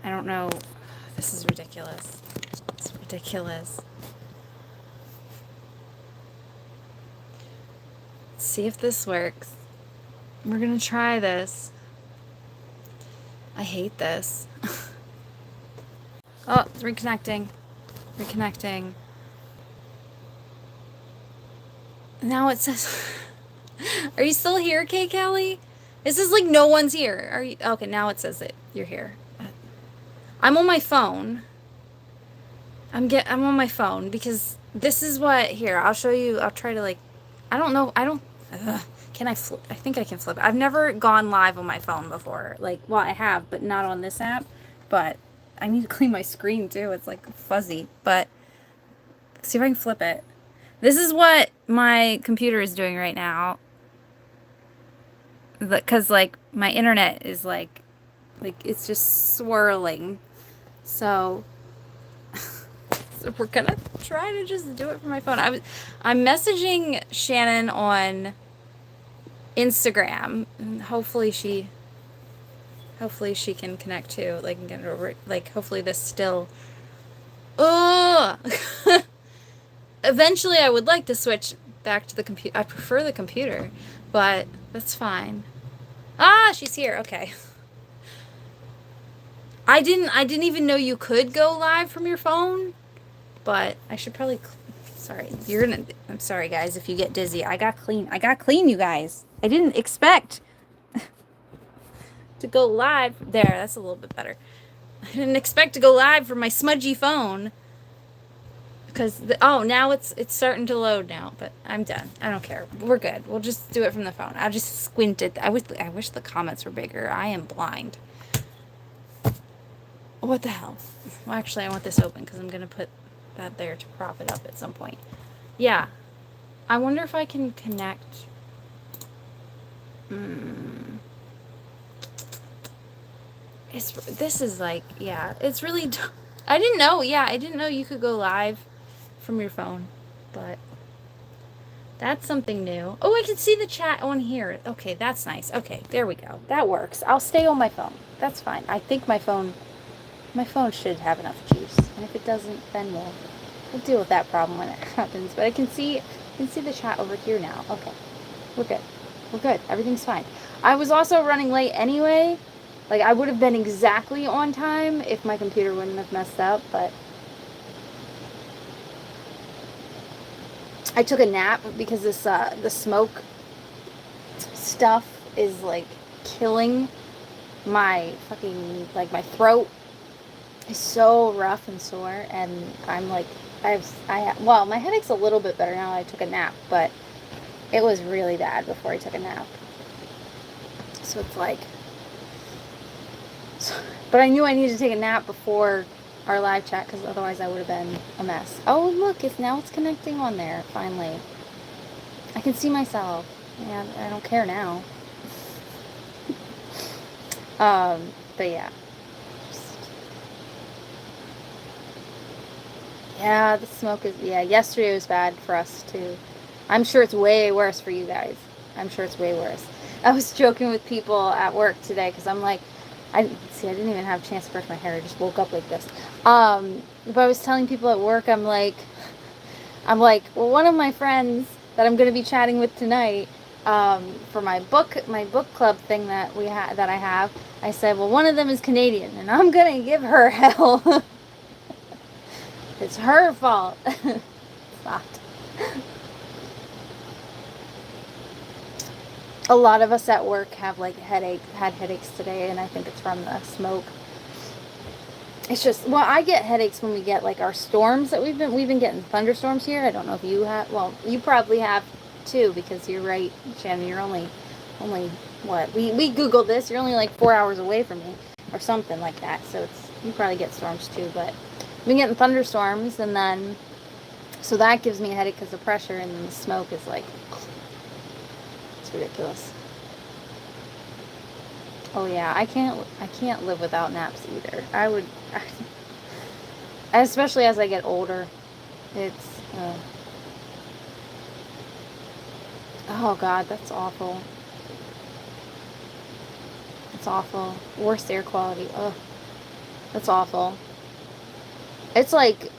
I don't know. This is ridiculous. It's ridiculous. Let's see if this works. We're gonna try this. I hate this. Oh, it's reconnecting. Reconnecting. Now it says... Are you still here, Kay Kelly? It says like no one's here. Are you... Okay, now it says that you're here. I'm on my phone. I'm on my phone because this is what... Here, I'll show you. I'll try to like... I don't know. I don't... Can I flip? I think I can flip. I've never gone live on my phone before. Like, well, I have, but not on this app. But I need to clean my screen too. It's like fuzzy. But see if I can flip it. This is what my computer is doing right now. Because like my internet is like it's just swirling. So, so we're gonna try to just do it from my phone. I'm messaging Shannon on Instagram, and hopefully she can connect too. Like, and get over. Like, hopefully this still. Oh. Eventually, I would like to switch back to the computer. I prefer the computer, but that's fine. Ah, she's here. Okay. I didn't even know you could go live from your phone, but I should probably... Sorry. I'm sorry, guys, if you get dizzy. I got clean, you guys. I didn't expect to go live. There, that's a little bit better. I didn't expect to go live from my smudgy phone. Because, oh, now it's starting to load now, but I'm done. I don't care. We're good. We'll just do it from the phone. I'll just squint it. I wish the comments were bigger. I am blind. What the hell? Well, actually, I want this open because I'm going to put that there to prop it up at some point. Yeah. I wonder if I can connect. This is like, yeah, it's really... I didn't know. Yeah, I didn't know you could go live from your phone, but that's something new. Oh, I can see the chat on here. Okay, that's nice. Okay, there we go. That works. I'll stay on my phone. That's fine. I think my phone should have enough juice, and if it doesn't, then we'll deal with that problem when it happens. But I can see the chat over here now. Okay, we're good. We're good. Everything's fine. I was also running late anyway. Like, I would have been exactly on time if my computer wouldn't have messed up, but I took a nap because this the smoke stuff is like killing my fucking, like, my throat is so rough and sore, and I'm like, well, my headache's a little bit better now that I took a nap, but it was really bad before I took a nap. So it's like, but I knew I needed to take a nap before our live chat, because otherwise I would have been a mess. Oh, look, now it's connecting on there, finally. I can see myself. Yeah, I don't care now. But yeah. Yeah, the smoke is, yeah, yesterday was bad for us too. I'm sure it's way worse for you guys. I'm sure it's way worse. I was joking with people at work today, because I'm like, I didn't even have a chance to brush my hair. I just woke up like this. But I was telling people at work, I'm like, well, one of my friends that I'm going to be chatting with tonight, for my book club thing that I have, I said, well, one of them is Canadian, and I'm going to give her hell. It's her fault. It's not. A lot of us at work have like had headaches today, and I think it's from the smoke. It's just, well, I get headaches when we get like our storms that we've been getting thunderstorms here. I don't know if you have. Well, you probably have too, because you're right, Shannon. You're only what we Googled this. You're only like 4 hours away from me, or something like that. So you probably get storms too. But we've been getting thunderstorms, and then so that gives me a headache because the pressure, and then the smoke is like, it's ridiculous. Oh yeah, I can't live without naps either. Especially as I get older. It's oh god, that's awful. It's awful. Worst air quality. Ugh. That's awful. It's like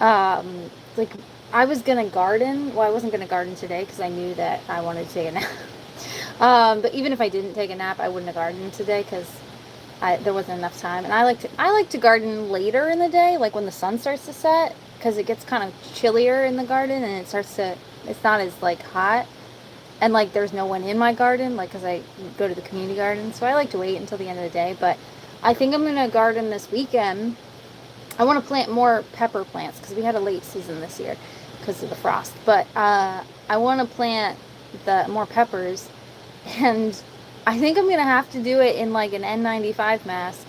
I was gonna garden. Well, I wasn't gonna garden today because I knew that I wanted to take a nap. But even if I didn't take a nap, I wouldn't have gardened today because there wasn't enough time. And I like to garden later in the day, like when the sun starts to set, because it gets kind of chillier in the garden and it's not as like hot. And like there's no one in my garden, like because I go to the community garden, so I like to wait until the end of the day. But I think I'm gonna garden this weekend. I want to plant more pepper plants because we had a late season this year because of the frost. But I want to plant the more peppers, and I think I'm gonna have to do it in like an N95 mask.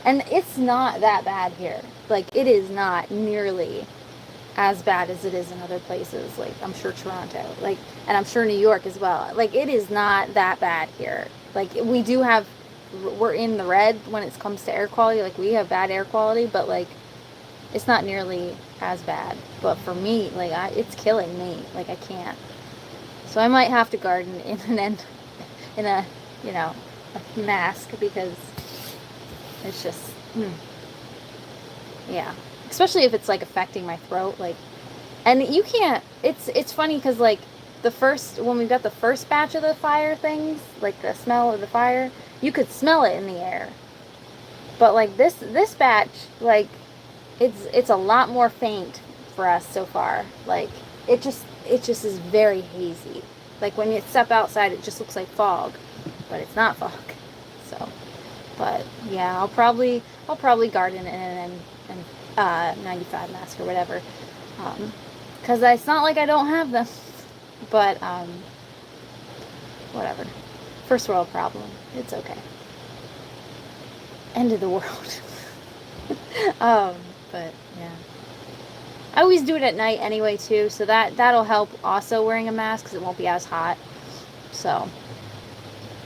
And it's not that bad here. Like it is not nearly as bad as it is in other places. Like I'm sure Toronto, like, and I'm sure New York as well. Like it is not that bad here. Like we're in the red when it comes to air quality. Like we have bad air quality, but like it's not nearly as bad. But for me, like it's killing me. Like I can't. So I might have to garden in a a mask because it's just yeah. Especially if it's like affecting my throat, like, and you can't. It's funny because like when we got the first batch of the fire things, like the smell of the fire, you could smell it in the air. But like this batch, like it's a lot more faint for us so far. Like it just is very hazy. Like when you step outside, it just looks like fog, but it's not fog. So, but yeah, I'll probably garden in an 95 mask or whatever, because it's not like I don't have them, but whatever. First world problem. It's okay. End of the world. But yeah. I always do it at night anyway too, so that'll help also wearing a mask because it won't be as hot. So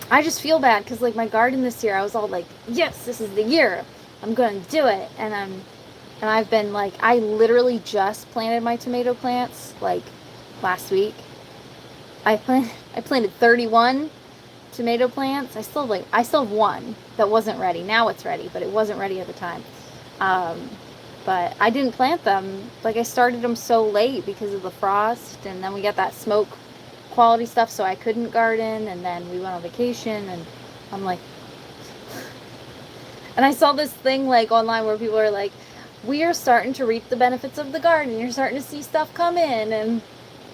I just feel bad because like my garden this year, I was all like, yes, this is the year. I'm going to do it, and I've been like, I literally just planted my tomato plants like last week. I planted 31 tomato plants. I still have one that wasn't ready. Now it's ready, but it wasn't ready at the time. But I didn't plant them. Like I started them so late because of the frost, and then we got that smoke quality stuff, so I couldn't garden, and then we went on vacation, and I'm like, and I saw this thing like online where people are like, we are starting to reap the benefits of the garden. You're starting to see stuff come in,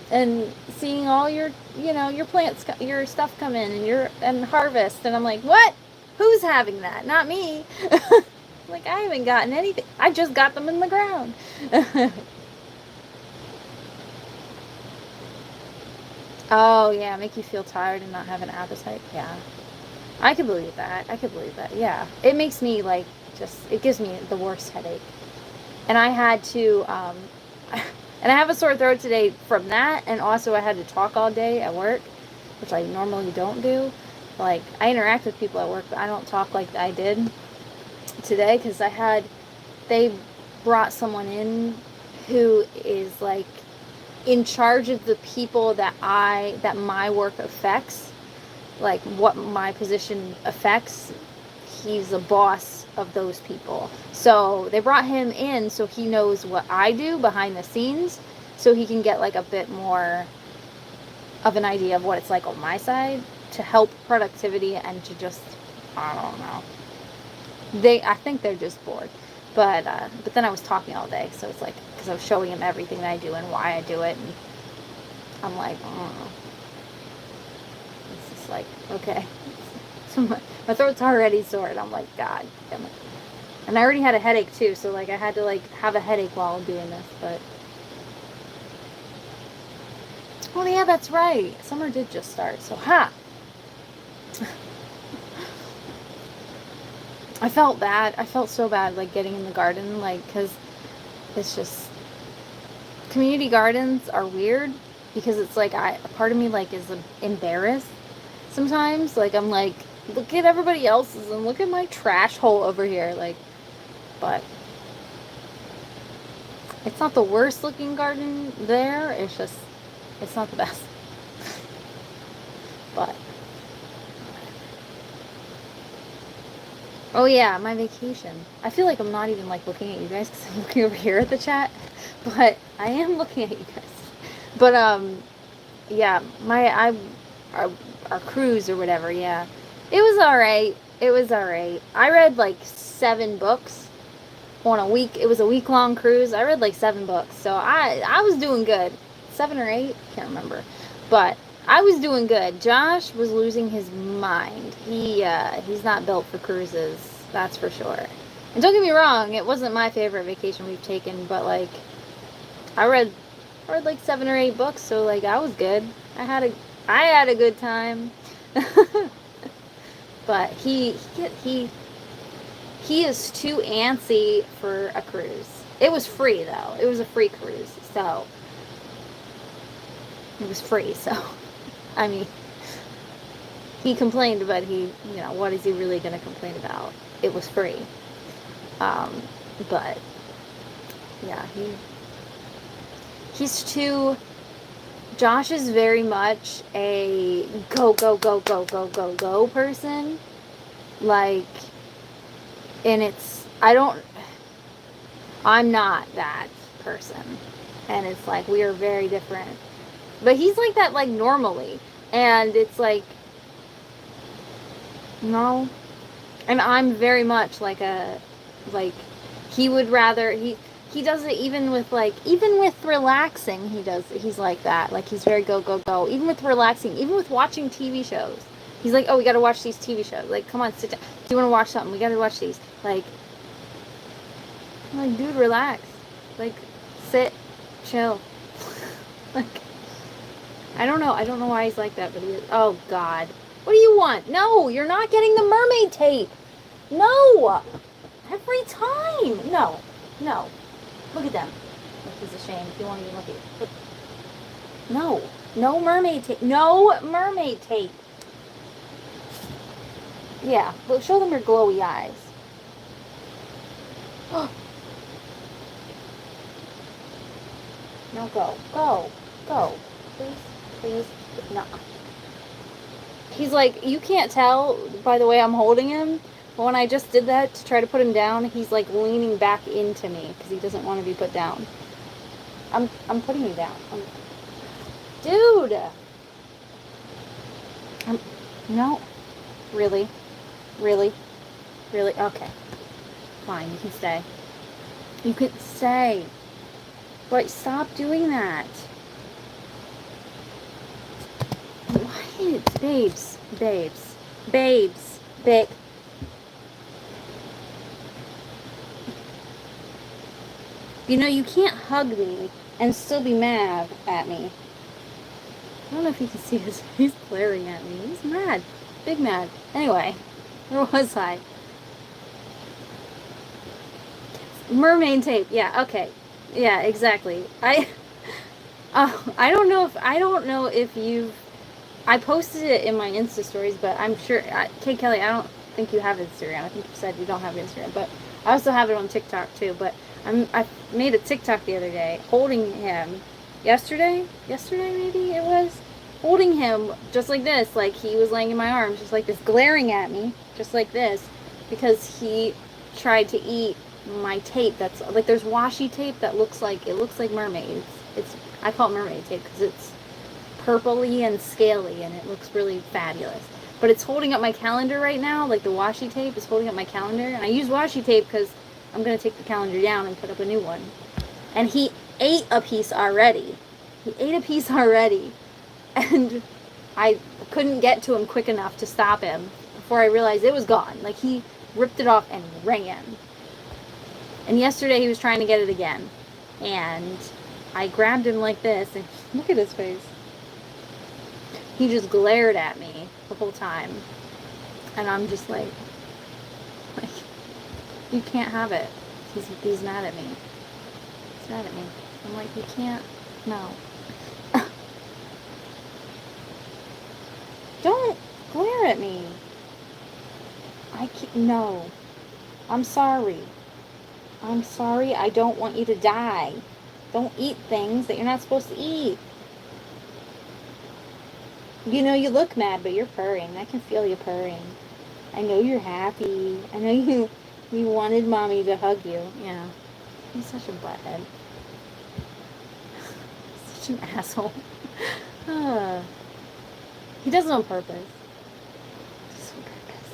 and seeing all your your plants, your stuff come in, and harvest. And I'm like, what? Who's having that? Not me. Like I haven't gotten anything. I just got them in the ground. Oh yeah, make you feel tired and not have an appetite. Yeah, I could believe that. I could believe that. Yeah, it makes me like it gives me the worst headache. And I had to, and I have a sore throat today from that, and also I had to talk all day at work, which I normally don't do. Like, I interact with people at work, but I don't talk like I did today, because they brought someone in who is, like, in charge of the people that my work affects, like, what my position affects. He's a boss of those people. So they brought him in so he knows what I do behind the scenes, so he can get like a bit more of an idea of what it's like on my side, to help productivity and to just, I don't know. I think they're just bored. But then I was talking all day, so it's like, because I was showing him everything that I do and why I do it, and I'm like, oh. It's just like, okay. So my throat's already sore, and I'm like, God damn it. And I already had a headache too, so like I had to like have a headache while doing this, but. Oh yeah, that's right. Summer did just start, so I felt bad. I felt so bad, like getting in the garden, like, because it's just, community gardens are weird, because it's like, a part of me like is embarrassed sometimes. Like I'm like, look at everybody else's and look at my trash hole over here, like, but it's not the worst looking garden there. It's just, it's not the best. But Oh yeah, my vacation. I feel like I'm not even like looking at you guys because I'm looking over here at the chat, but I am looking at you guys. But yeah, our, our cruise or whatever. Yeah, it was all right. It was all right. I read like 7 books on a week. It was a week long cruise. I read like 7 books, so I was doing good. 7 or 8, can't remember, but I was doing good. Josh was losing his mind. He's not built for cruises, that's for sure. And don't get me wrong, it wasn't my favorite vacation we've taken, but like I read I read like 7 or 8 books, so like I was good. I had a good time. But he is too antsy for a cruise. It was free though. It was a free cruise, so it was free. So I mean, he complained, but what is he really going to complain about? It was free. Um, but yeah, he's too. Josh is very much a go go go go go go go person. Like, and I'm not that person. And it's like, we are very different. But he's like that, like, normally. And it's like, no. And I'm very much like he would rather, he does it even with relaxing, he's like that. Like, he's very go, go, go. Even with relaxing, even with watching TV shows. He's like, oh, we gotta watch these TV shows. Like, come on, sit down. Do you want to watch something? We gotta watch these. Like, dude, relax. Like, sit, chill. Like, I don't know. I don't know why he's like that, but he is. Oh, God. What do you want? No, you're not getting the mermaid tape. No. Every time. No. No. Look at them. This is a shame. If you want to look at it. Look. No. No mermaid tape. No mermaid tape. Yeah. Well, show them your glowy eyes. No, go. Go. Go. Please. Please. No. He's like, you can't tell by the way I'm holding him, but when I just did that to try to put him down, he's like leaning back into me because he doesn't want to be put down. I'm putting you down. Dude! No. Really? Really? Really? Okay. Fine, you can stay. You can stay. But stop doing that. What? Babes. Babes. Babes. Babe. You know, you can't hug me and still be mad at me. I don't know if you can see his. He's glaring at me. He's mad. Big mad. Anyway, where was I? Mermaid tape. Yeah, okay. Yeah, exactly. I don't know if you've. I posted it in my Insta stories, but I'm sure. Kate Kelly, I don't think you have Instagram. I think you said you don't have Instagram, but I also have it on TikTok too. But I made a TikTok the other day holding him. Yesterday maybe it was, holding him just like this, like he was laying in my arms, just like this, glaring at me, just like this, because he tried to eat my tape. That's like, there's washi tape that looks like mermaids. I call it mermaid tape because it's purpley and scaly and it looks really fabulous. But it's holding up my calendar right now. Like, the washi tape is holding up my calendar, and I use washi tape because I'm gonna take the calendar down and put up a new one. And he ate a piece already. And I couldn't get to him quick enough to stop him before I realized it was gone. Like, he ripped it off and ran. And yesterday he was trying to get it again. And I grabbed him like this, and look at his face. He just glared at me the whole time. And I'm just like, you can't have it. He's mad at me. He's mad at me. I'm like, you can't. No. Don't glare at me. No. I'm sorry. I don't want you to die. Don't eat things that you're not supposed to eat. You know, you look mad, but you're purring. I can feel you purring. I know you're happy. I know you wanted mommy to hug you. Yeah. He's such a butthead. Such an asshole. He does it on purpose. Just on purpose.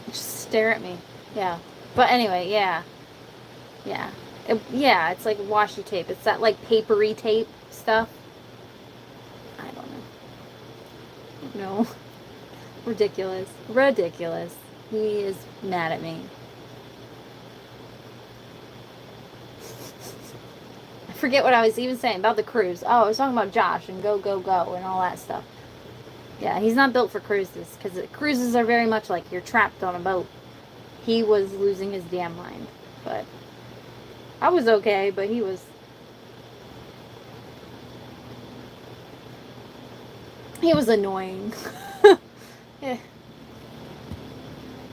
Just stare at me. Yeah. But anyway, yeah. Yeah. Yeah, it's like washi tape. It's that like papery tape stuff. I don't know. No. Ridiculous. Ridiculous. He is mad at me. I forget what I was even saying about the cruise. Oh, I was talking about Josh and go, go, go and all that stuff. Yeah, he's not built for cruises because cruises are very much like you're trapped on a boat. He was losing his damn mind. But I was okay, but he was... He was annoying. Yeah.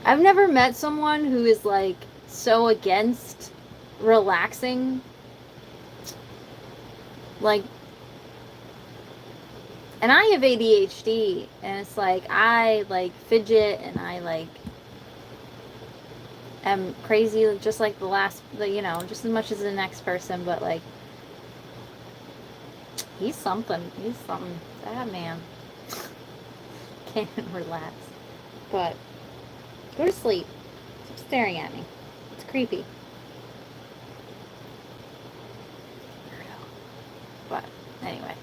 I've never met someone who is like so against relaxing. Like, and I have ADHD, and it's like I like fidget, and I like am crazy, just like you know, just as much as the next person. But like, he's something. He's something. That man can't relax. But go to sleep. Stop staring at me. It's creepy. But anyway.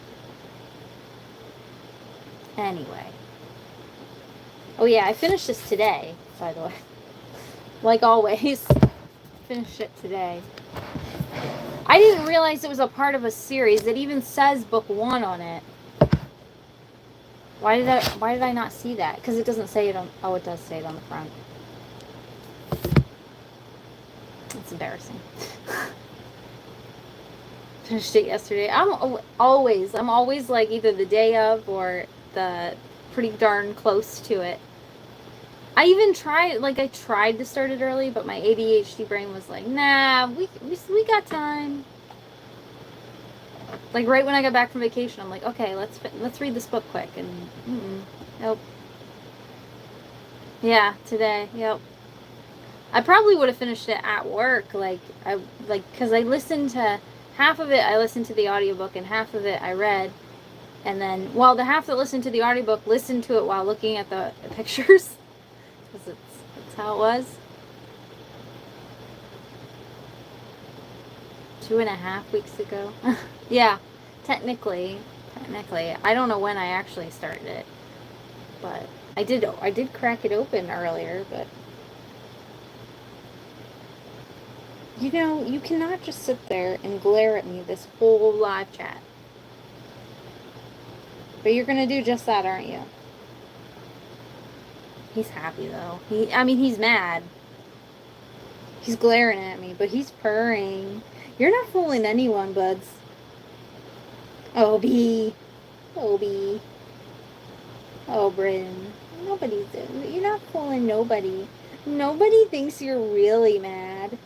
Oh yeah, I finished this today, by the way. Like always. Finished it today. I didn't realize it was a part of a series. It even says book 1 on it. Why did I not see that? Because it doesn't say it on... Oh, it does say it on the front. It's embarrassing. Finished it yesterday. I'm always like either the day of or the pretty darn close to it. I even tried to start it early, but my ADHD brain was like, nah, we got time. Like right when I got back from vacation, I'm like, okay, let's read this book quick, and nope. Yeah, today, yep. I probably would have finished it at work, because I listened to half of it. I listened to the audiobook, and half of it I read, and then the half that listened to the audiobook listened to it while looking at the pictures, because that's how it was. 2.5 weeks ago. Yeah, technically, I don't know when I actually started it, but I did crack it open earlier, but you know, you cannot just sit there and glare at me this whole live chat. But you're gonna do just that, aren't you? He's happy though. He's mad. He's glaring at me, but he's purring. You're not fooling anyone, buds. Obi. Oh, Bryn. You're not fooling nobody. Nobody thinks you're really mad.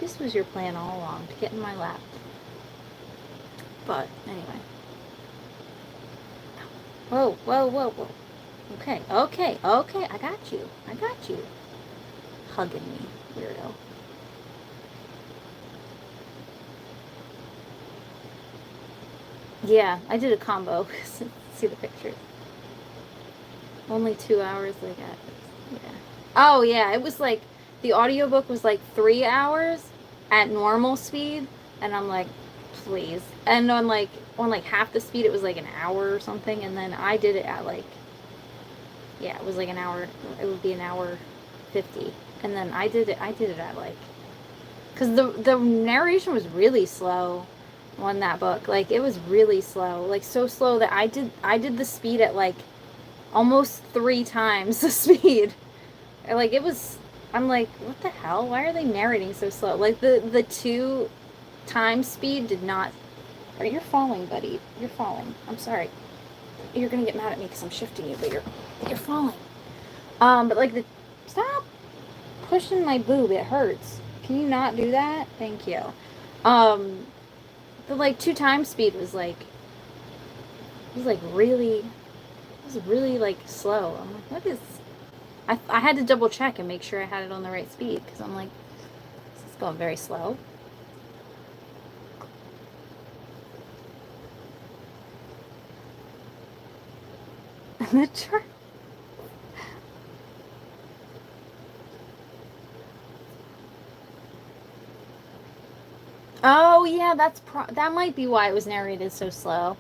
This was your plan all along, to get in my lap. But, anyway. Whoa. Okay, I got you. Hugging me, weirdo. Yeah, I did a combo. See the pictures. Only 2 hours, yeah. Oh, yeah, it was like, the audiobook was like 3 hours at normal speed, and I'm like, please. And on half the speed, it was like an hour or something, and then I did it at it was like an hour. It would be an hour 50, and then I did it at because the narration was really slow on that book. Like, it was really slow, like so slow that I did the speed at almost 3 times the speed. It was. I'm like, what the hell? Why are they narrating so slow? Like, the 2 times speed did not... You're falling, buddy. You're falling. I'm sorry. You're gonna get mad at me because I'm shifting you, but you're falling. But like stop pushing my boob. It hurts. Can you not do that? Thank you. Um, the like 2 times speed was like really, it was really like slow. I'm like, what is? I had to double check and make sure I had it on the right speed because I'm like, this is going very slow. The chart. Oh yeah, that might be why it was narrated so slow,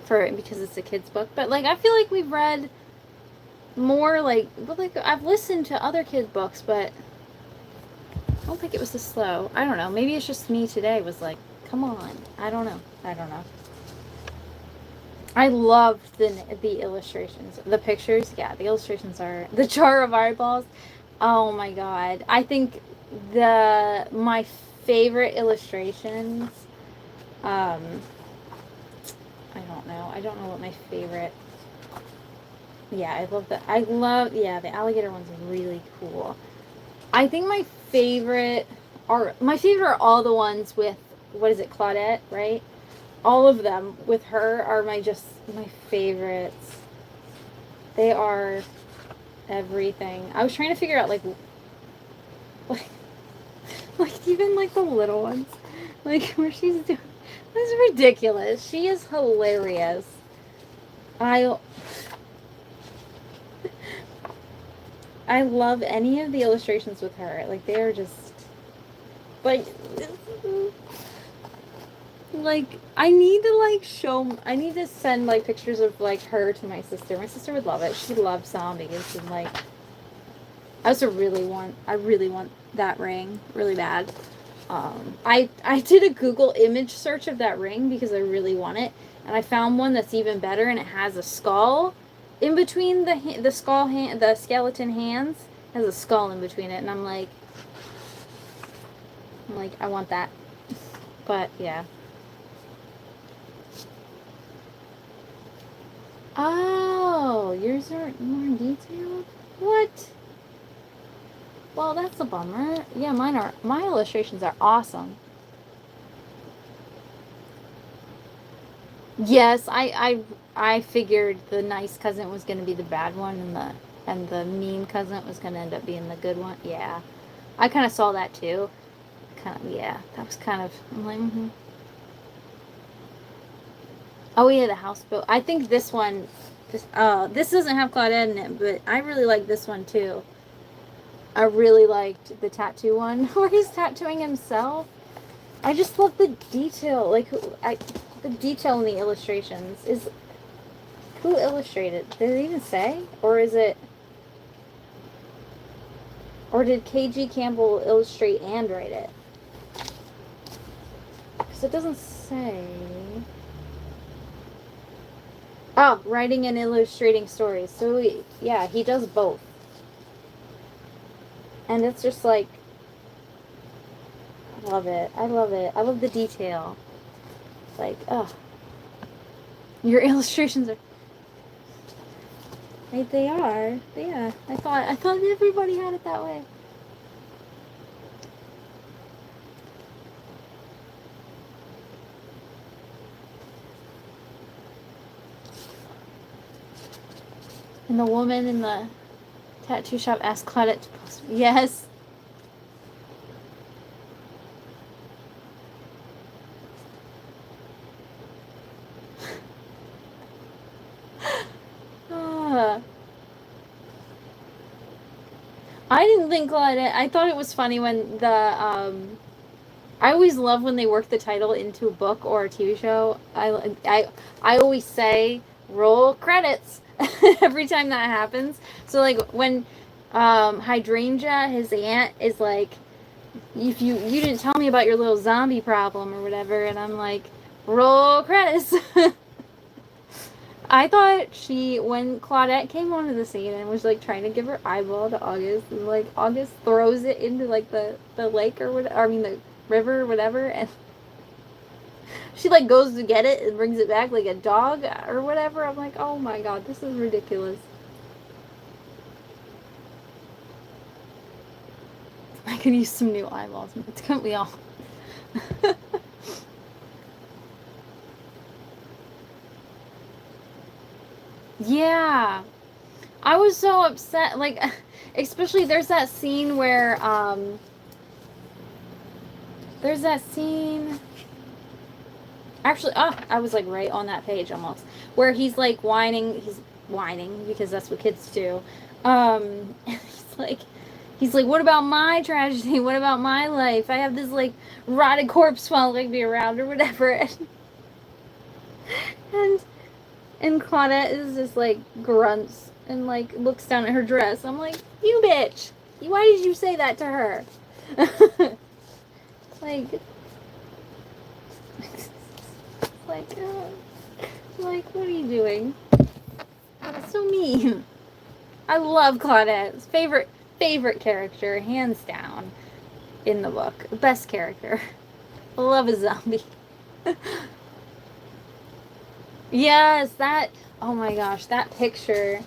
because it's a kid's book. But like, I feel like we've read more but like I've listened to other kids' books, but I don't think it was this slow. I don't know. Maybe it's just me today was like, come on. I don't know. I don't know. I loved the illustrations, the pictures. Yeah, the illustrations are the jar of eyeballs. Oh my god! I think my favorite illustrations. Um, I don't know. I don't know what my favorite. Yeah, I love the. I love yeah the alligator one's really cool. I think my favorite are all the ones with what is it, Claudette, right? All of them with her are my favorites. They are everything. I was trying to figure out like like even like the little ones, like where she's doing. This is ridiculous. She is hilarious. I I love any of the illustrations with her. Like they are just like like I need to I need to send like pictures of like her to my sister. My sister would love it. She loves zombies and like I really want that ring really bad. I did a Google image search of that ring because I really want it, and I found one that's even better, and it has a skull in between the skeleton hands has a skull in between it, and I'm like I want that, but yeah. Oh, yours are more detailed. What? Well, that's a bummer. Yeah, my illustrations are awesome. Yes, I figured the nice cousin was going to be the bad one, and the mean cousin was going to end up being the good one. Yeah, I kind of saw that too. Kind of, yeah, that was kind of. I'm like, mm-hmm. Oh yeah, the houseboat. I think this doesn't have Claudette in it, but I really like this one too. I really liked the tattoo one where he's tattooing himself. I just love the detail, the detail in the illustrations. Is who illustrated? Did it even say, or did KG Campbell illustrate and write it? Because it doesn't say. Oh, writing and illustrating stories. So yeah, he does both, and it's just like I love it. I love it. I love the detail. Like, oh, your illustrations are. They are. Yeah. I thought everybody had it that way. And the woman in the tattoo shop asked Claudette to post. Yes. Ah. I didn't think Claudette. I thought it was funny when I always love when they work the title into a book or a TV show. I always say roll credits every time that happens. So like when Hydrangea, his aunt, is like, if you didn't tell me about your little zombie problem or whatever, and I'm like, roll credits. I thought when Claudette came onto the scene and was like trying to give her eyeball to August, and like August throws it into like the lake or whatever, I mean the river or whatever, and she like goes to get it and brings it back like a dog or whatever. I'm like, oh my god, this is ridiculous. I could use some new eyeballs. Couldn't we all? Yeah. I was so upset. Like, especially there's that scene where, there's that scene. Actually, I was like right on that page almost. Where he's like whining. He's whining because that's what kids do. He's like, what about my tragedy? What about my life? I have this like rotted corpse following me around or whatever. And and Claudette is just like grunts and like looks down at her dress. I'm like, you bitch! Why did you say that to her? like, like, what are you doing? That's so mean. I love Claudette's favorite character, hands down, in the book. Best character. I love a zombie. Yes, that. Oh my gosh, that picture.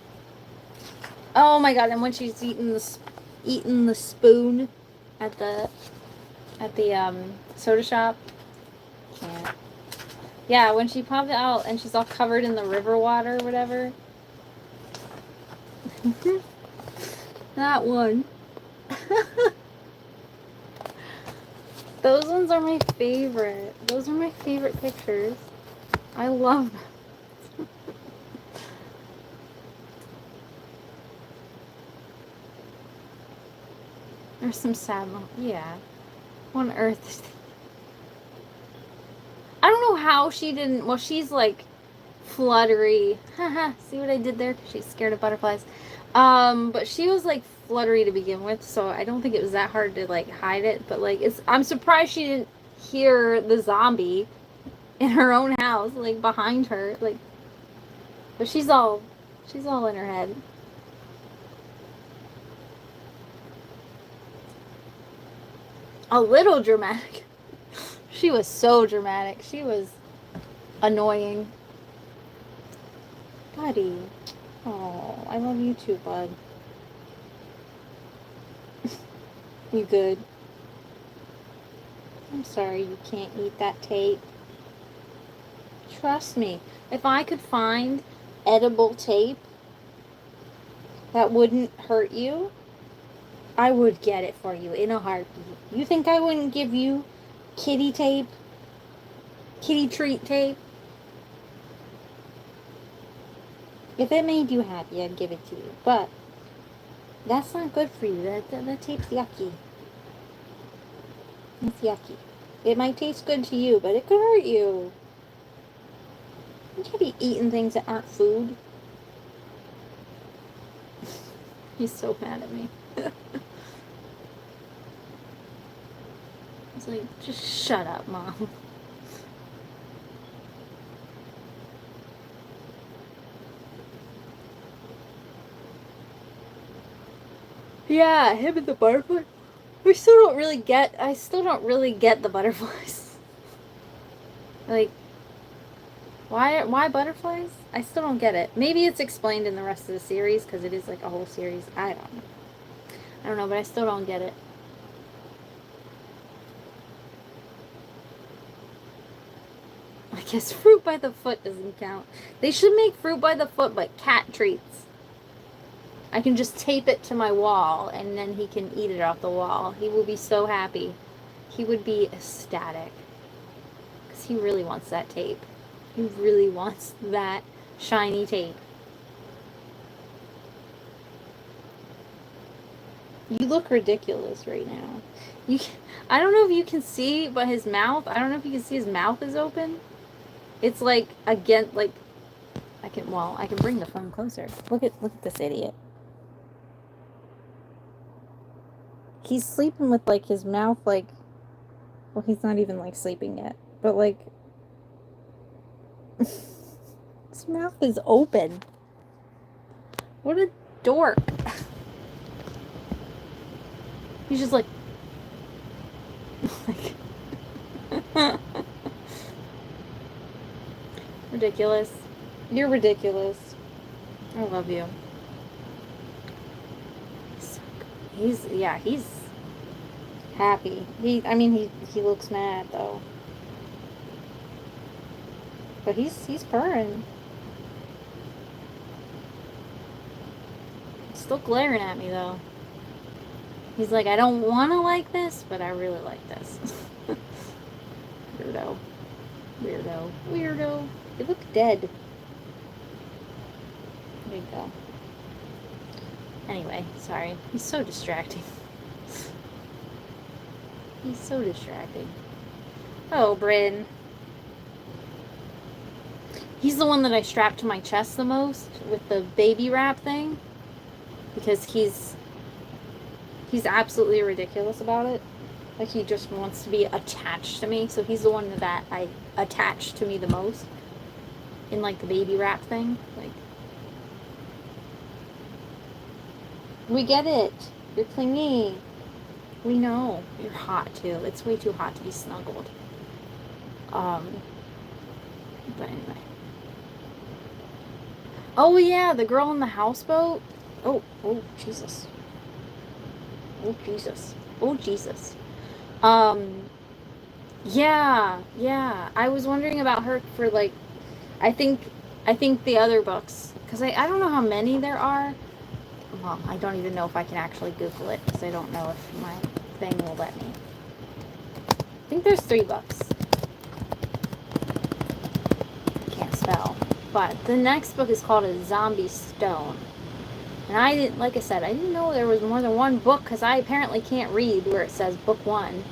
Oh my god! And when she's eating the spoon at the soda shop. Can't. Yeah, when she popped it out and she's all covered in the river water or whatever. That one. Those ones are my favorite. Those are my favorite pictures. I love them. There's some sad moments. Yeah. What on earth? I don't know how she didn't. Well, she's like fluttery. Haha. See what I did there? Because she's scared of butterflies. But she was like fluttery to begin with, so I don't think it was that hard to like hide it. But like, I'm surprised she didn't hear the zombie in her own house, like behind her. Like, but she's all in her head. A little dramatic. She was so dramatic. She was annoying. Buddy. Oh, I love you too, bud. You good? I'm sorry you can't eat that tape. Trust me, if I could find edible tape that wouldn't hurt you, I would get it for you in a heartbeat. You think I wouldn't give you kitty tape? Kitty treat tape? If it made you happy, I'd give it to you. But that's not good for you. That tape's yucky. It's yucky. It might taste good to you, but it could hurt you. You can't be eating things that aren't food. He's so mad at me. He's like, just shut up, Mom. Yeah, him and the butterfly. I still don't really get the butterflies. Like, why butterflies? I still don't get it. Maybe it's explained in the rest of the series, because it is like a whole series. I don't know, but I still don't get it. I guess fruit by the foot doesn't count. They should make fruit by the foot, but cat treats. I can just tape it to my wall, and then he can eat it off the wall. He will be so happy. He would be ecstatic. Because he really wants that tape. He really wants that shiny tape. You look ridiculous right now. I don't know if you can see, but his mouth, I don't know if you can see his mouth is open. It's like, again, like, I can bring the phone closer. Look at this idiot. He's sleeping with, like, his mouth, like, well, he's not even, like, sleeping yet, but, like, his mouth is open. What a dork. He's just like ridiculous. You're ridiculous. I love you. He's happy. He looks mad though. But he's purring. He's still glaring at me though. He's like, I don't want to like this, but I really like this. Weirdo. Weirdo. Weirdo. You look dead. There you go. Anyway, sorry. He's so distracting. He's so distracting. Oh, Bryn. He's the one that I strap to my chest the most with the baby wrap thing. Because he's absolutely ridiculous about it. Like, he just wants to be attached to me. So he's the one that I attach to me the most. In, like, the baby wrap thing. Like, we get it. You're clingy. We know. You're hot, too. It's way too hot to be snuggled. But anyway. Oh, yeah, the girl in the houseboat. Oh, Jesus. Oh, Jesus. Oh, Jesus. Yeah. I was wondering about her for, like, I think the other books, because I don't know how many there are. Well, I don't even know if I can actually Google it, because I don't know if my thing will let me. I think there's 3 books. I can't spell. But the next book is called A Zombie Stone. And I didn't, like I said, I didn't know there was more than one book, because I apparently can't read where it says book 1.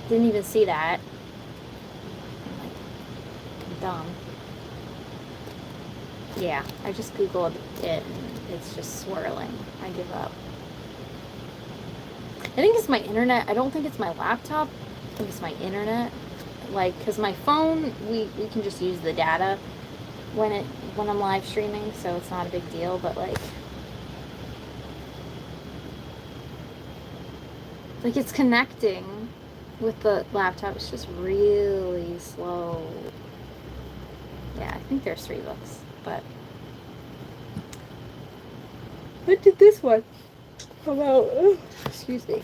Didn't even see that. I'm dumb. Yeah, I just Googled it, and it's just swirling. I give up. I think it's my internet. I don't think it's my laptop. I think it's my internet. Like, because my phone, we can just use the data when I'm live streaming, so it's not a big deal, but like it's connecting with the laptop. It's just really slow. Yeah, I think there's 3 books, but what did this one about? Oh, excuse me.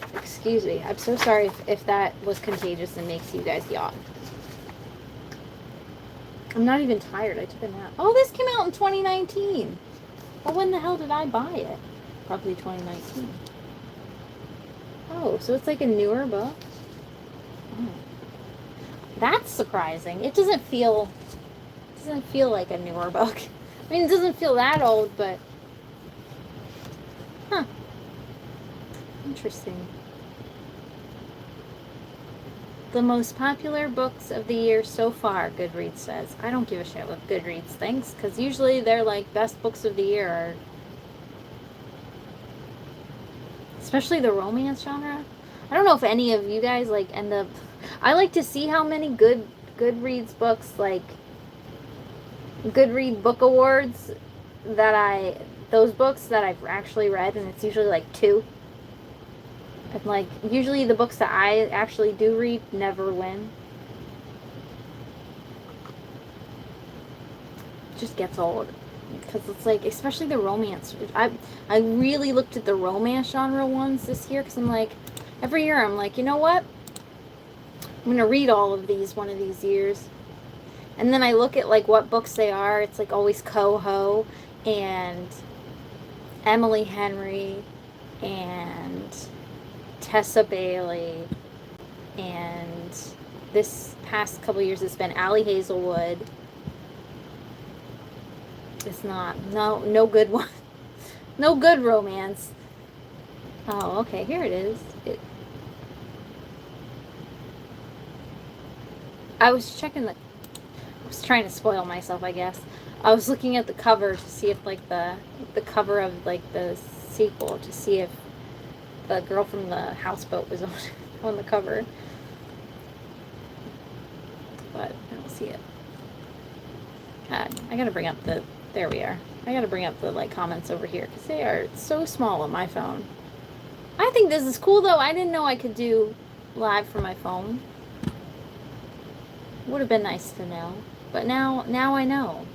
I'm so sorry if that was contagious and makes you guys yawn. I'm not even tired. I took a nap. Oh, this came out in 2019. Well, when the hell did I buy it? Probably 2019. Oh, so it's like a newer book? Oh. That's surprising. It doesn't feel like a newer book. I mean, it doesn't feel that old, but huh. Interesting. The most popular books of the year so far, Goodreads says. I don't give a shit what Goodreads thinks, because usually they're like best books of the year are, especially the romance genre. I don't know if any of you guys like end up. I like to see how many Goodreads books, like Goodread Book Awards, those books that I've actually read, and it's usually like 2. And like usually the books that I actually do read never win. It just gets old. Because it's like, especially the romance. I really looked at the romance genre ones this year, because I'm like, every year I'm like, you know what? I'm going to read all of these one of these years. And then I look at like what books they are. It's like always Coho and Emily Henry and Tessa Bailey, and this past couple years it's been Allie Hazelwood. It's not, no good one. No good romance. Oh, okay, here it is. I was trying to spoil myself, I guess. I was looking at the cover to see if like the cover of like the sequel, to see if the girl from the houseboat was on the cover. But I don't see it. God, I gotta bring up there we are. I gotta bring up the like comments over here, because they are so small on my phone. I think this is cool though. I didn't know I could do live from my phone. Would have been nice to know. But now I know.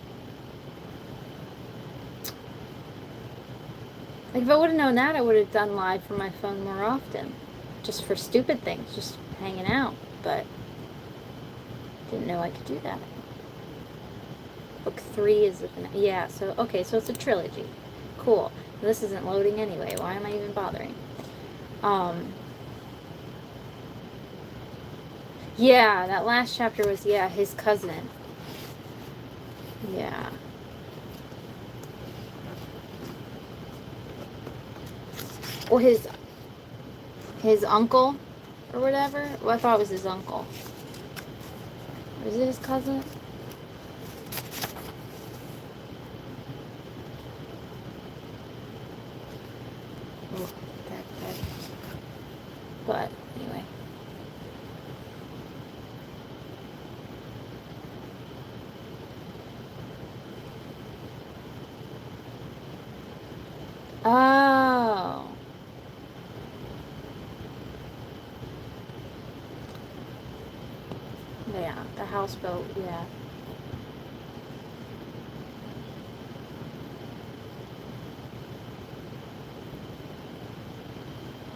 Like, if I would have known that, I would have done live from my phone more often. just for stupid things, just hanging out, but didn't know I could do that. Book 3 is the finale. Yeah, so, okay, so it's a trilogy. Cool. This isn't loading anyway. Why am I even bothering? Yeah, that last chapter was, yeah, his cousin. Yeah. Or his uncle or whatever. Well, I thought it was his uncle. Or is it his cousin? Oh, that. But anyway. Oh. Yeah, the houseboat, yeah.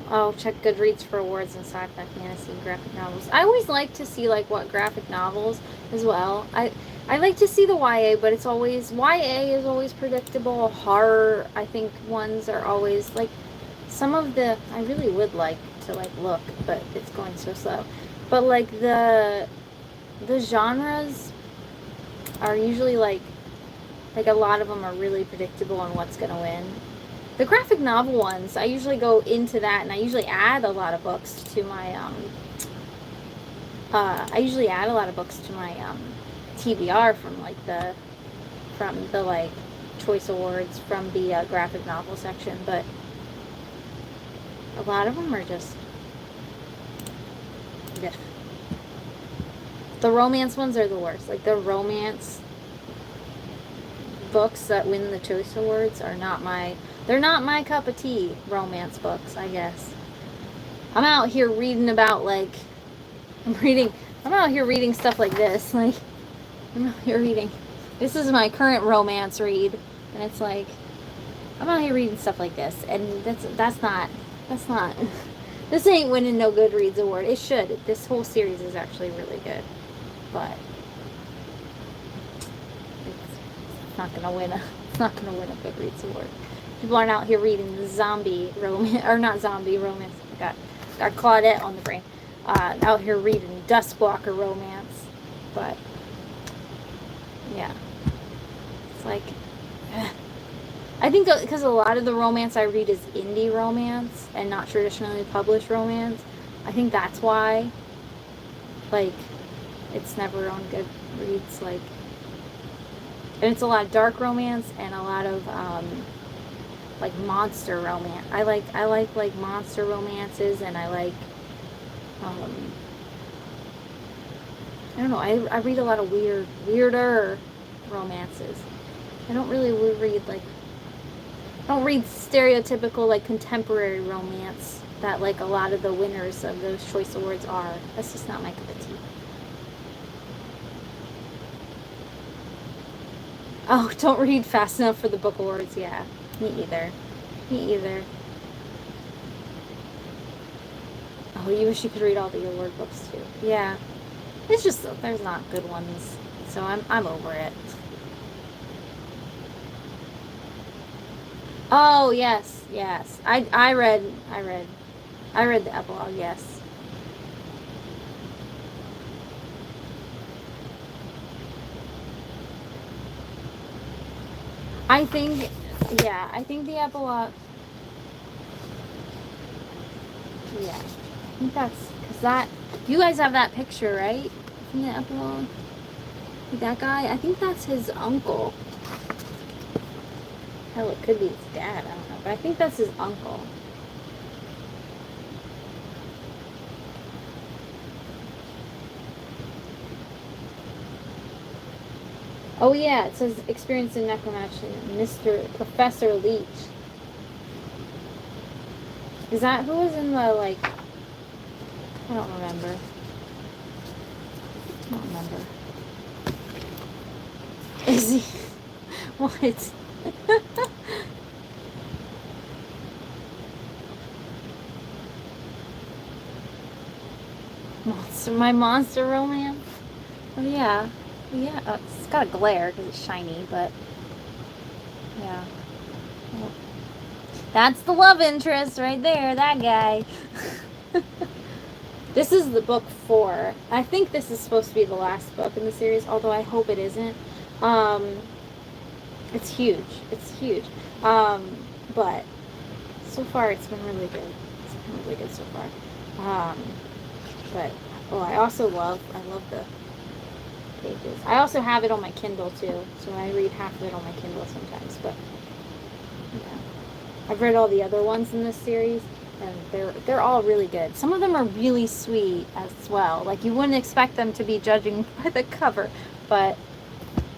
Oh, check Goodreads for awards in sci-fi, fantasy, and graphic novels. I always like to see like what graphic novels as well. I like to see the YA, but it's always YA is always predictable. Horror, I think ones are always like some of the I really would like to like look, but it's going so slow. But like the genres are usually like a lot of them are really predictable on what's going to win. The graphic novel ones, I usually go into that, and I usually add a lot of books to my TBR from the like choice awards from the graphic novel section, but a lot of them are just the romance ones are the worst. Like the romance books that win the choice awards are they're not my cup of tea. Romance books, I guess. I'm out here reading about like I'm out here reading stuff like this. Like I'm out here reading. This is my current romance read, and it's like I'm out here reading stuff like this, and that's not this ain't winning no Goodreads award. It should. This whole series is actually really good, but it's not gonna win a Goodreads award. People aren't out here reading zombie romance, or not zombie romance. Got Claudette on the brain. Out here reading Duskwalker romance, but yeah, it's like I think because a lot of the romance I read is indie romance and not traditionally published romance. I think that's why, like, it's never on Goodreads. Like, and it's a lot of dark romance and a lot of like monster romance. I like monster romances, and I like I don't know. I read a lot of weirder romances. I don't really read like I don't read stereotypical like contemporary romance that like a lot of the winners of those choice awards are. That's just not my cup of tea. Oh, don't read fast enough for the book awards. Yeah, me either. Oh, you wish you could read all the award books too. Yeah, it's just there's not good ones, so I'm over it. Oh yes. I read the epilogue. Yes. I think the epilogue. Yeah, I think that's because that you guys have that picture, right? From the epilogue. That guy, I think that's his uncle. Hell, it could be his dad. I don't know, but I think that's his uncle. Oh yeah, it says experience in necromancy, Professor Leech. Is that who was in the like? I don't remember. Is he? What? My monster romance. Oh yeah, yeah. It's got a glare because it's shiny, but yeah. Well, that's the love interest right there. That guy. This is the book 4. I think this is supposed to be the last book in the series, although I hope it isn't. It's huge. It's huge. But so far it's been really good. It's been really good so far. But oh, I love the pages. I also have it on my Kindle too, so I read half of it on my Kindle sometimes. But yeah, I've read all the other ones in this series, and they're all really good. Some of them are really sweet as well. Like you wouldn't expect them to be judging by the cover, but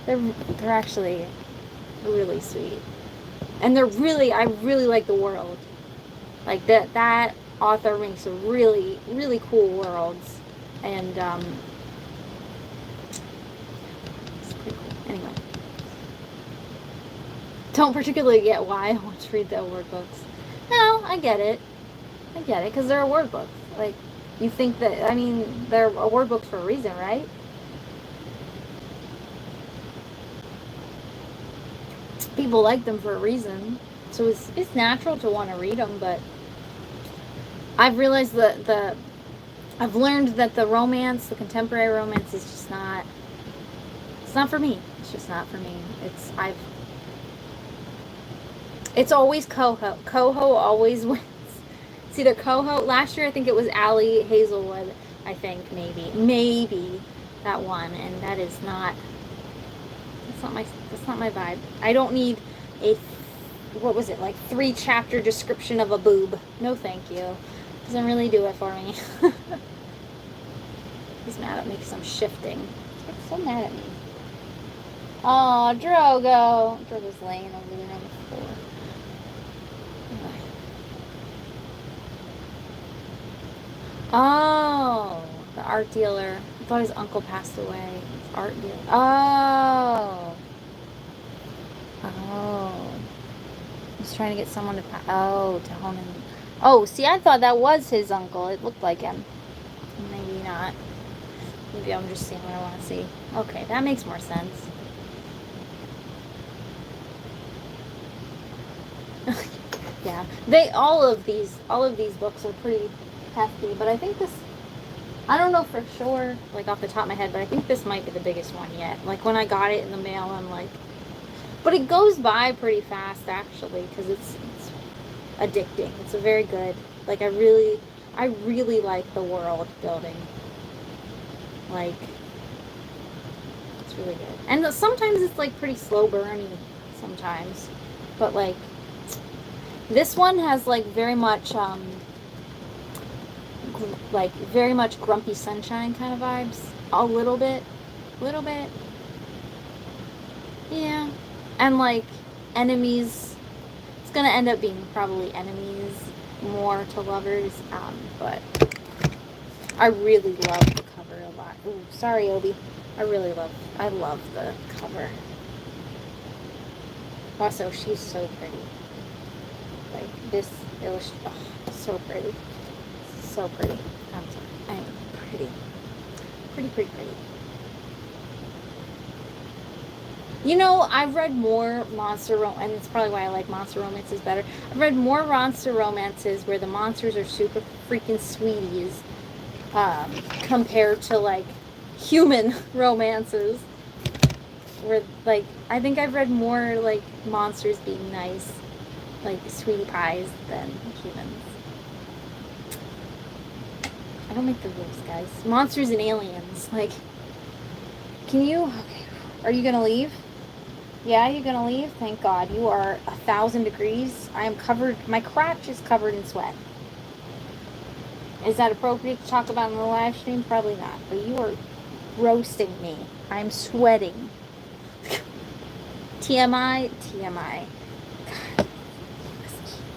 they're actually really sweet. And I really like the world. Like that author makes really, really cool worlds. And it's pretty cool. Anyway. Don't particularly get why I want to read the award books. No, I get it. Because they're award books. Like, you think that, I mean, they're award books for a reason, right? People like them for a reason. So it's natural to want to read them, but I've realized that I've learned that the romance, the contemporary romance, is just not. It's not for me. It's just not for me. It's always Coho. Coho always wins. It's either Coho. Last year I think it was Ali Hazelwood. I think maybe that one, and that is not. That's not my vibe. I don't need a. What was it, like 3-chapter description of a boob? No, thank you. Doesn't really do it for me. He's mad at me because I'm shifting. He's so mad at me. Oh, Drogo. Drogo's laying over there on the floor. Oh, the art dealer. I thought his uncle passed away. It's art dealer. Oh. He's trying to get someone to to hone in. Oh, see, I thought that was his uncle. It looked like him. Maybe not. Maybe I'm just seeing what I want to see. Okay, that makes more sense. Yeah, all of these books are pretty hefty, but I think this, I don't know for sure, like off the top of my head, but I think this might be the biggest one yet. Like when I got it in the mail, I'm like, but it goes by pretty fast actually, because it's addicting. It's a very good, like I really like the world building. Like, it's really good. And sometimes it's like pretty slow burny sometimes, but like this one has like very much very much Grumpy Sunshine kind of vibes. A little bit. Yeah. And like enemies, it's gonna end up being probably enemies more to lovers, but I really love the cover a lot. Ooh, sorry, Obi. I love the cover. Also, she's so pretty. Like this illustration, oh, so pretty. So pretty. I'm sorry. I'm pretty. Pretty. You know, I've read more monster romance, and it's probably why I like monster romances better. I've read more monster romances where the monsters are super freaking sweeties, compared to like human romances. Where like I think I've read more like monsters being nice, like sweetie pies, than humans. I don't make the rules, guys. Monsters and aliens. Like, can you? Okay. Are you gonna leave? Yeah, you're gonna leave? Thank God. You are 1,000 degrees. I am covered. My crotch is covered in sweat. Is that appropriate to talk about in the live stream? Probably not. But you are roasting me. I'm sweating. TMI. God.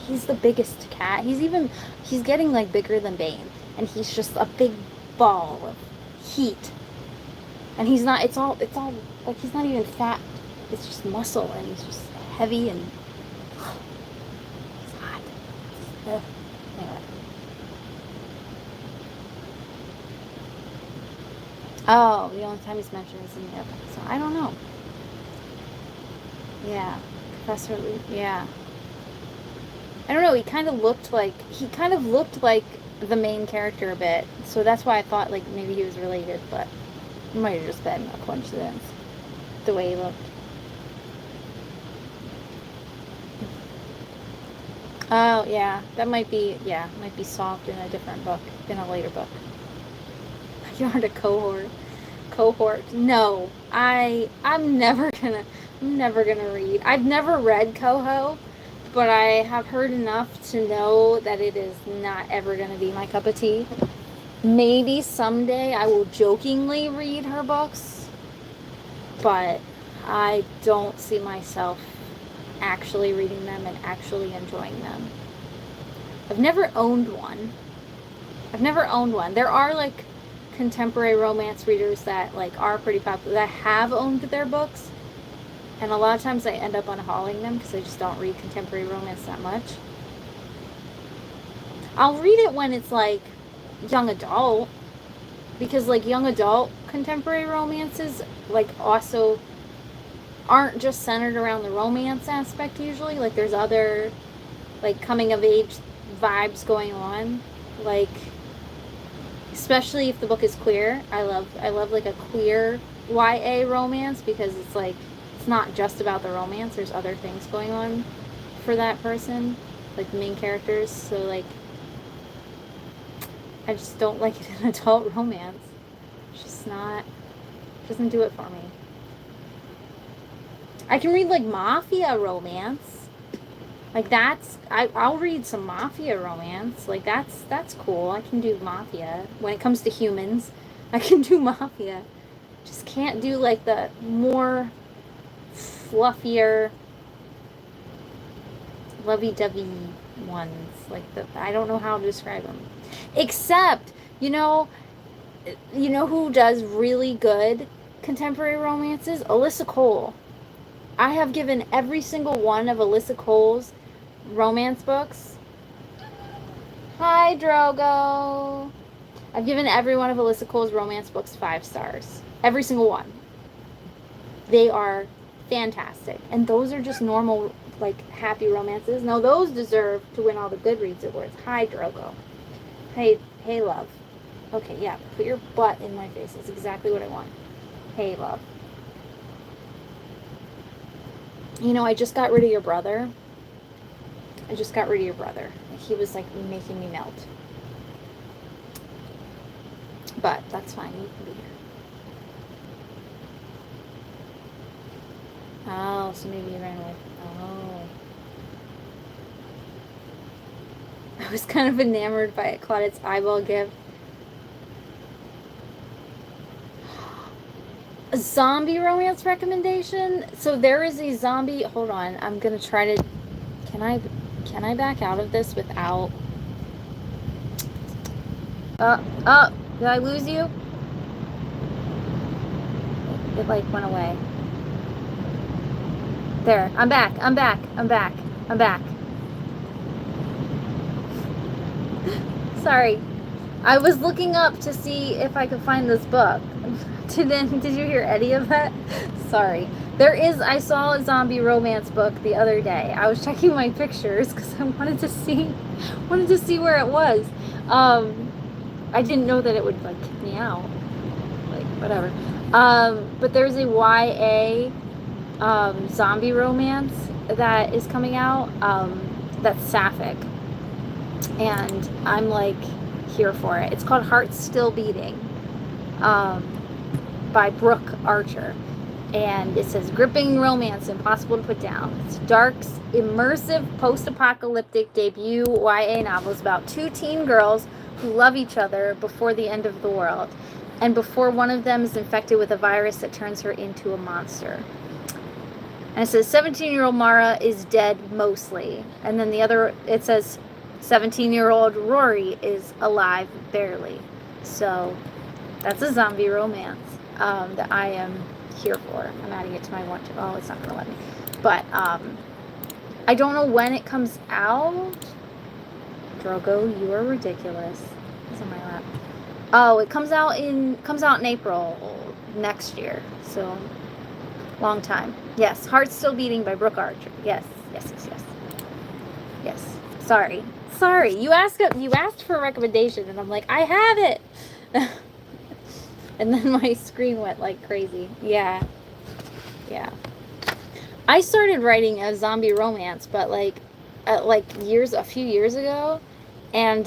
He's the biggest cat. He's getting like bigger than Bane. And he's just a big ball of heat. And he's not, it's all, like he's not even fat. It's just muscle, and he's just heavy, and it's hot. Anyway. Oh, the only time he's mentioned is in the episode. So I don't know. Yeah. Professor Lee. Yeah. I don't know. He kind of looked like the main character a bit. So that's why I thought like maybe he was related, but it might have just been a coincidence. The way he looked. Oh, yeah. That might be solved in a different book, in a later book. You aren't a cohort. No. I'm never gonna read. I've never read Coho, but I have heard enough to know that it is not ever gonna be my cup of tea. Maybe someday I will jokingly read her books, but I don't see myself actually reading them and actually enjoying them. I've never owned one. There are like contemporary romance readers that like are pretty popular that have owned their books, and a lot of times I end up unhauling them because I just don't read contemporary romance that much. I'll read it when it's like young adult, because like young adult contemporary romances like also aren't just centered around the romance aspect usually. Like there's other like coming of age vibes going on, like especially if the book is queer. I love like a queer YA romance because it's like it's not just about the romance. There's other things going on for that person, like the main characters. So like I just don't like it in adult romance. It's just not, doesn't do it for me. I can read like mafia romance. Like I'll read some mafia romance. Like that's cool. I can do mafia. When it comes to humans, I can do mafia. Just can't do like the more fluffier, lovey-dovey ones. Like I don't know how to describe them. Except, you know who does really good contemporary romances? Alyssa Cole. I have given every single one of Alyssa Cole's romance books. Hi, Drogo. I've given every one of Alyssa Cole's romance books 5 stars. Every single one. They are fantastic. And those are just normal, like, happy romances. No, those deserve to win all the Goodreads awards. Hi, Drogo. Hey, love. Okay, yeah, put your butt in my face. That's exactly what I want. Hey, love. You know, I just got rid of your brother. He was, like, making me melt. But that's fine. You can be here. Oh, so maybe you ran away. Oh. I was kind of enamored by Claudette's eyeball gift. A zombie romance recommendation? So there is a zombie... Hold on. I'm going to try to... Can I back out of this without... Did I lose you? It like went away. There. I'm back. Sorry. I was looking up to see if I could find this book. Did you hear any of that? Sorry. I saw a zombie romance book the other day. I was checking my pictures because I wanted to see where it was. I didn't know that it would like kick me out. Like whatever. But there's a YA zombie romance that is coming out. That's sapphic. And I'm like here for it. It's called Hearts Still Beating. By Brooke Archer. And it says, gripping romance, impossible to put down. It's Dark's immersive post-apocalyptic debut YA novels about 2 teen girls who love each other before the end of the world, and before one of them is infected with a virus that turns her into a monster. And it says, 17-year-old Mara is dead mostly. And then it says, 17-year-old Rory is alive barely. So that's a zombie romance that I am here for. I'm adding it to my watch. Oh, it's not going to let me. But I don't know when it comes out. Drogo, you are ridiculous. It's on my lap. Oh, it comes out in April next year. So long time. Yes, Heart's Still Beating by Brooke Archer. Yes. Yes. Sorry. You asked for a recommendation and I'm like, I have it. And then my screen went like crazy. Yeah. I started writing a zombie romance, but a few years ago, and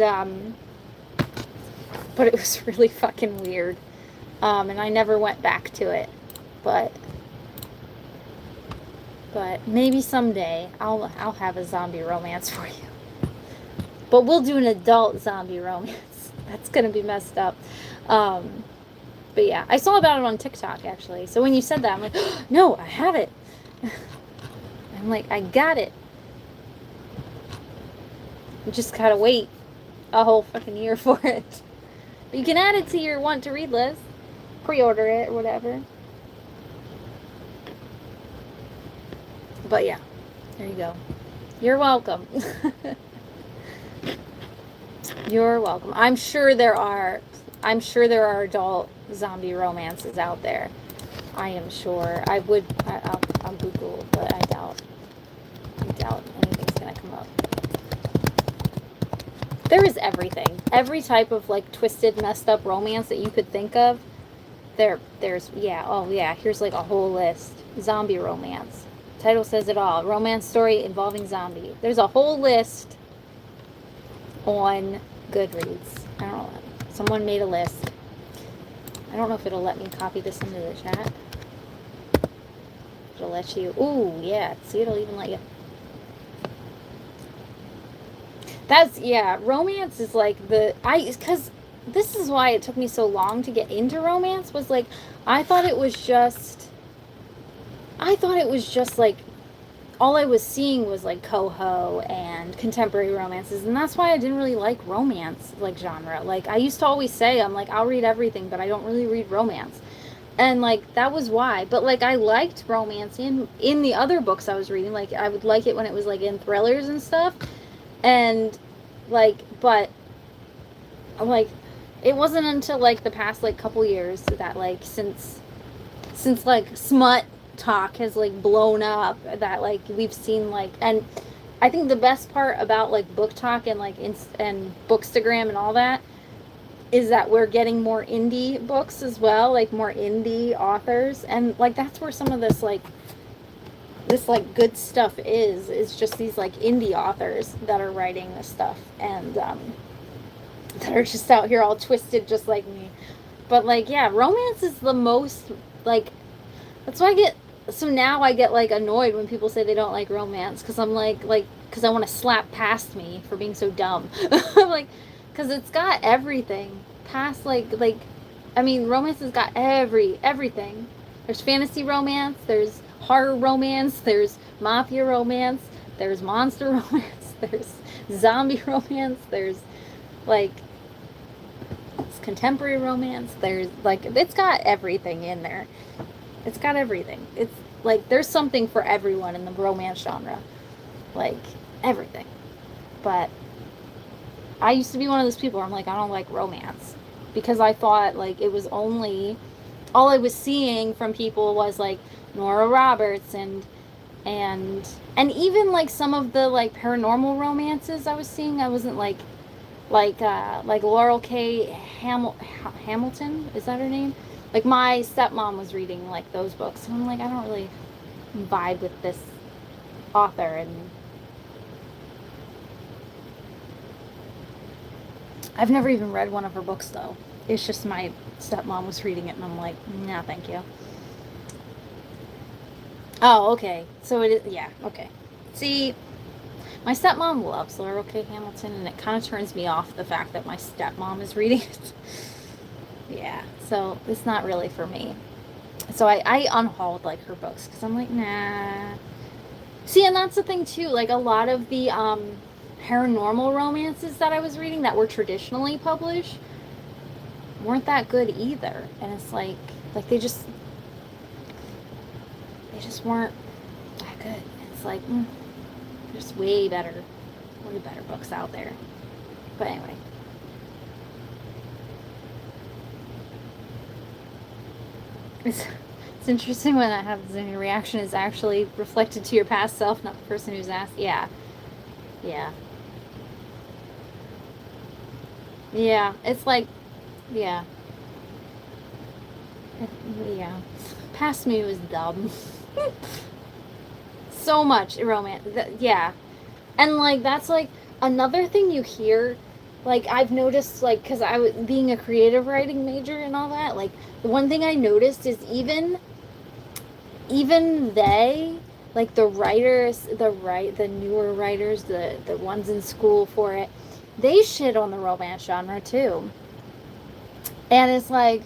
but it was really fucking weird, and I never went back to it, but maybe someday I'll have a zombie romance for you. But we'll do an adult zombie romance. That's gonna be messed up. But yeah, I saw about it on TikTok actually. So when you said that, I'm like, oh, no, I have it. I'm like, I got it. You just gotta wait a whole fucking year for it. But you can add it to your want to read list. Pre-order it or whatever. But yeah, there you go. You're welcome. You're welcome. I'm sure there are adult zombie romances out there. I am sure. I'll Google, but I doubt anything's gonna come up. There is everything. Every type of like twisted, messed up romance that you could think of. There's here's like a whole list. Zombie romance. Title says it all. Romance story involving zombie. There's a whole list on Goodreads. I don't know. Someone made a list. I don't know if it'll let me copy this into the chat. It'll let you. Ooh, yeah. See, it'll even let you. Romance is like because this is why it took me so long to get into romance, was like, I thought it was just like, all I was seeing was like coho and contemporary romances, and that's why I didn't really like romance, like, genre. Like, I used to always say, I'm like, I'll read everything, but I don't really read romance. And like, that was why. But like, I liked romance in the other books I was reading. Like, I would like it when it was like in thrillers and stuff. And like, but like, it wasn't until like the past like couple years that like, since like smut talk has like blown up, that like we've seen like, and I think the best part about like book talk and like and Bookstagram and all that is that we're getting more indie books as well, like more indie authors, and like that's where some of this like good stuff is just these like indie authors that are writing this stuff, and that are just out here all twisted just like me. But like, yeah, romance is the most like, that's why now I get like annoyed when people say they don't like romance, because I'm like because I want to slap past me for being so dumb. I'm like, because it's got everything past I mean, romance has got everything. There's fantasy romance, there's horror romance, there's mafia romance, there's monster romance, there's zombie romance, there's like contemporary romance, there's like, it's got everything in there. It's got everything. It's like, there's something for everyone in the romance genre, like everything. But I used to be one of those people where I'm like, I don't like romance, because I thought like it was only, all I was seeing from people was like Nora Roberts and even like some of the like paranormal romances I was seeing, I wasn't like Laurel K. Hamilton, is that her name? Like, my stepmom was reading like those books, and I'm like, I don't really vibe with this author. And I've never even read one of her books though. It's just my stepmom was reading it, and I'm like, no, thank you. Oh, okay. So it is, yeah, okay. See, my stepmom loves Laurel K. Hamilton, and it kind of turns me off, the fact that my stepmom is reading it. Yeah, so it's not really for me. So I unhauled like her books, because I'm like, nah. See, and that's the thing too, like a lot of the paranormal romances that I was reading that were traditionally published weren't that good either. And it's like they just weren't that good. It's like, there's way better books out there. But anyway. It's interesting when that happens and your reaction is actually reflected to your past self, not the person who's asked. Yeah. Yeah. Yeah. It's like, yeah. Yeah. Past me was dumb. So much romance. Yeah. And like that's like another thing you hear, like I've noticed, like because I was being a creative writing major and all that. Like the one thing I noticed is even they, like the writers, the newer writers, the ones in school for it, they shit on the romance genre too. And it's like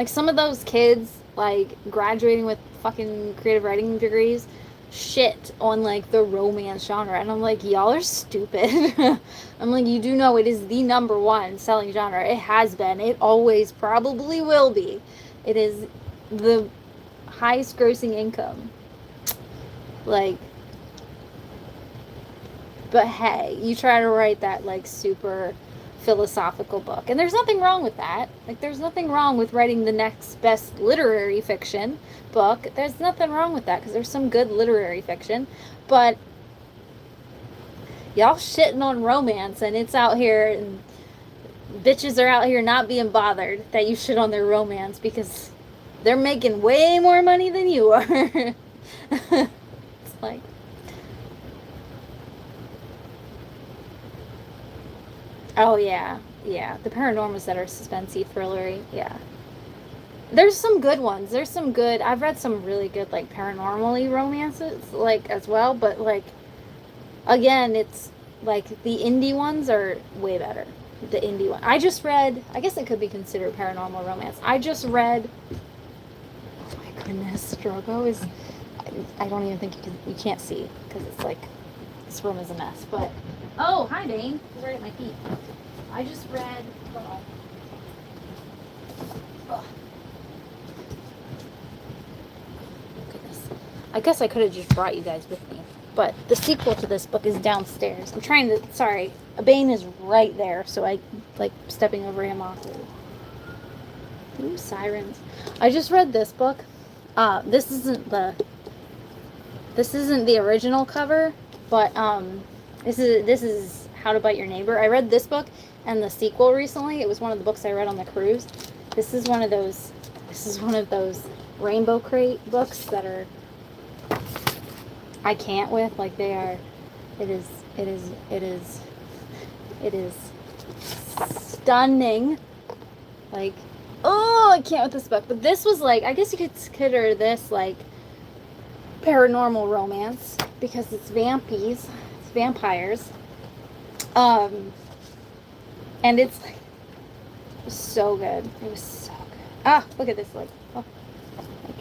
some of those kids like graduating with fucking creative writing degrees shit on like the romance genre, and I'm like, y'all are stupid. I'm like, you do know it is the number one selling genre. It has been, it always probably will be. It is the highest grossing income, like, but hey, you try to write that like super philosophical book, and there's nothing wrong with that. Like there's nothing wrong with writing the next best literary fiction book. There's nothing wrong with that because there's some good literary fiction, but y'all shitting on romance, and it's out here, and bitches are out here not being bothered that you shit on their romance because they're making way more money than you are. It's like, oh yeah, yeah, the paranormals that are suspensey, thrillery, yeah. There's some good ones. There's some good. I've read some really good like paranormally romances like as well, but like again, it's like the indie ones are way better. The indie one. I just read. I guess it could be considered paranormal romance. I just read. Oh my goodness, Drogo is. I don't even think you can. You can't see because it's like this room is a mess. But oh, hi Dane. He's right at my feet. I just read. Oh, goodness. I guess I could have just brought you guys with me. But the sequel to this book is downstairs. I'm trying to. Sorry, Bane is right there, so I like stepping over him off. Ooh, sirens! I just read this book. This isn't the original cover, but this is How to Bite Your Neighbor. I read this book and the sequel recently. It was one of the books I read on the cruise. This is one of those. This is one of those Rainbow Crate books that are. I can't with, like they are. It is stunning. Like, oh, I can't with this book. But this was like, I guess you could consider this like paranormal romance because it's vampies, it's vampires. And it's like, it was so good. It was so good. Ah, look at this, like, oh, like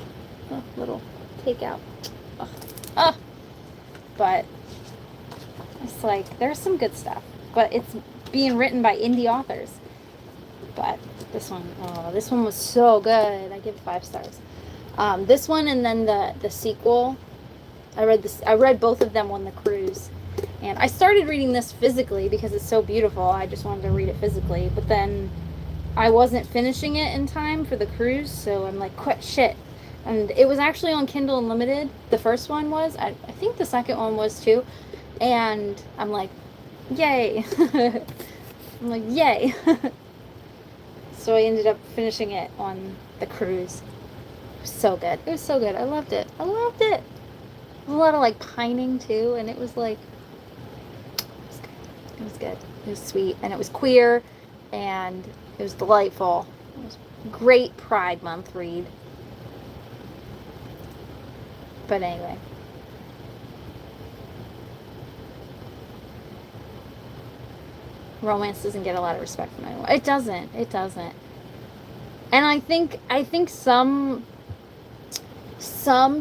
a little takeout. Oh, oh. But it's like there's some good stuff, but it's being written by indie authors. But this one was so good. I give it 5 stars. This one and then the sequel. I read both of them on the cruise, and I started reading this physically because it's so beautiful. I just wanted to read it physically, but then I wasn't finishing it in time for the cruise, so I'm like, quit shit. And it was actually on Kindle Unlimited. The first one was. I think the second one was too. And I'm like, yay. I'm like, yay. So I ended up finishing it on the cruise. It was so good. It was so good. I loved it. I loved it. There was a lot of like pining too, and it was like, it was good. It was good. It was sweet, and it was queer, and it was delightful. It was a great Pride Month read. But anyway. Romance doesn't get a lot of respect from anyone. It doesn't. It doesn't. And I think some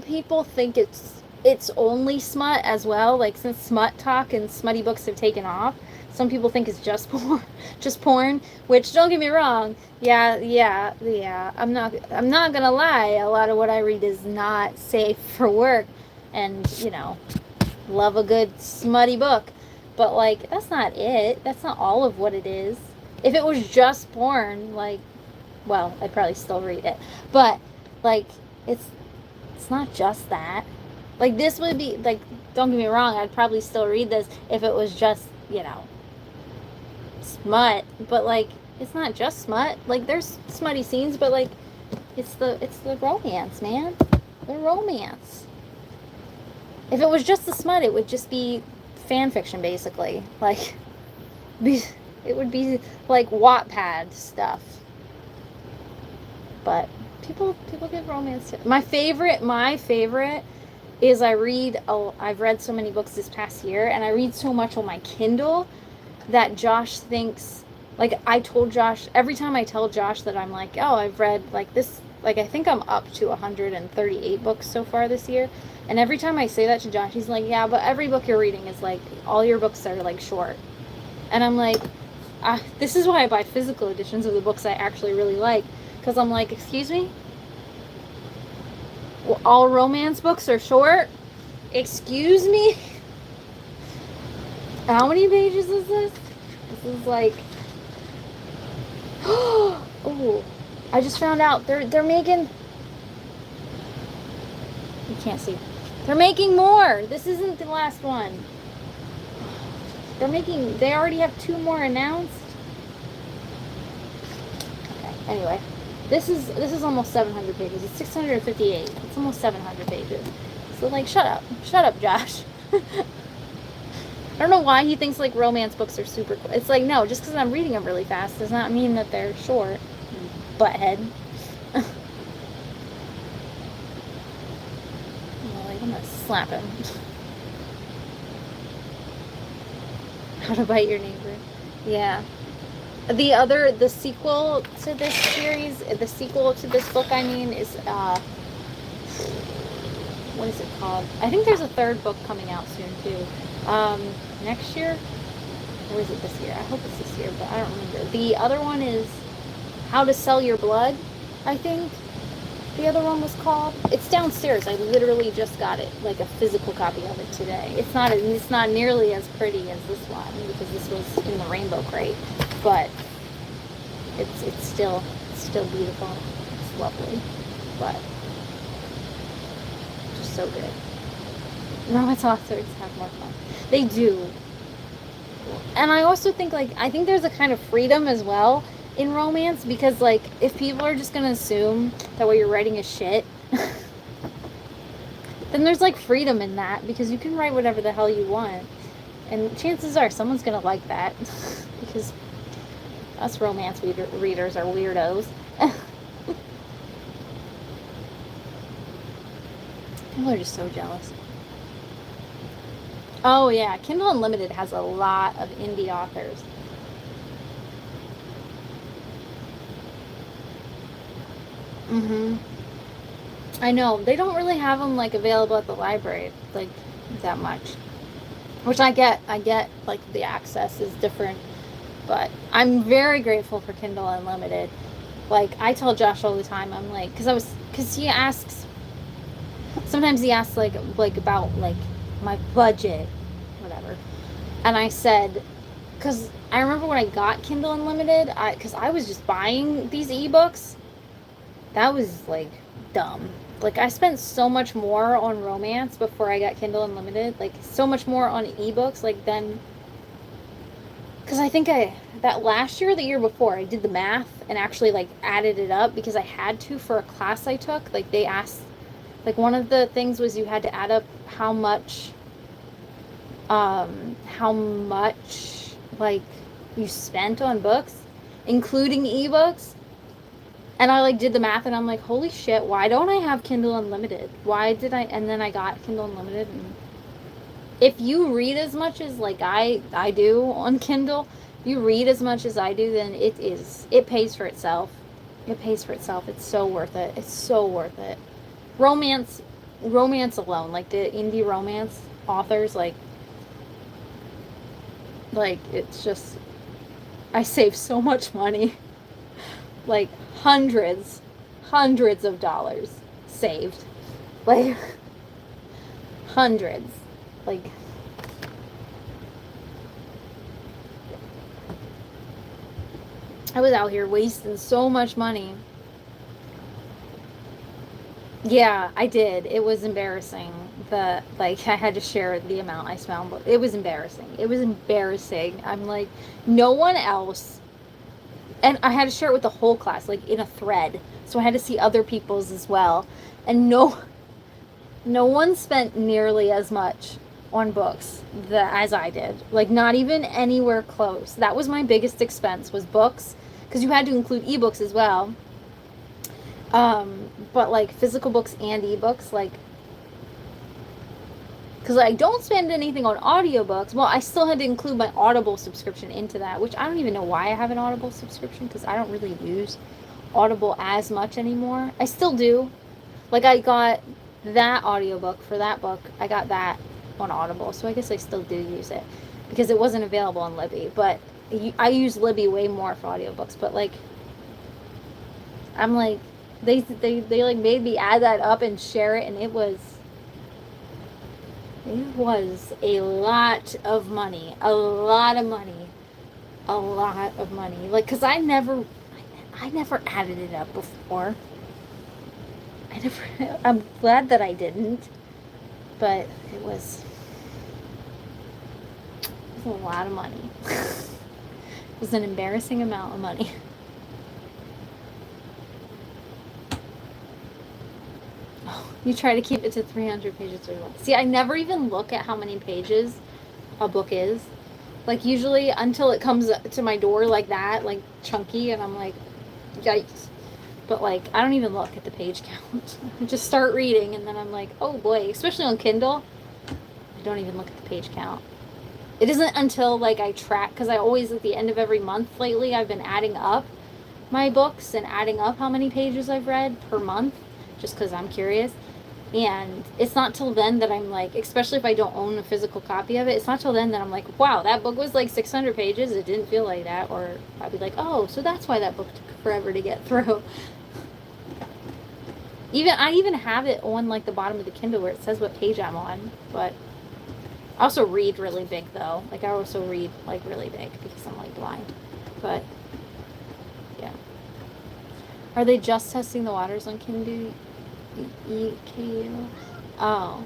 people think it's only smut as well. Like since smut talk and smutty books have taken off, some people think it's just porn. Which don't get me wrong. Yeah. I'm not gonna lie. A lot of what I read is not safe for work, and love a good smutty book. But like that's not it. That's not all of what it is. If it was just porn, like, well, I'd probably still read it. But Like, it's not just that. Like, this would be, like, don't get me wrong, I'd probably still read this if it was just, you know, smut. But, like, it's not just smut. Like, there's smutty scenes, but, like, it's the romance, man. The romance. If it was just the smut, it would just be fan fiction, basically. Like, it would be like Wattpad stuff. But people give romance to. My favorite is I've read so many books this past year, and I read so much on my Kindle that Josh thinks, like, I told Josh, every time I tell Josh that I'm like, oh, I've read like this, like, I think I'm up to 138 books so far this year. And every time I say that to Josh, he's like, yeah, but every book you're reading is like, all your books are like short. And I'm like, this is why I buy physical editions of the books I actually really like. Because I'm like, excuse me? Well, all romance books are short? Excuse me? How many pages is this? This is like... Oh, I just found out they're making... You can't see. They're making more. This isn't the last one. They already have 2 more announced. Okay, anyway. This is almost 700 pages. It's 658. It's almost 700 pages. So, like, shut up. Shut up, Josh. I don't know why he thinks, like, romance books are super cool. It's like, no, just because I'm reading them really fast does not mean that they're short. Butthead. I'm gonna slap him. How to Bite Your Neighbor. Yeah. The sequel to this series, the sequel to this book, I mean, is, what is it called? I think there's a 3rd book coming out soon, too. Next year? Or is it this year? I hope it's this year, but I don't remember. The other one is How to Sell Your Blood, I think the other one was called. It's downstairs. I literally just got it, like a physical copy of it today. It's not nearly as pretty as this one because this was in the rainbow crate, but it's still beautiful. It's lovely, but just so good. Romance authors have more fun. They do, and I also think I think there's a kind of freedom as well in romance, because, like, if people are just gonna assume that what you're writing is shit, then there's, like, freedom in that, because you can write whatever the hell you want, and chances are someone's gonna like that, because us romance readers are weirdos. People are just so jealous. Oh yeah, Kindle Unlimited has a lot of indie authors. I know. They don't really have them, like, available at the library, like, that much. Which I get, like, the access is different. But I'm very grateful for Kindle Unlimited. Like, I tell Josh all the time, I'm like, because he asks, sometimes he asks, like, about, like, my budget, whatever. And I said, because I remember when I got Kindle Unlimited, because I was just buying these ebooks. That was, like, dumb. Like, I spent so much more on romance before I got Kindle Unlimited. Like, so much more on ebooks, like, then... Because I think that last year or the year before, I did the math and actually, like, added it up because I had to for a class I took. Like, they asked... Like, one of the things was you had to add up how much, like, you spent on books, including ebooks. And I, like, did the math, and I'm like, holy shit, why don't I have Kindle Unlimited? And then I got Kindle Unlimited, and if you read as much as, like, I do on Kindle, you read as much as I do, then it pays for itself. It pays for itself. It's so worth it. It's so worth it. Romance alone, like, the indie romance authors, like, it's just, I save so much money. Like, hundreds of dollars saved. Like, hundreds. Like, I was out here wasting so much money. Yeah, I did. It was embarrassing. Like I had to share the amount I spent, but it was embarrassing. It was embarrassing. I'm like, no one else, and I had to share it with the whole class, like in a thread. So I had to see other people's as well, and no one spent nearly as much on books as I did. Like not even anywhere close. That was my biggest expense was books, because you had to include ebooks as well. But like physical books and ebooks, like because I don't spend anything on audiobooks. Well, I still had to include my Audible subscription into that, which I don't even know why I have an Audible subscription because I don't really use Audible as much anymore. I still do. Like I got that audiobook for that book. I got that on Audible, so I guess I still do use it because it wasn't available on Libby. But I use Libby way more for audiobooks. But like, I'm like, they like made me add that up and share it, and it was a lot of money. A lot of money. A lot of money. Like, cause I never added it up before. I never. I'm glad that I didn't, but it was a lot of money. It was an embarrassing amount of money. Oh, you try to keep it to 300 pages or less. See, I never even look at how many pages a book is. Like usually until it comes to my door like that, like chunky, and I'm like, yikes. But like I don't even look at the page count. I just start reading, and then I'm like, oh boy, especially on Kindle, I don't even look at the page count. It isn't until like I track, because I always at the end of every month lately I've been adding up my books and adding up how many pages I've read per month, just because I'm curious. And it's not till then that I'm like, especially if I don't own a physical copy of it, it's not till then that I'm like, wow, that book was like 600 pages. It didn't feel like that. Or I'll be like, oh, so that's why that book took forever to get through. I even have it on like the bottom of the Kindle where it says what page I'm on. But I also read really big though. Like I also read like really big because I'm like blind. But yeah. Are they just testing the waters on Kindle EKU? Oh.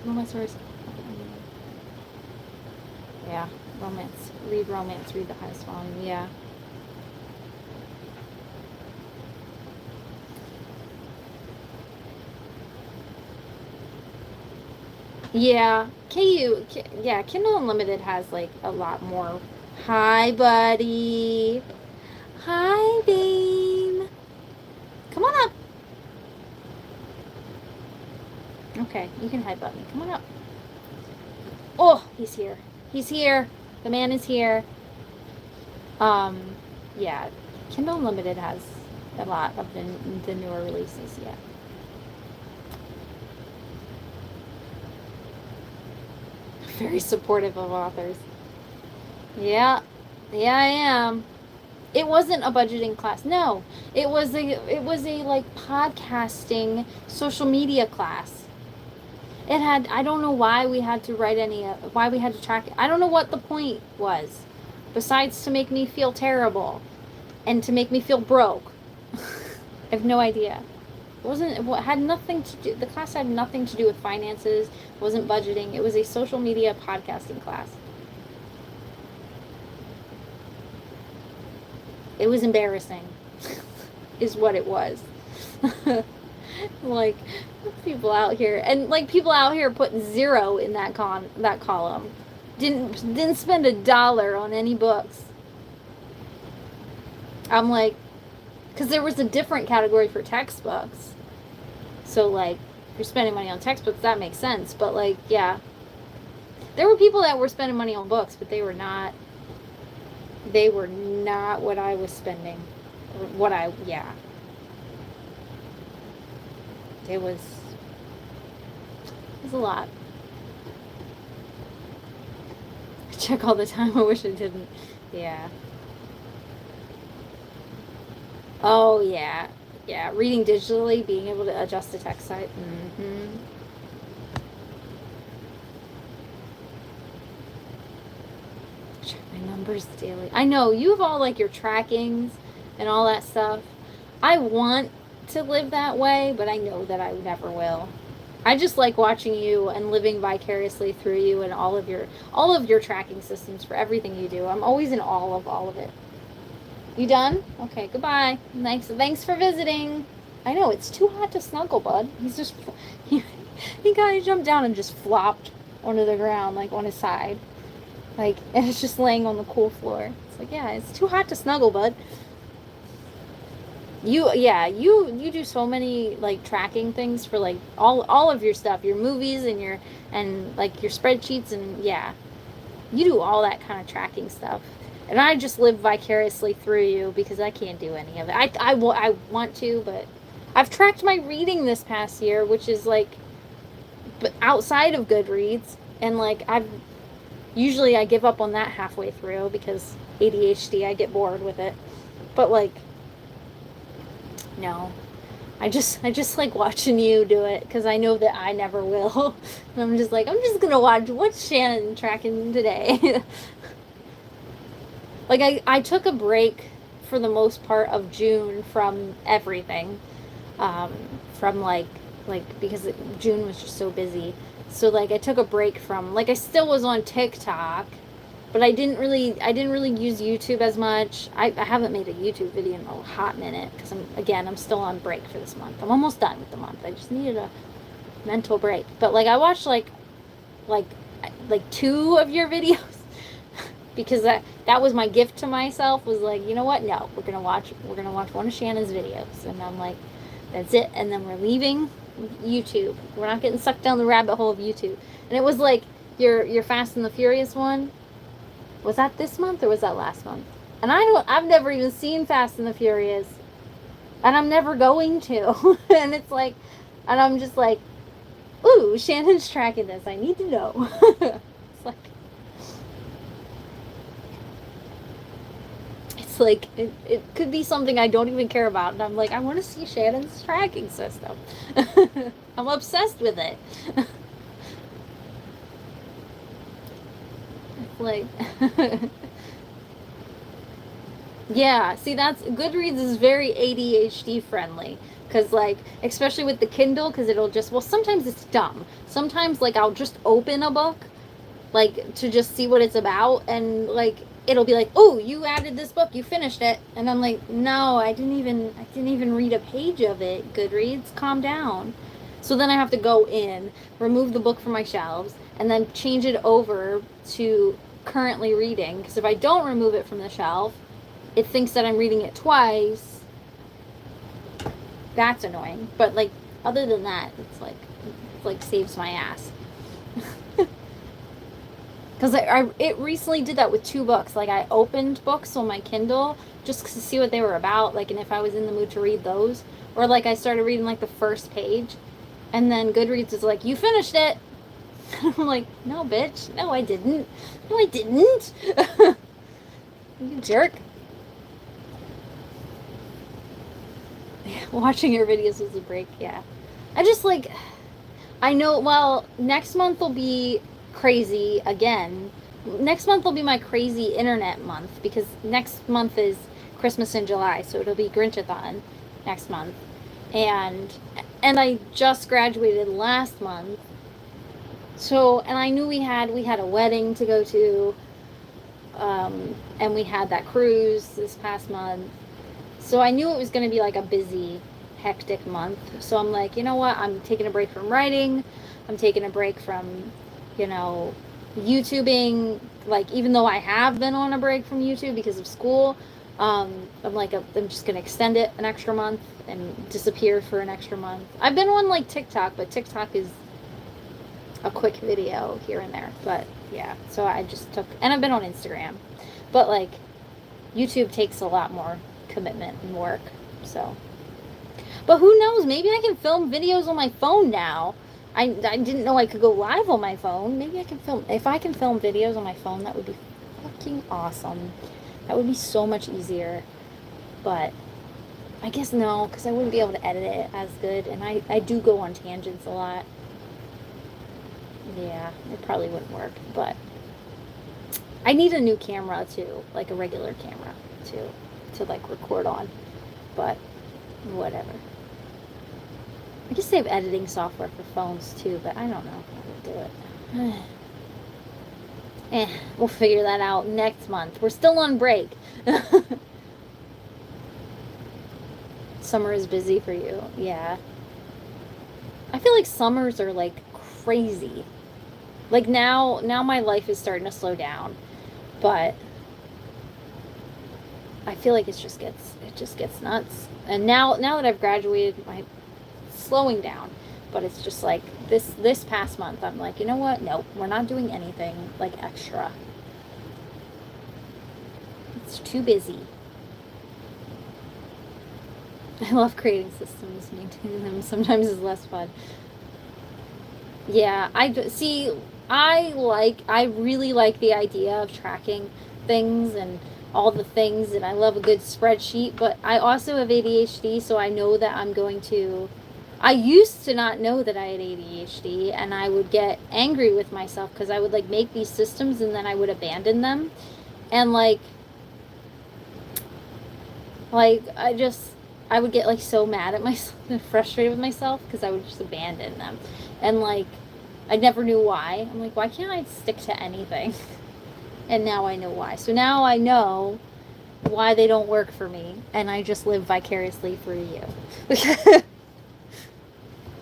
Romance source. Yeah. Romance. Read romance. Read the highest volume. Yeah. Yeah. Yeah, Kindle Unlimited has like a lot more. Hi, buddy. Hi, Bean. Come on up. Okay, you can headbutt me. Come on up. Oh, he's here. He's here. The man is here. Um, yeah, Kindle Unlimited has a lot of the newer releases. Yeah. Very supportive of authors. Yeah. Yeah, I am. It wasn't a budgeting class. No. It was a like podcasting social media class. It had, I don't know why we had to why we had to track it. I don't know what the point was besides to make me feel terrible and to make me feel broke. I have no idea. It had nothing to do, the class had nothing to do with finances, wasn't budgeting. It was a social media podcasting class. It was embarrassing, is what it was. Like people out here, and like people out here putting zero in that column. Didn't spend $1 on any books. I'm like, because there was a different category for textbooks. So like, if you're spending money on textbooks, that makes sense. But like, yeah, there were people that were spending money on books, but they were not. They were not what I was spending. Yeah. It was a lot. I check all the time. I wish I didn't. Yeah. Oh, yeah. Yeah. Reading digitally, being able to adjust the text size. Mm-hmm. Check my numbers daily. I know. You have all like your trackings and all that stuff. I want to live that way, but I know that I never will. I just like watching you and living vicariously through you and all of your tracking systems for everything you do. I'm always in awe of all of it. You done? Okay, goodbye. Thanks for visiting. I know, it's too hot to snuggle, bud. He's just he, he jumped down and just flopped onto the ground, like on his side. Like, and it's just laying on the cool floor. It's like, yeah, it's too hot to snuggle, bud. You do so many like tracking things for like all of your stuff, your movies and like your spreadsheets, and yeah, you do all that kind of tracking stuff. And I just live vicariously through you because I can't do any of it. I want to, but I've tracked my reading this past year, which is like, but outside of Goodreads, and like usually I give up on that halfway through because ADHD, I get bored with it. But like, no, I just like watching you do it because I know that I never will. And I'm just gonna watch what's Shannon tracking today. Like I took a break for the most part of June from everything, from like because June was just so busy. So like I took a break from, like, I still was on TikTok, but I didn't really use YouTube as much. I haven't made a YouTube video in a hot minute because I'm still on break for this month. I'm almost done with the month. I just needed a mental break. But like I watched like 2 of your videos because that was my gift to myself, was like, you know what? No, we're gonna watch one of Shannon's videos, and I'm like, that's it. And then we're leaving YouTube. We're not getting sucked down the rabbit hole of YouTube. And it was like your Fast and the Furious one. Was that this month or was that last month? And I've never even seen Fast and the Furious, and I'm never going to. And it's like, and I'm just like, ooh, Shannon's tracking this. I need to know. It's like it could be something I don't even care about, and I'm like, I want to see Shannon's tracking system. I'm obsessed with it. It's like, yeah. See, that's Goodreads is very ADHD friendly. Because, like, especially with the Kindle, because it'll just, well, sometimes it's dumb. Sometimes, like, I'll just open a book, like, to just see what it's about, and, like, it'll be like, oh, you added this book, you finished it. And I'm like, no, I didn't even read a page of it. Goodreads, calm down. So then I have to go in, remove the book from my shelves, and then change it over to currently reading. Because if I don't remove it from the shelf, it thinks that I'm reading it twice. That's annoying. But like, other than that, it's like saves my ass. Because it recently did that with 2 books. Like, I opened books on my Kindle just to see what they were about, like, and if I was in the mood to read those. Or, like, I started reading, like, the first page, and then Goodreads is like, you finished it! I'm like, no, bitch. No, I didn't. No, I didn't! You jerk. Watching your videos was a break, yeah. I just, like, I know, well, next month will be crazy again. Next month will be my crazy internet month, because next month is Christmas in July, so it'll be Grinchathon next month. And I just graduated last month. So, and I knew we had a wedding to go to, and we had that cruise this past month. So I knew it was going to be like a busy, hectic month. So I'm like, you know what? I'm taking a break from writing. I'm taking a break from, YouTubing. Like, even though I have been on a break from YouTube because of school, I'm just going to extend it an extra month and disappear for an extra month. I've been on like TikTok, but TikTok is a quick video here and there. But yeah, so I just took, and I've been on Instagram, but like YouTube takes a lot more commitment and work. So, but who knows, maybe I can film videos on my phone now. I didn't know I could go live on my phone. Maybe I can film, if I can film videos on my phone, that would be fucking awesome. That would be so much easier. But I guess no, because I wouldn't be able to edit it as good, and I do go on tangents a lot. Yeah, it probably wouldn't work, but I need a new camera too, like a regular camera to like record on, but whatever. I guess they have editing software for phones too, but I don't know how to do it. We'll figure that out next month. We're still on break. Summer is busy for you. Yeah. I feel like summers are like crazy. Like now my life is starting to slow down, but I feel like it just gets nuts. And now that I've graduated, my slowing down, but it's just like this past month I'm like, you know what? Nope, we're not doing anything like extra. It's too busy. I love creating systems. Maintaining them sometimes is less fun. Yeah, I really like the idea of tracking things and all the things, and I love a good spreadsheet, but I also have ADHD, so I know that I used to not know that I had ADHD, and I would get angry with myself because I would like make these systems and then I would abandon them. And I would get like so mad at myself and frustrated with myself because I would just abandon them. And like I never knew why. I'm like, why can't I stick to anything? And now I know why. So now I know why they don't work for me, and I just live vicariously through you.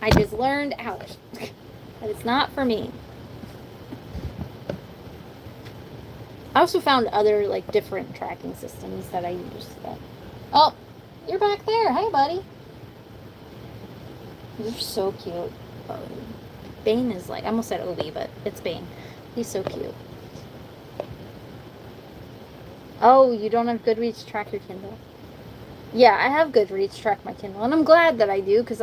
I just learned out that it's not for me. I also found other like different tracking systems that I use. Oh, you're back there. Hi, buddy. You're so cute. Bane is like, I almost said Obi, but it's Bane. He's so cute. Oh, you don't have Goodreads to track your Kindle? Yeah, I have Goodreads to track my Kindle, and I'm glad that I do, because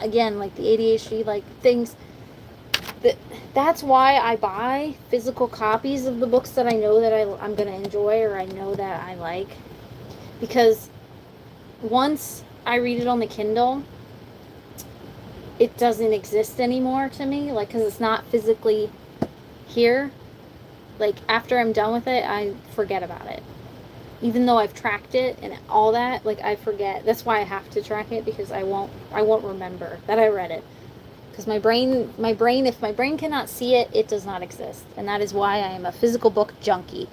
again, like the ADHD, like things, that's why I buy physical copies of the books that I know that I'm going to enjoy, or I know that I like, because once I read it on the Kindle, it doesn't exist anymore to me, like, because it's not physically here. Like, after I'm done with it, I forget about it. Even though I've tracked it and all that, like, I forget. That's why I have to track it, because I won't remember that I read it. Because my brain, if my brain cannot see it, it does not exist. And that is why I am a physical book junkie.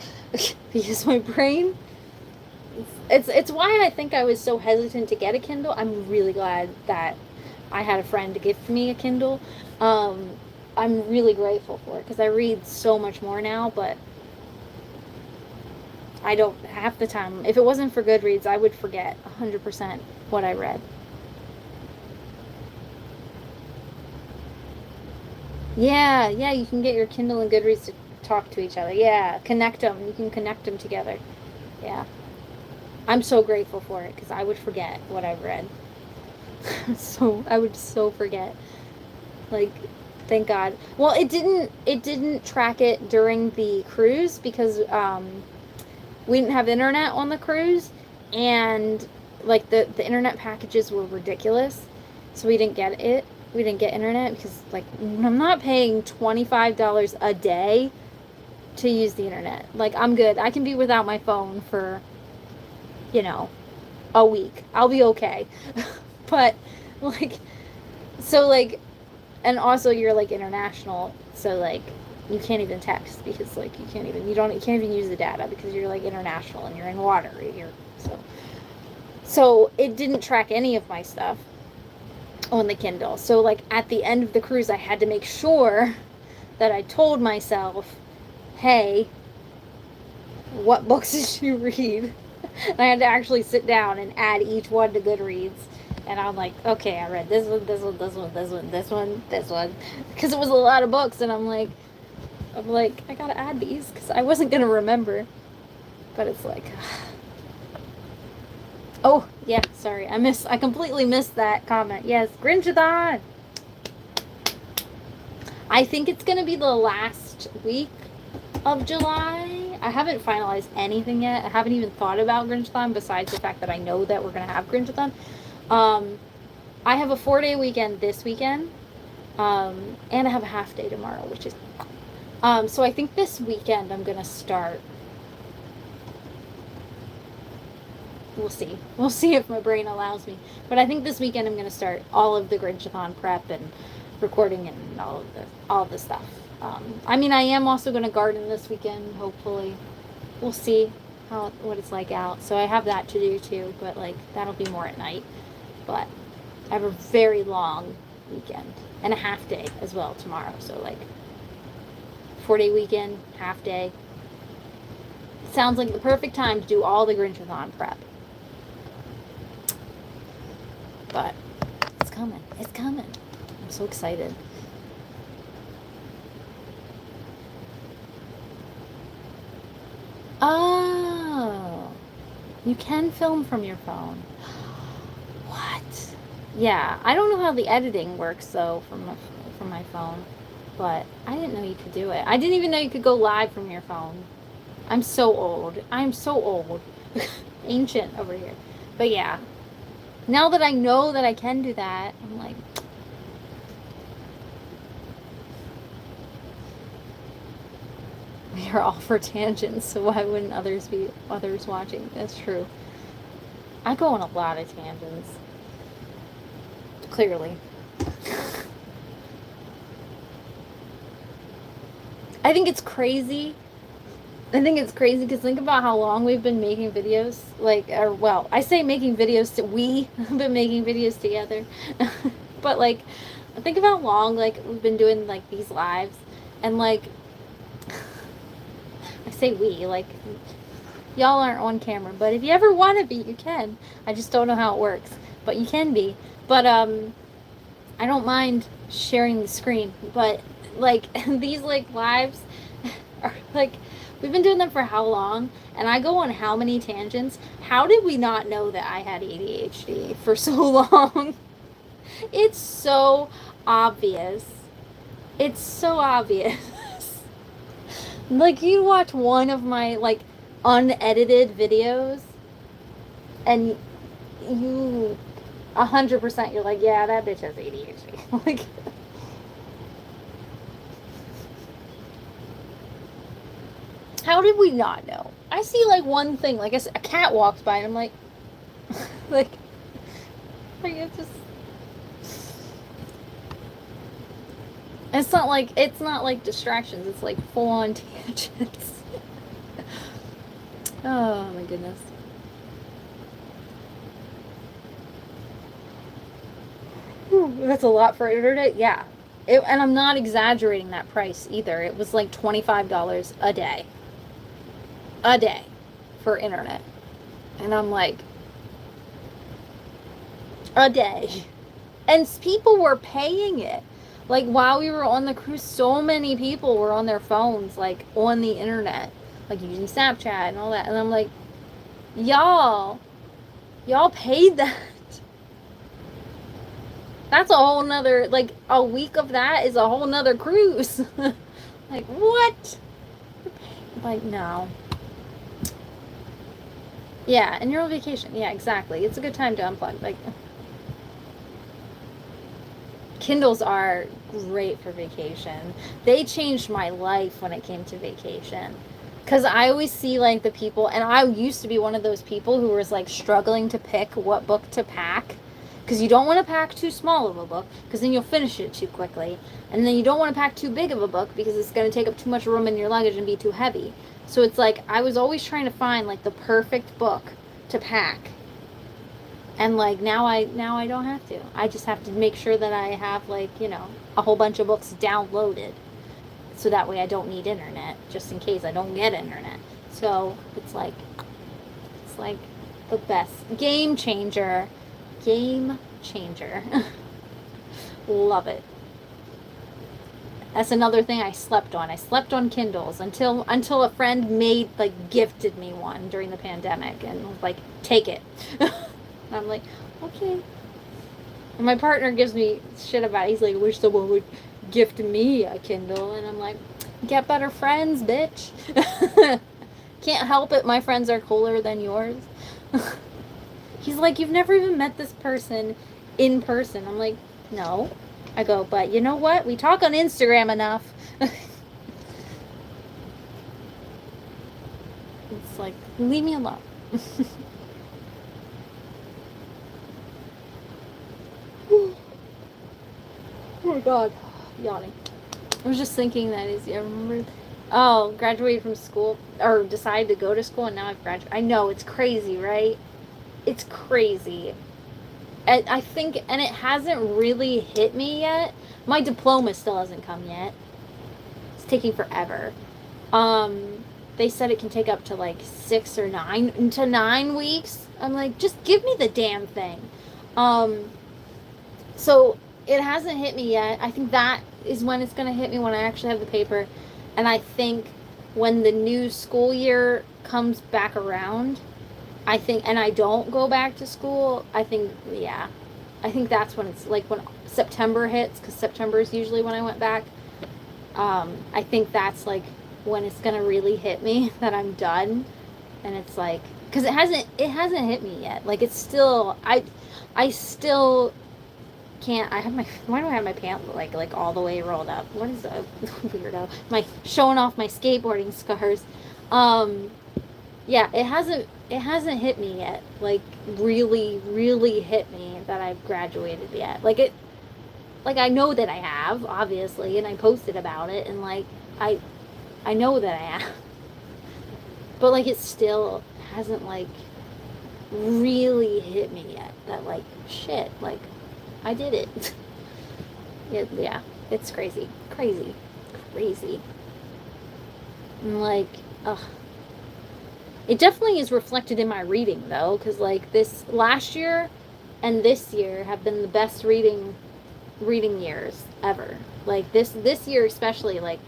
Because my brain, it's why I think I was so hesitant to get a Kindle. I'm really glad that I had a friend to give me a Kindle. I'm really grateful for it, because I read so much more now, but I don't, half the time, if it wasn't for Goodreads, I would forget 100% what I read. Yeah, you can get your Kindle and Goodreads to talk to each other. Yeah, connect them. You can connect them together. Yeah. I'm so grateful for it, because I would forget what I've read. I would so forget. Like, thank God. Well, it didn't track it during the cruise, because we didn't have internet on the cruise, and like the internet packages were ridiculous, so we didn't get internet, because like I'm not paying $25 a day to use the internet. Like, I'm good. I can be without my phone for a week. I'll be okay. But like, so like, and also you're like international, so like you can't even text, because like you can't even use the data, because you're like international and you're in water. So it didn't track any of my stuff on the Kindle. So like at the end of the cruise, I had to make sure that I told myself, hey, what books did you read? And I had to actually sit down and add each one to Goodreads. And I'm like, okay, I read this one, this one, this one, this one, this one, this one. Because it was a lot of books, and I'm like, I gotta add these, because I wasn't gonna remember. But it's like, oh, yeah, sorry. I completely missed that comment. Yes, Grinchathon! I think it's gonna be the last week of July. I haven't finalized anything yet. I haven't even thought about Grinchathon, besides the fact that I know that we're gonna have Grinchathon. I have a 4-day weekend this weekend, and I have a half day tomorrow, which is, so I think this weekend I'm gonna start we'll see. We'll see if my brain allows me. But I think this weekend I'm going to start all of the Grinchathon prep and recording and all of the stuff. I mean, I am also going to garden this weekend, hopefully. We'll see what it's like out. So I have that to do too, but like that'll be more at night. But I have a very long weekend and a half day as well tomorrow. So like 4-day weekend, half day. Sounds like the perfect time to do all the Grinchathon prep. But it's coming. It's coming. I'm so excited. Oh, you can film from your phone. What? Yeah, I don't know how the editing works though from my phone, but I didn't know you could do it. I didn't even know you could go live from your phone. I'm so old. I'm so old. Ancient over here. But yeah, now that I know that I can do that, I'm like, we are all for tangents, so why wouldn't others be watching? That's true. I go on a lot of tangents. Clearly. I think it's crazy. I think it's crazy because think about how long we've been making videos. Like, or well, I say making videos we have been making videos together. But like, think of how long like we've been doing like these lives, and like, I say we, like, y'all aren't on camera, but if you ever want to be, you can. I just don't know how it works, but you can be. But I don't mind sharing the screen, but like these like lives are like, we've been doing them for how long, and I go on how many tangents. How did we not know that I had ADHD for so long? It's so obvious. It's so obvious. Like, you watch one of my like unedited videos and you 100% you're like, yeah, that bitch has ADHD. Like, how did we not know? I see like one thing, like a cat walks by and I'm like, like it's just, it's not like distractions, it's like full on tangents. Oh my goodness. That's a lot for internet. Yeah. And I'm not exaggerating that price either. It was like $25 a day. A day for internet. And I'm like, a day. And people were paying it. Like, while we were on the cruise, so many people were on their phones, like, on the internet. Like, using Snapchat and all that. And I'm like, y'all paid that. That's a whole nother, like, a week of that is a whole nother cruise. Like, what? Like, no. Yeah, and you're on vacation. Yeah, exactly. It's a good time to unplug. Like, Kindles are great for vacation. They changed my life when it came to vacation. Because I always see, like, the people, and I used to be one of those people who was, like, struggling to pick what book to pack. Because you don't want to pack too small of a book, because then you'll finish it too quickly. And then you don't want to pack too big of a book, because it's going to take up too much room in your luggage and be too heavy. So it's like, I was always trying to find, like, the perfect book to pack. And, like, now I don't have to. I just have to make sure that I have, like, you know, a whole bunch of books downloaded. So that way I don't need internet, just in case I don't get internet. So it's like the best. Game changer. Game changer. Love it. That's another thing I slept on. I slept on Kindles until a friend gifted me one during the pandemic and was like, take it. And I'm like, okay. And my partner gives me shit about it. He's like, I wish someone would gift me a Kindle. And I'm like, get better friends, bitch. Can't help it. My friends are cooler than yours. He's like, you've never even met this person in person. I'm like, no. I go, but you know what? We talk on Instagram enough. It's like, leave me alone. my god. Yawning. I was just thinking that is, I remember, oh, graduated from school, or decided to go to school, and now I've graduated. I know, it's crazy, right? It's crazy. I think, and it hasn't really hit me yet. My diploma still hasn't come yet. It's taking forever. They said it can take up to like 9 weeks. I'm like, just give me the damn thing. So it hasn't hit me yet. I think that is when it's going to hit me, when I actually have the paper. And I think when the new school year comes back around, I think, and I don't go back to school, I think that's when it's like when September hits, because September is usually when I went back. I think that's like when it's gonna really hit me that I'm done, and it's like, because it hasn't hit me yet. Like, it's still, I still can't. Why do I have my pants like all the way rolled up? What is a weirdo? Showing off my skateboarding scars. Yeah, it hasn't hit me yet. Like, really, really hit me that I've graduated yet. Like, I know that I have, obviously, and I posted about it, and like, I know that I have. But like, it still hasn't like really hit me yet that like, shit, like, I did it. Yeah, it's crazy. And like, ugh. It definitely is reflected in my reading, though, because like this last year and this year have been the best reading years ever. Like this year especially, like,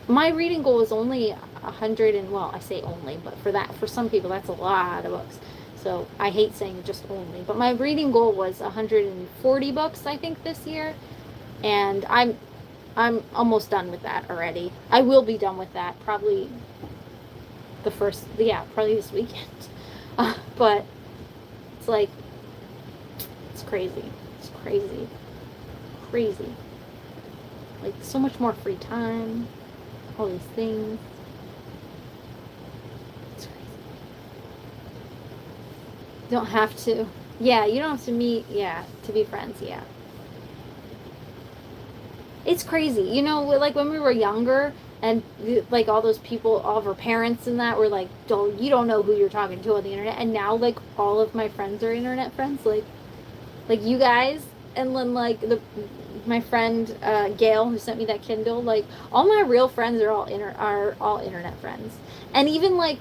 my reading goal is only 100, and well, I say only, but for some people that's a lot of books. So I hate saying just only, but my reading goal was 140 books, I think, this year, and I'm almost done with that already. I will be done with that probably probably this weekend. But it's like, it's crazy. Like, so much more free time, all these things. It's crazy. You don't have to. Yeah, you don't have to meet, to be friends, yeah. It's crazy. You know, like when we were younger, and like all those people, all of our parents and that were like, you don't know who you're talking to on the internet. And now like all of my friends are internet friends, like you guys. And then like my friend Gail, who sent me that Kindle, like all my real friends are all internet friends. And even like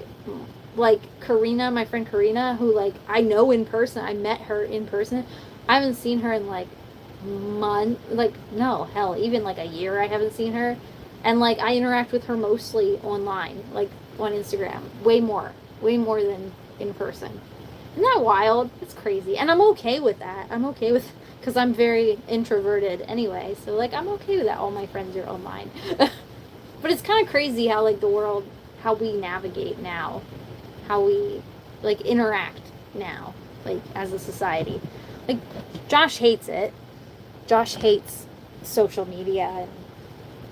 Karina, my friend Karina, who like I know in person, I met her in person. I haven't seen her in like even like a year. I haven't seen her. And like I interact with her mostly online, like on Instagram, way more than in person. Isn't that wild? It's crazy. And I'm okay with that. Because I'm very introverted anyway, so like I'm okay with that. All my friends are online. But it's kind of crazy how like the world, how we navigate now, how we like interact now, like as a society. Like Josh hates it. Josh hates social media and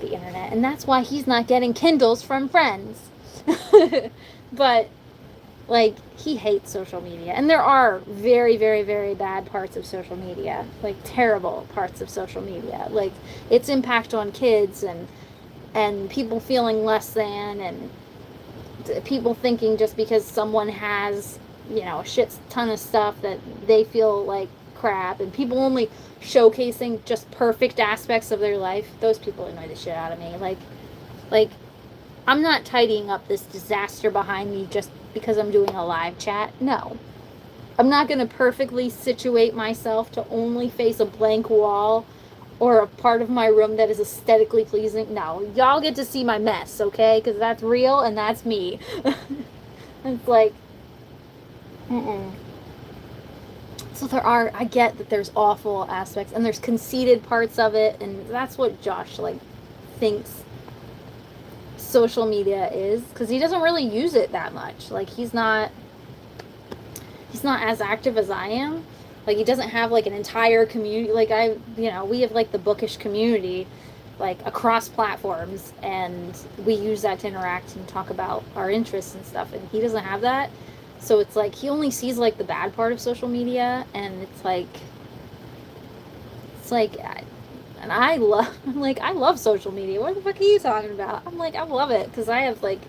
the internet, and that's why he's not getting Kindles from friends. But like, he hates social media, and there are very, very, very bad parts of social media, like terrible parts of social media, like its impact on kids and people feeling less than, and people thinking just because someone has, you know, a shit ton of stuff that they feel like crap, and people only showcasing just perfect aspects of their life. Those people annoy the shit out of me. Like I'm not tidying up this disaster behind me just because I'm doing a live chat. No. I'm not going to perfectly situate myself to only face a blank wall or a part of my room that is aesthetically pleasing. No, y'all get to see my mess, okay? Because that's real and that's me. It's like, So I get that there's awful aspects and there's conceited parts of it, and that's what Josh like thinks social media is, because he doesn't really use it that much. Like he's not as active as I am. Like he doesn't have like an entire community. Like we have like the bookish community, like across platforms, and we use that to interact and talk about our interests and stuff, and he doesn't have that. So it's like he only sees like the bad part of social media, and it's like It's like, and I love, I'm like, I love social media. What the fuck are you talking about? I'm like, I love it because I have like,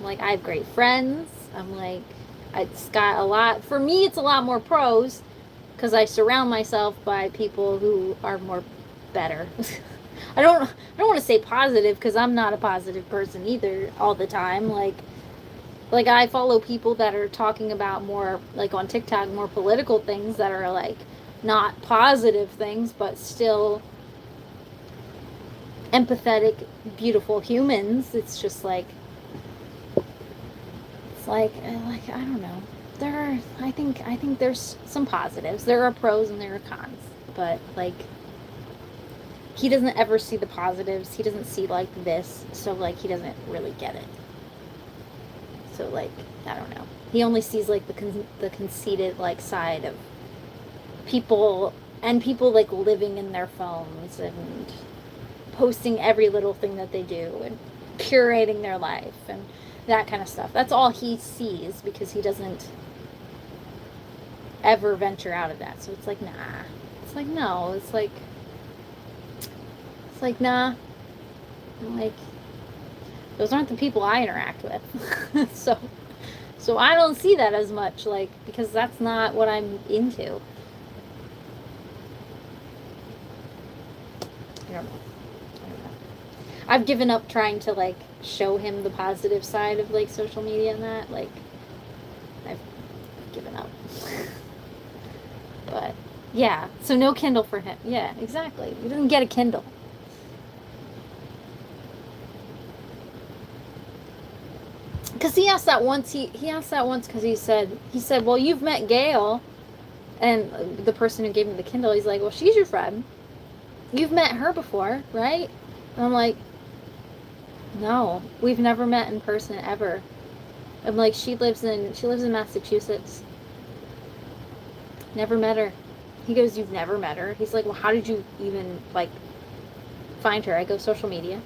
I have great friends. I'm like, it's got a lot, for me, it's a lot more pros because I surround myself by people who are more better. I don't want to say positive because I'm not a positive person either all the time. Like I follow people that are talking about more like on TikTok more political things that are like not positive things but still empathetic, beautiful humans. It's just like I don't know. I think there's some positives. There are pros and there are cons. But like he doesn't ever see the positives. He doesn't see like this, so like he doesn't really get it. So like I don't know. He only sees like the conceited like side of people and people like living in their phones and posting every little thing that they do and curating their life and that kind of stuff. That's all he sees because he doesn't ever venture out of that. So it's like, nah. It's like, no. It's like, nah. I'm like, those aren't the people I interact with. So I don't see that as much, like, because that's not what I'm into. I don't know. I've given up trying to like show him the positive side of like social media and that. Like, I've given up. But yeah, so no Kindle for him. Yeah, exactly. He doesn't get a Kindle. Because he asked that once. He asked that once because he said, well, you've met Gail, and the person who gave me the Kindle. He's like, well, she's your friend. You've met her before, right? And I'm like, no, we've never met in person ever. I'm like, she lives in Massachusetts. Never met her. He goes, you've never met her? He's like, well, how did you even like find her? I go, social media.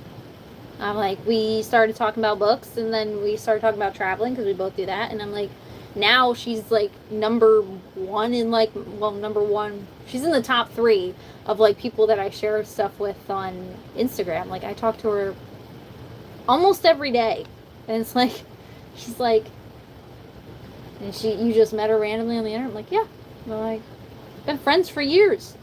I'm like, we started talking about books and then we started talking about traveling because we both do that. And I'm like, now she's like number one in like, well, number one. She's in the top 3 of like people that I share stuff with on Instagram. Like I talk to her almost every day. And it's like, she's like, and you just met her randomly on the internet? I'm like, yeah. I'm like, been friends for years.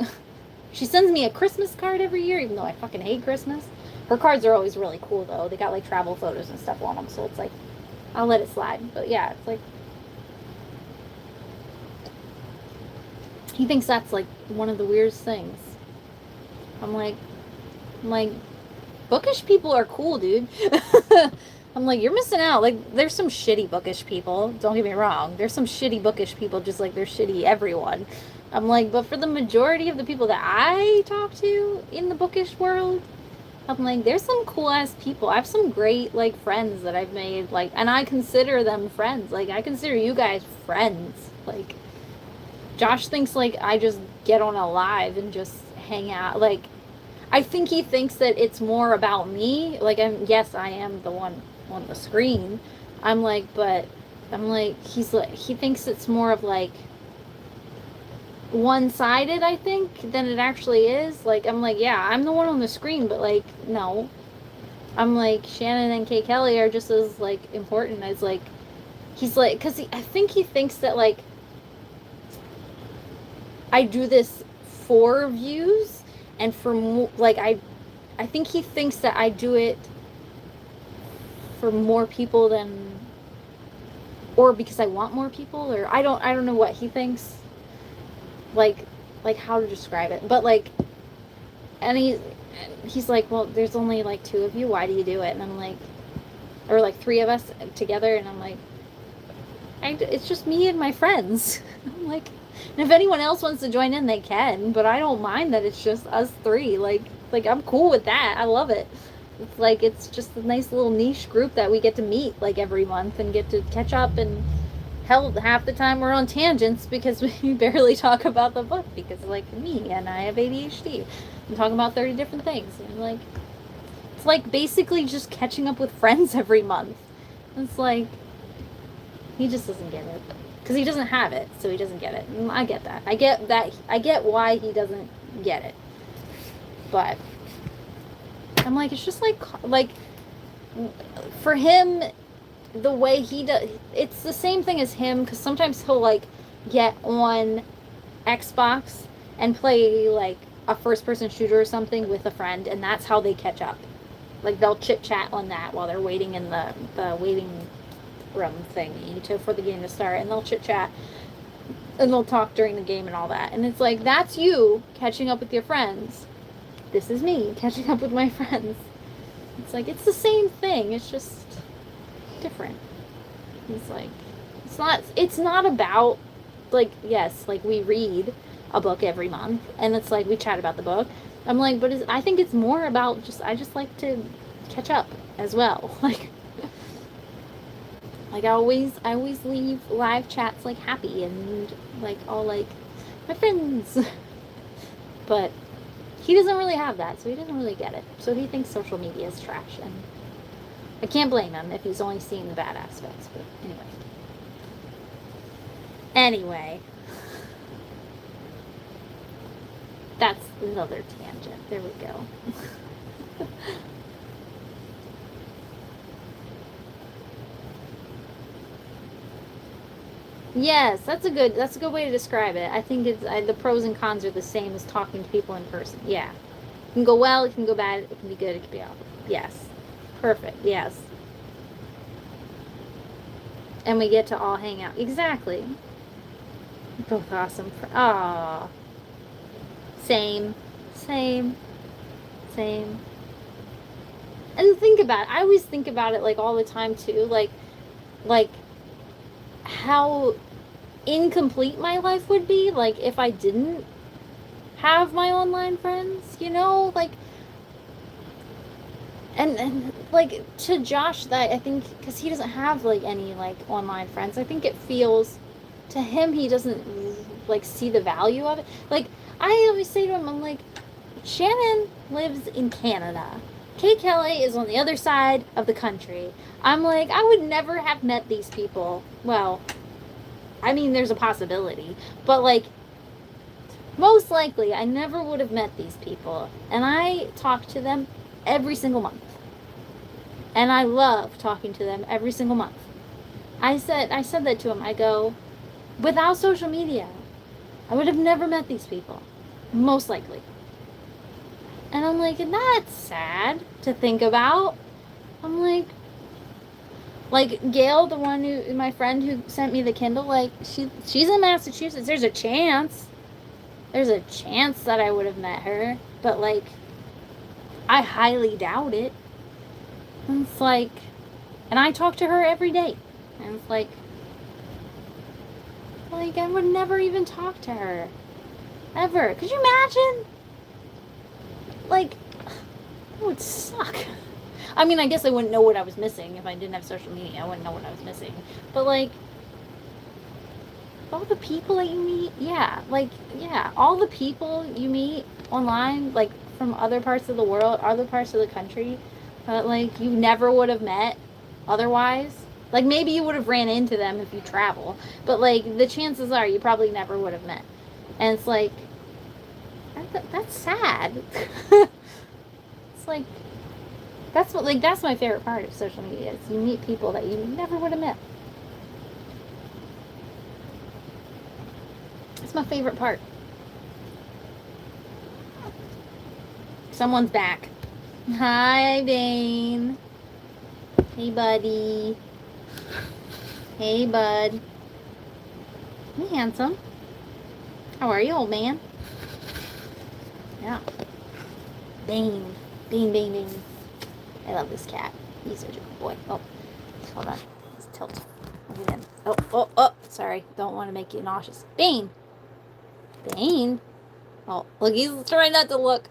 She sends me a Christmas card every year, even though I fucking hate Christmas. Her cards are always really cool, though. They got, like, travel photos and stuff on them, so it's like, I'll let it slide. But, yeah, it's like, he thinks that's, like, one of the weirdest things. I'm like, bookish people are cool, dude. I'm like, you're missing out. Like, there's some shitty bookish people. Don't get me wrong. There's some shitty bookish people, just like there's shitty everyone. I'm like, but for the majority of the people that I talk to in the bookish world, I'm like, there's some cool ass people. I have some great like friends that I've made, like, and I consider them friends. Like, I consider you guys friends. Like, Josh thinks like I just get on a live and just hang out. Like, I think he thinks that it's more about me. Like, yes, I am the one on the screen. I'm like, he thinks it's more of like one-sided, I think, than it actually is. Like, I'm like, yeah, I'm the one on the screen, but like, no. I'm like, Shannon and Kay Kelly are just as like important as like, he's like, because I think he thinks that like I do this for views and for like I think he thinks that I do it for more people than, or because I want more people, or I don't know what he thinks. Like how to describe it, but like, and he's like, well, there's only like 2 of you. Why do you do it? And I'm like, or like 3 of us together, and I'm like, it's just me and my friends. I'm like, and if anyone else wants to join in, they can, but I don't mind that it's just us 3. Like I'm cool with that. I love it. It's like, it's just a nice little niche group that we get to meet like every month and get to catch up, and hell, half the time we're on tangents because we barely talk about the book because like me and I have ADHD. I'm talking about 30 different things. And like, it's like basically just catching up with friends every month. It's like, he just doesn't get it because he doesn't have it, so he doesn't get it. And I get that. I get why he doesn't get it. But I'm like, it's just like for him, the way he does, it's the same thing as him, because sometimes he'll like get on Xbox and play like a first person shooter or something with a friend, and that's how they catch up. Like they'll chit chat on that while they're waiting in the waiting room thingy for the game to start, and they'll chit chat and they'll talk during the game and all that. And it's like, that's you catching up with your friends. This is me catching up with my friends. It's like, it's the same thing, it's just different. It's like, it's not about, like, yes, like we read a book every month and it's like we chat about the book. I'm like, but I think it's more about I just like to catch up as well. Like I always leave live chats like happy and like all like my friends. But he doesn't really have that, so he doesn't really get it. So he thinks social media is trash, and I can't blame him if he's only seeing the bad aspects. But anyway, that's another tangent. There we go. Yes, that's a good way to describe it. I think it's the pros and cons are the same as talking to people in person. Yeah, it can go well, it can go bad, it can be good, it can be awful. Yes, perfect. Yes, and we get to all hang out. Exactly. Both awesome. Ah, same. And think about it. I always think about it like all the time too. Like how incomplete my life would be like if I didn't have my online friends, you know, like and like to Josh, that I think because he doesn't have like any like online friends, I think it feels to him he doesn't like see the value of it. Like I always say to him, I'm like, Shannon lives in Canada. Kay Kelly is on the other side of the country. I'm like, I would never have met these people. Well, I mean, there's a possibility, but like, most likely, I never would have met these people. And I talk to them every single month. And I love talking to them every single month. I said that to him. I go, without social media, I would have never met these people. Most likely. And I'm like, and that's sad to think about. I'm like Gail, the one who, my friend who sent me the Kindle, like, she's in Massachusetts. There's a chance that I would have met her, but like, I highly doubt it. And it's like, and I talk to her every day, and it's like I would never even talk to her, ever. Could you imagine? Like, it would suck. I mean, I guess I wouldn't know what I was missing if I didn't have social media. I wouldn't know what I was missing. But like, all the people that you meet, all the people you meet online, like from other parts of the world, other parts of the country, like you never would have met otherwise. Like maybe you would have ran into them if you travel, but like the chances are you probably never would have met. And it's like, that's sad. It's like, that's my favorite part of social media, is you meet people that you never would have met. It's my favorite part. Someone's back. Hi, Bane. Hey, buddy. Hey, bud. Hey, handsome. How are you, old man? Yeah. Bane. Bane. I love this cat. He's such a good boy. Oh, hold on. Let's tilt. Oh. Sorry. Don't want to make you nauseous. Bane. Oh, look, he's trying not to look.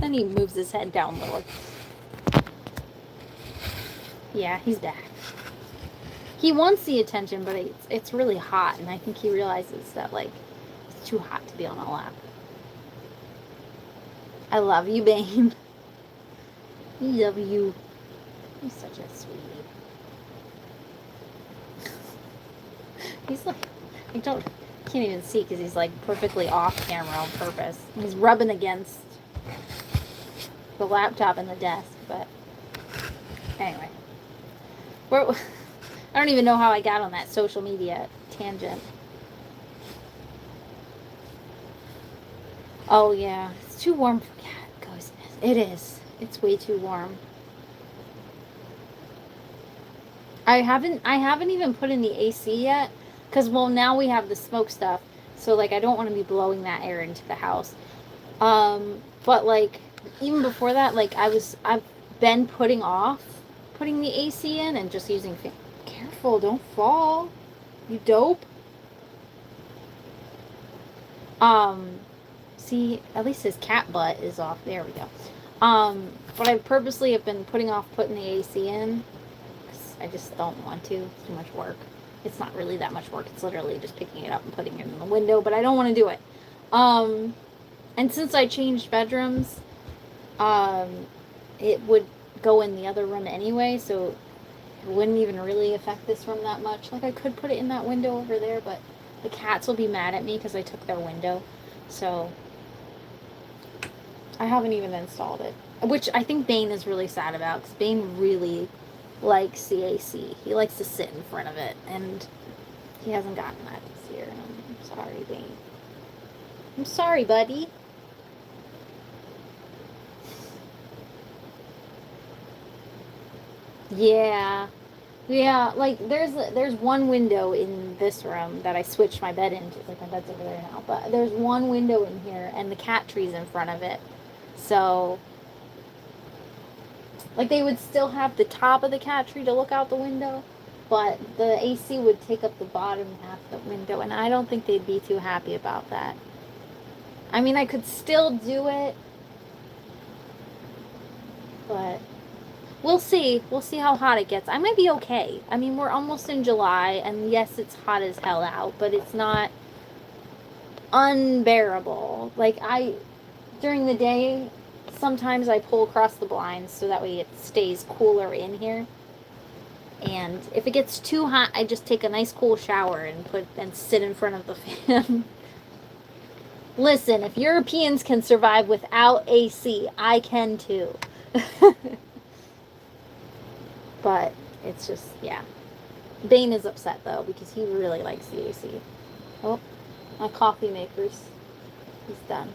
Then he moves his head down lower. Yeah, he's back. He wants the attention, but it's really hot, and I think he realizes that, like, it's too hot to be on a lap. I love you, Bane. I love you. You're such a sweetie. He's like, can't even see because he's like perfectly off camera on purpose. He's rubbing against the laptop and the desk, but anyway. I don't even know how I got on that social media tangent. Oh yeah, it's too warm for cat ghost. It is. It's way too warm. I haven't even put in the AC yet, because well now we have the smoke stuff, so like I don't want to be blowing that air into the house. But like even before that, like I've been putting off putting the AC in and just using fan. Careful, don't fall, you dope. See, at least his cat butt is off. There we go. But I purposely have been putting off putting the AC in. I just don't want to. It's too much work. It's not really that much work. It's literally just picking it up and putting it in the window, but I don't want to do it. And since I changed bedrooms, it would go in the other room anyway, so it wouldn't even really affect this room that much. Like, I could put it in that window over there, but the cats will be mad at me because I took their window. So I haven't even installed it, which I think Bane is really sad about, because Bane really likes CAC. He likes to sit in front of it, and he hasn't gotten that this year. I'm sorry, Bane. I'm sorry, buddy. Yeah. Yeah, like there's one window in this room that I switched my bed into. Like my bed's over there now, but there's one window in here, and the cat tree's in front of it. So, like, they would still have the top of the cat tree to look out the window, but the AC would take up the bottom half of the window, and I don't think they'd be too happy about that. I mean, I could still do it, but we'll see. We'll see how hot it gets. I might be okay. I mean, we're almost in July, and yes, it's hot as hell out, but it's not unbearable. Like, during the day, sometimes I pull across the blinds so that way it stays cooler in here. And if it gets too hot, I just take a nice cool shower and sit in front of the fan. Listen, if Europeans can survive without AC, I can too. But it's just, yeah. Bane is upset though, because he really likes the AC. Oh, my coffee maker's, he's done.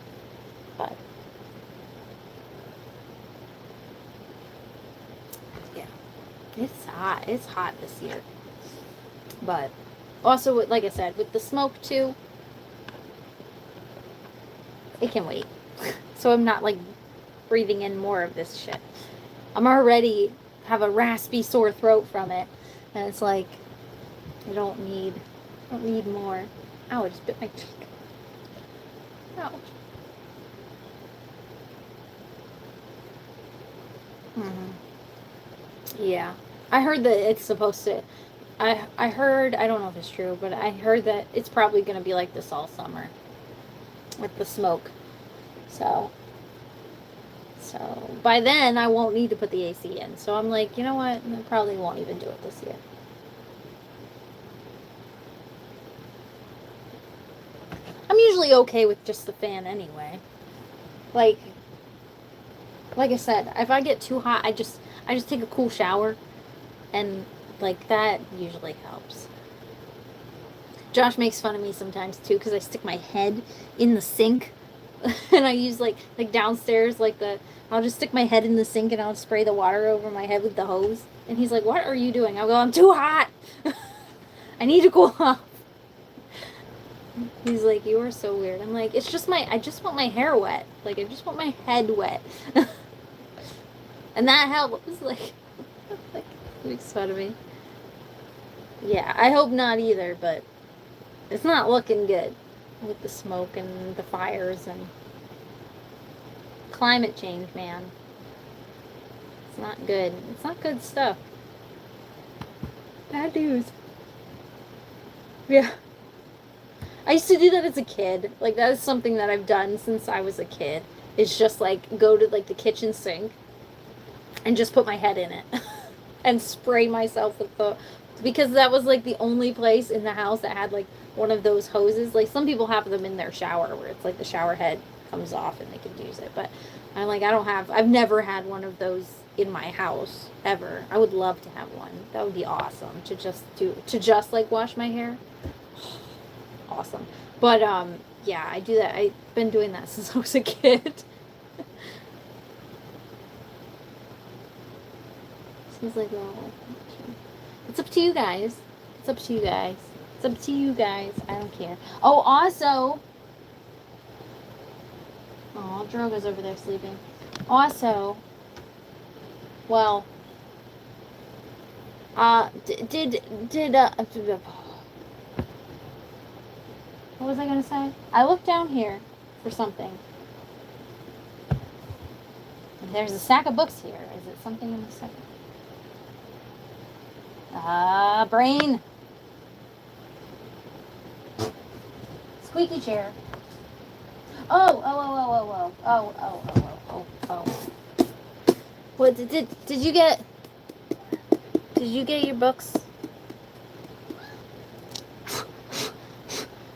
But yeah, it's hot. It's hot this year. But also, like I said, with the smoke too, it can wait. So I'm not like breathing in more of this shit. I'm already have a raspy sore throat from it, and it's like I don't need more. Ow, I just bit my cheek. Ouch. Yeah, I heard that it's supposed to. I heard, I don't know if it's true, but I heard that it's probably going to be like this all summer with the smoke. So by then I won't need to put the AC in. So I'm like, you know what? I probably won't even do it this year. I'm usually okay with just the fan anyway. Like I said, if I get too hot, I just take a cool shower, and like that usually helps. Josh makes fun of me sometimes too because I stick my head in the sink, and I use like downstairs I'll just stick my head in the sink and I'll spray the water over my head with the hose. And he's like, "What are you doing?" I'll go, "I'm too hot. I need to cool off." He's like, "You are so weird." I'm like, "It's just I just want my hair wet. Like, I just want my head wet." And that helps. Like, he makes fun of me. Yeah, I hope not either, but it's not looking good with the smoke and the fires and climate change, man. It's not good. It's not good stuff. Bad news. Yeah. I used to do that as a kid. Like, that is something that I've done since I was a kid. It's just, like, go to, like, the kitchen sink and just put my head in it. And spray myself with the because that was like the only place in the house that had like one of those hoses. Like some people have them in their shower where it's like the shower head comes off and they can use it. But I'm like, I've never had one of those in my house ever. I would love to have one. That would be awesome to just like wash my hair. Awesome. But yeah, I do that. I've been doing that since I was a kid. Seems like, well, it's up to you guys. It's up to you guys. It's up to you guys. I don't care. Oh, also, oh, Drogo's over there sleeping. Also, well, what was I gonna say? I looked down here for something. There's a stack of books here. Is it something in the second? Brain. Squeaky chair. Oh. What did you get? Did you get your books?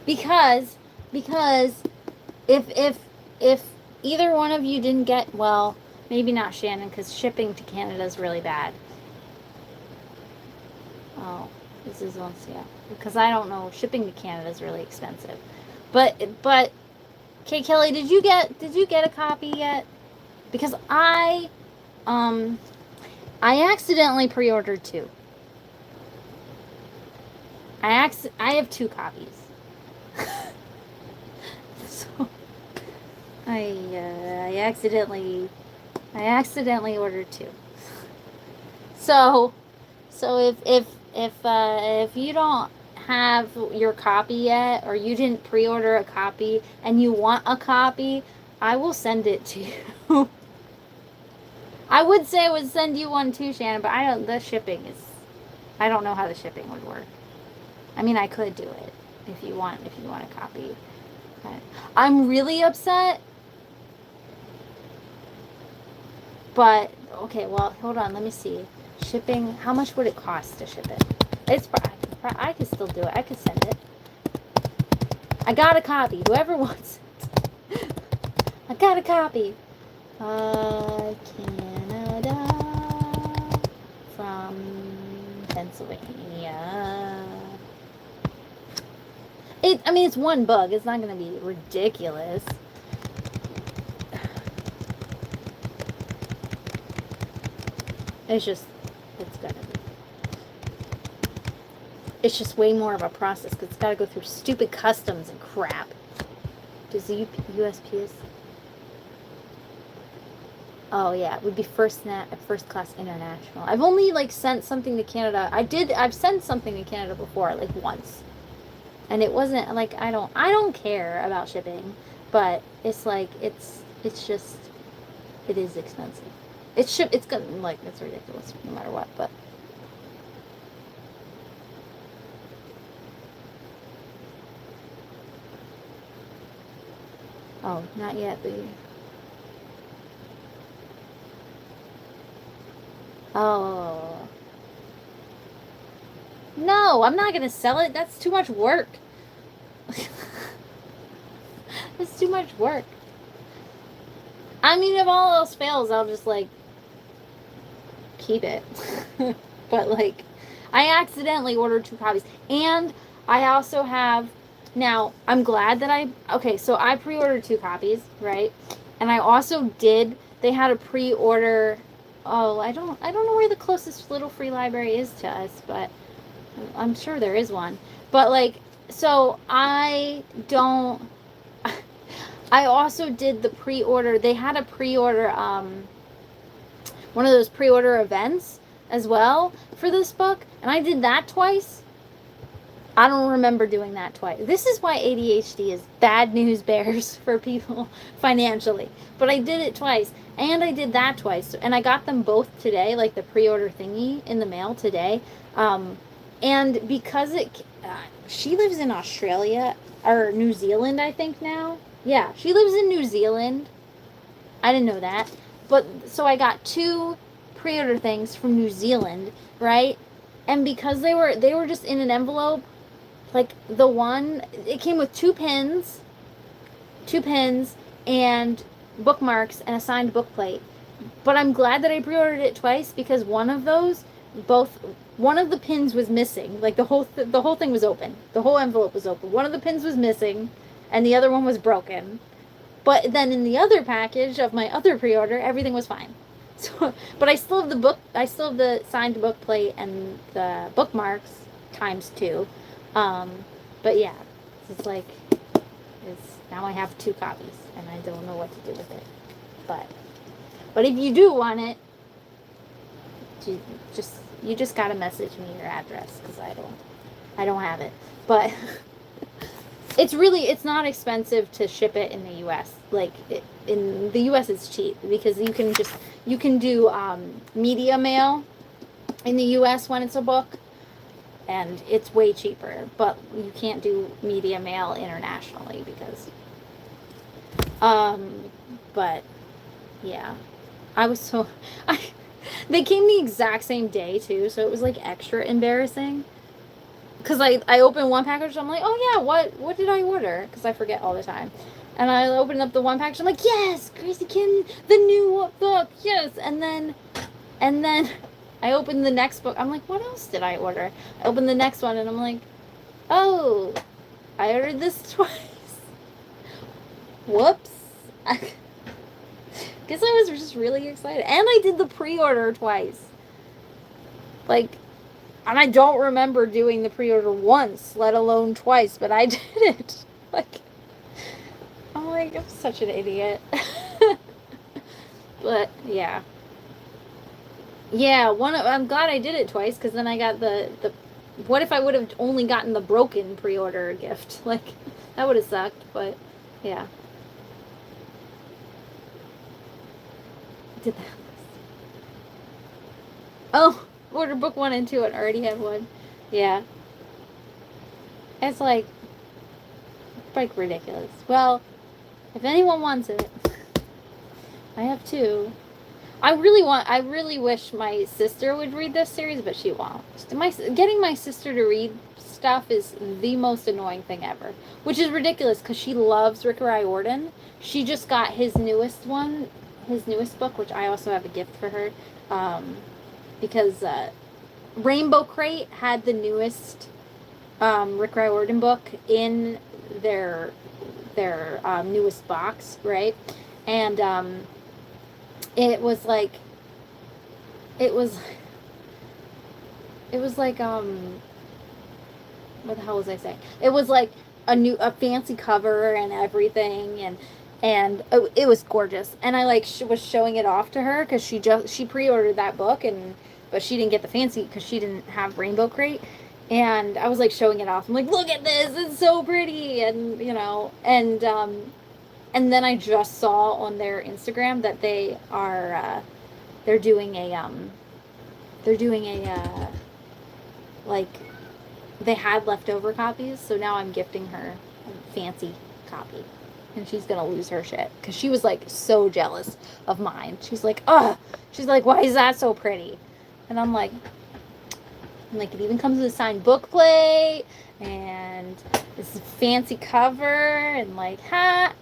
Because if either one of you didn't get, well, maybe not Shannon, because shipping to Canada is really bad. Oh, this is one, yeah. Because I don't know, shipping to Canada is really expensive. But, okay, Kelly, did you get a copy yet? Because I accidentally pre-ordered 2. I have 2 copies. So I accidentally ordered 2. So if you don't have your copy yet, or you didn't pre-order a copy and you want a copy, I will send it to you. I would say I would send you one too, Shannon, but I don't know how the shipping would work. I mean, I could do it if you want a copy. But I'm really upset. But okay, well, hold on, let me see. Shipping, how much would it cost to ship it? I could still do it. I could send it. I got a copy. Whoever wants it. I got a copy. Canada from Pennsylvania. I mean, it's one book. It's not going to be ridiculous. It's gonna be. It's just way more of a process because it's got to go through stupid customs and crap. Does the USPS? Oh yeah, it would be first class international. I've only like sent something to Canada. I've sent something to Canada before, like once, and it wasn't like I don't care about shipping, but it's like it's just it is expensive. It's gonna like it's ridiculous no matter what, but. Oh, not yet, but. Oh. No, I'm not going to sell it. That's too much work. That's too much work. I mean, if all else fails, I'll just, like, keep it. But, like, I accidentally ordered 2 copies. And I also have, now, I'm glad that okay, so I pre-ordered 2 copies, right? And I also they had a pre-order. Oh, I don't know where the closest little free library is to us, but I'm sure there is one. But like, so I also did the pre-order. They had a pre-order, one of those pre-order events as well for this book, and I did that twice. I don't remember doing that twice. This is why ADHD is bad news bears for people financially. But I did it twice. And I did that twice. And I got them both today, like the pre-order thingy in the mail today. And because she lives in Australia, or New Zealand, I think now. Yeah, she lives in New Zealand. I didn't know that. But, so I got 2 pre-order things from New Zealand, right? And because they were just in an envelope, like the one, it came with two pins, and bookmarks and a signed book plate. But I'm glad that I pre-ordered it twice because both one of the pins was missing. Like the whole thing was open. The whole envelope was open. One of the pins was missing, and the other one was broken. But then in the other package of my other pre-order, everything was fine. So, but I still have the book. I still have the signed book plate and the bookmarks times two. Um, but yeah, it's like it's now I have two copies, and I don't know what to do with it. But if you do want it, you just gotta message me your address because I don't have it. But it's not expensive to ship it in the U.S. In the U.S. it's cheap because you can do media mail in the U.S. when it's a book, and it's way cheaper. But you can't do media mail internationally because but yeah, I was so I they came the exact same day too, so it was like extra embarrassing. Cause I opened one package, I'm like, oh yeah, what did I order? Cause I forget all the time, and I opened up the one package, I'm like, yes, Gracie Kim, the new book, yes, and then I opened the next book, I'm like, what else did I order? I opened the next one, and I'm like, oh, I ordered this twice. Whoops. I guess I was just really excited, and I did the pre-order twice. Like. And I don't remember doing the pre-order once, let alone twice, but I did it. Like, I'm such an idiot. But, yeah. Yeah, I'm glad I did it twice, because then I got the, what if I would have only gotten the broken pre-order gift? Like, that would have sucked, but, yeah. Did that. Oh, order book 1 and 2 and already have one. Yeah. It's like ridiculous. Well, if anyone wants it, I have two. I really wish my sister would read this series, but she won't. Getting my sister to read stuff is the most annoying thing ever, which is ridiculous because she loves Rick Riordan. She just got his newest book, which I also have a gift for her, because Rainbow Crate had the newest Rick Riordan book in their newest box, right? And it was like what the hell was I saying? It was like a fancy cover and everything, and it was gorgeous. And I was showing it off to her because she pre-ordered that book, but she didn't get the fancy because she didn't have Rainbow Crate. And I was like showing it off. I'm like, look at this, it's so pretty, and and then I just saw on their Instagram that they're doing a like, they had leftover copies, so now I'm gifting her a fancy copy. And she's gonna lose her shit because she was like so jealous of mine. She's like, ugh. She's like, why is that so pretty? And I'm like, it even comes with a signed book plate and this fancy cover and like hat.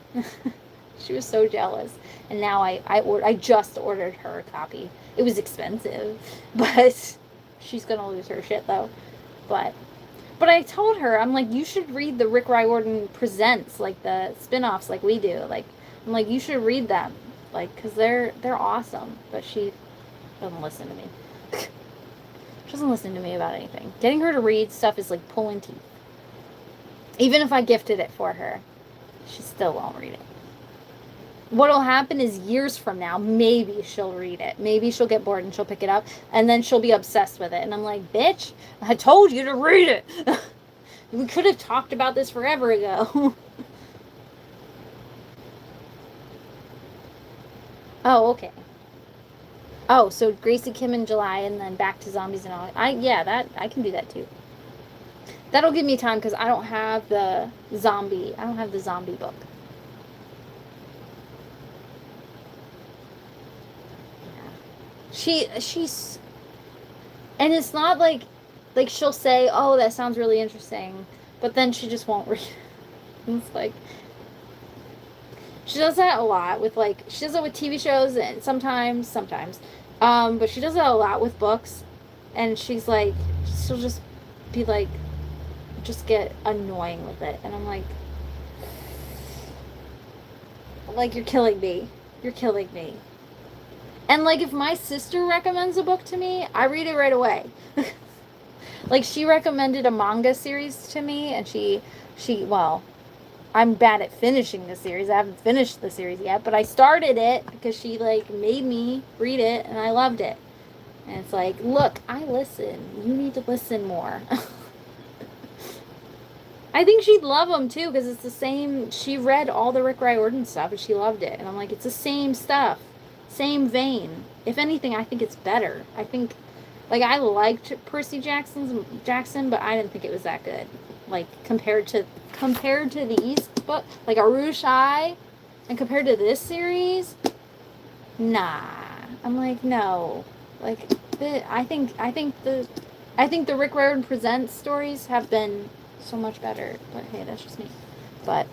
She was so jealous. And now I just ordered her a copy. It was expensive, but she's gonna lose her shit though. But I told her, I'm like, you should read the Rick Riordan Presents, like the spin-offs like we do. Like, I'm like, you should read them, like, because they're awesome. But she doesn't listen to me. She doesn't listen to me about anything. Getting her to read stuff is like pulling teeth. Even if I gifted it for her, she still won't read it. What'll happen is years from now, maybe she'll read it. Maybe she'll get bored and she'll pick it up, and then she'll be obsessed with it. And I'm like, bitch, I told you to read it. We could have talked about this forever ago. Oh, okay. Oh, so Gracie Kim in July, and then back to Zombies in August. I can do that too. That'll give me time because I don't have the zombie book. Yeah. She's, and it's not like, like she'll say, "Oh, that sounds really interesting," but then she just won't read. It's like she does that a lot with like she does it with TV shows and sometimes, but she does it a lot with books, and she's like she'll just be just get annoying with it, and I'm like you're killing me, you're killing me. And like if my sister recommends a book to me, I read it right away. Like she recommended a manga series to me, and well, I'm bad at finishing the series. I haven't finished the series yet, but I started it because she like made me read it and I loved it. And it's like, look, I listen. You need to listen more. I think she'd love them too because it's the same. She read all the Rick Riordan stuff and she loved it. And I'm like, it's the same stuff, same vein. If anything, I think it's better. I think, like, I liked Percy Jackson, but I didn't think it was that good. Like compared to the East book, like Arushai, and compared to this series, nah. I'm like, no. Like, I think the Rick Riordan Presents stories have been so much better. But hey, that's just me. But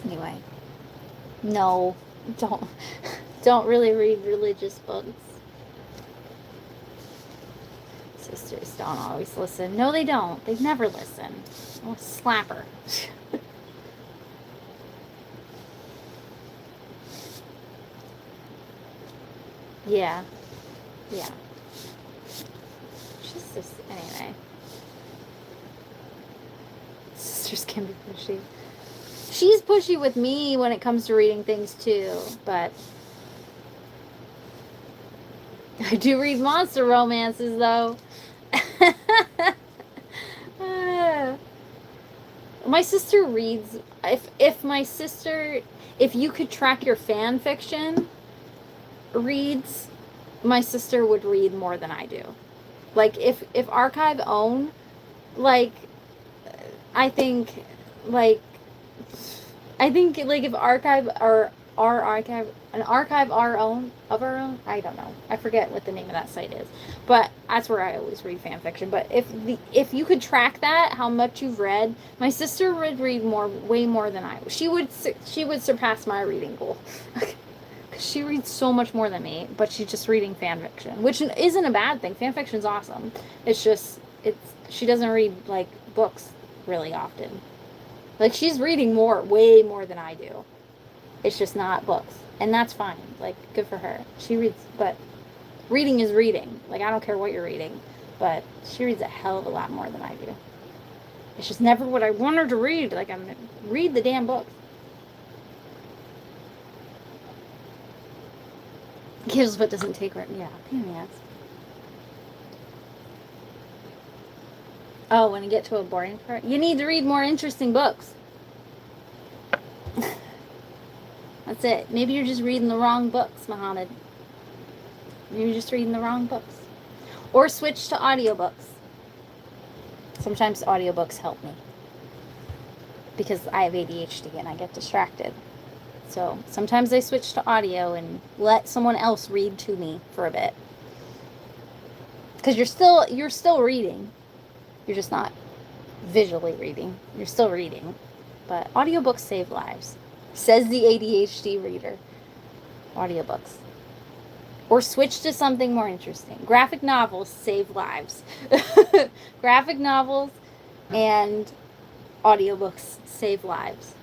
anyway, no, don't don't really read religious books. Sisters don't always listen. No, they don't. They never listen. I'll slap her. Yeah. Yeah. She's just anyway. Sisters can be pushy. She's pushy with me when it comes to reading things too, but I do read monster romances though. My sister reads if you could track your fan fiction reads, my sister would read more than I do. Like if Archive own, like I think like like if Archive or our archive an archive our own of our own, I don't know, I forget what the name of that site is, but that's where I always read fan fiction. But if you could track that, how much you've read, my sister would read way more than I. She would surpass my reading goal. She reads so much more than me, but she's just reading fan fiction, which isn't a bad thing. Fan fiction's awesome. She doesn't read like books really often. Like she's reading way more than I do. It's just not books, and that's fine. Like good for her. She reads, but reading is reading. Like I don't care what you're reading, but she reads a hell of a lot more than I do. It's just never what I want her to read. Like I'm gonna read the damn book. Gives but doesn't take right. Yeah, pain in the ass. Oh, when you get to a boring part, you need to read more interesting books. That's it. Maybe you're just reading the wrong books, Muhammad. Maybe you're just reading the wrong books. Or switch to audiobooks. Sometimes audiobooks help me. Because I have ADHD and I get distracted. So sometimes I switch to audio and let someone else read to me for a bit. Because you're still reading. You're just not visually reading. You're still reading. But audiobooks save lives. Says the ADHD reader. Audiobooks. Or switch to something more interesting. Graphic novels save lives. Graphic novels and audiobooks save lives.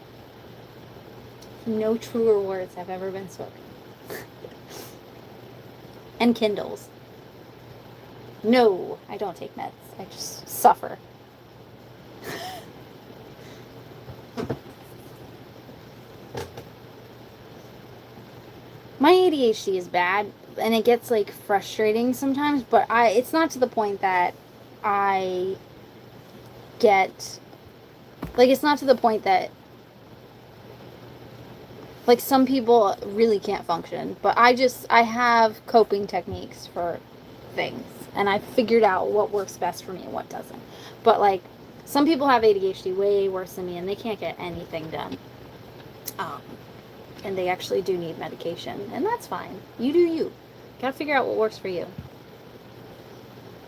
No truer words have ever been spoken. And Kindles. No, I don't take meds. I just suffer. My ADHD is bad, and it gets like frustrating sometimes, but it's not to the point that I get like it's not to the point that like some people really can't function, but I have coping techniques for things, and I figured out what works best for me and what doesn't. But like some people have ADHD way worse than me, and they can't get anything done. And they actually do need medication, and that's fine. You do you. Gotta figure out what works for you.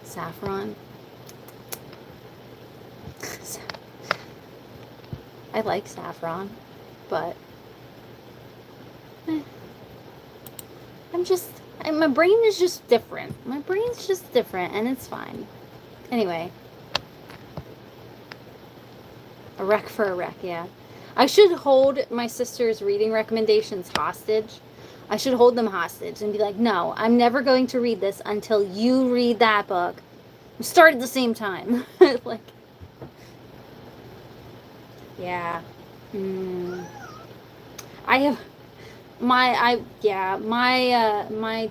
Saffron. I like saffron, but eh, my brain is just different. My brain's just different, and it's fine. Anyway, a rec for a rec, yeah. I should hold my sister's reading recommendations hostage. I should hold them hostage and be like, no, I'm never going to read this until you read that book. Start at the same time. Like, yeah. I have my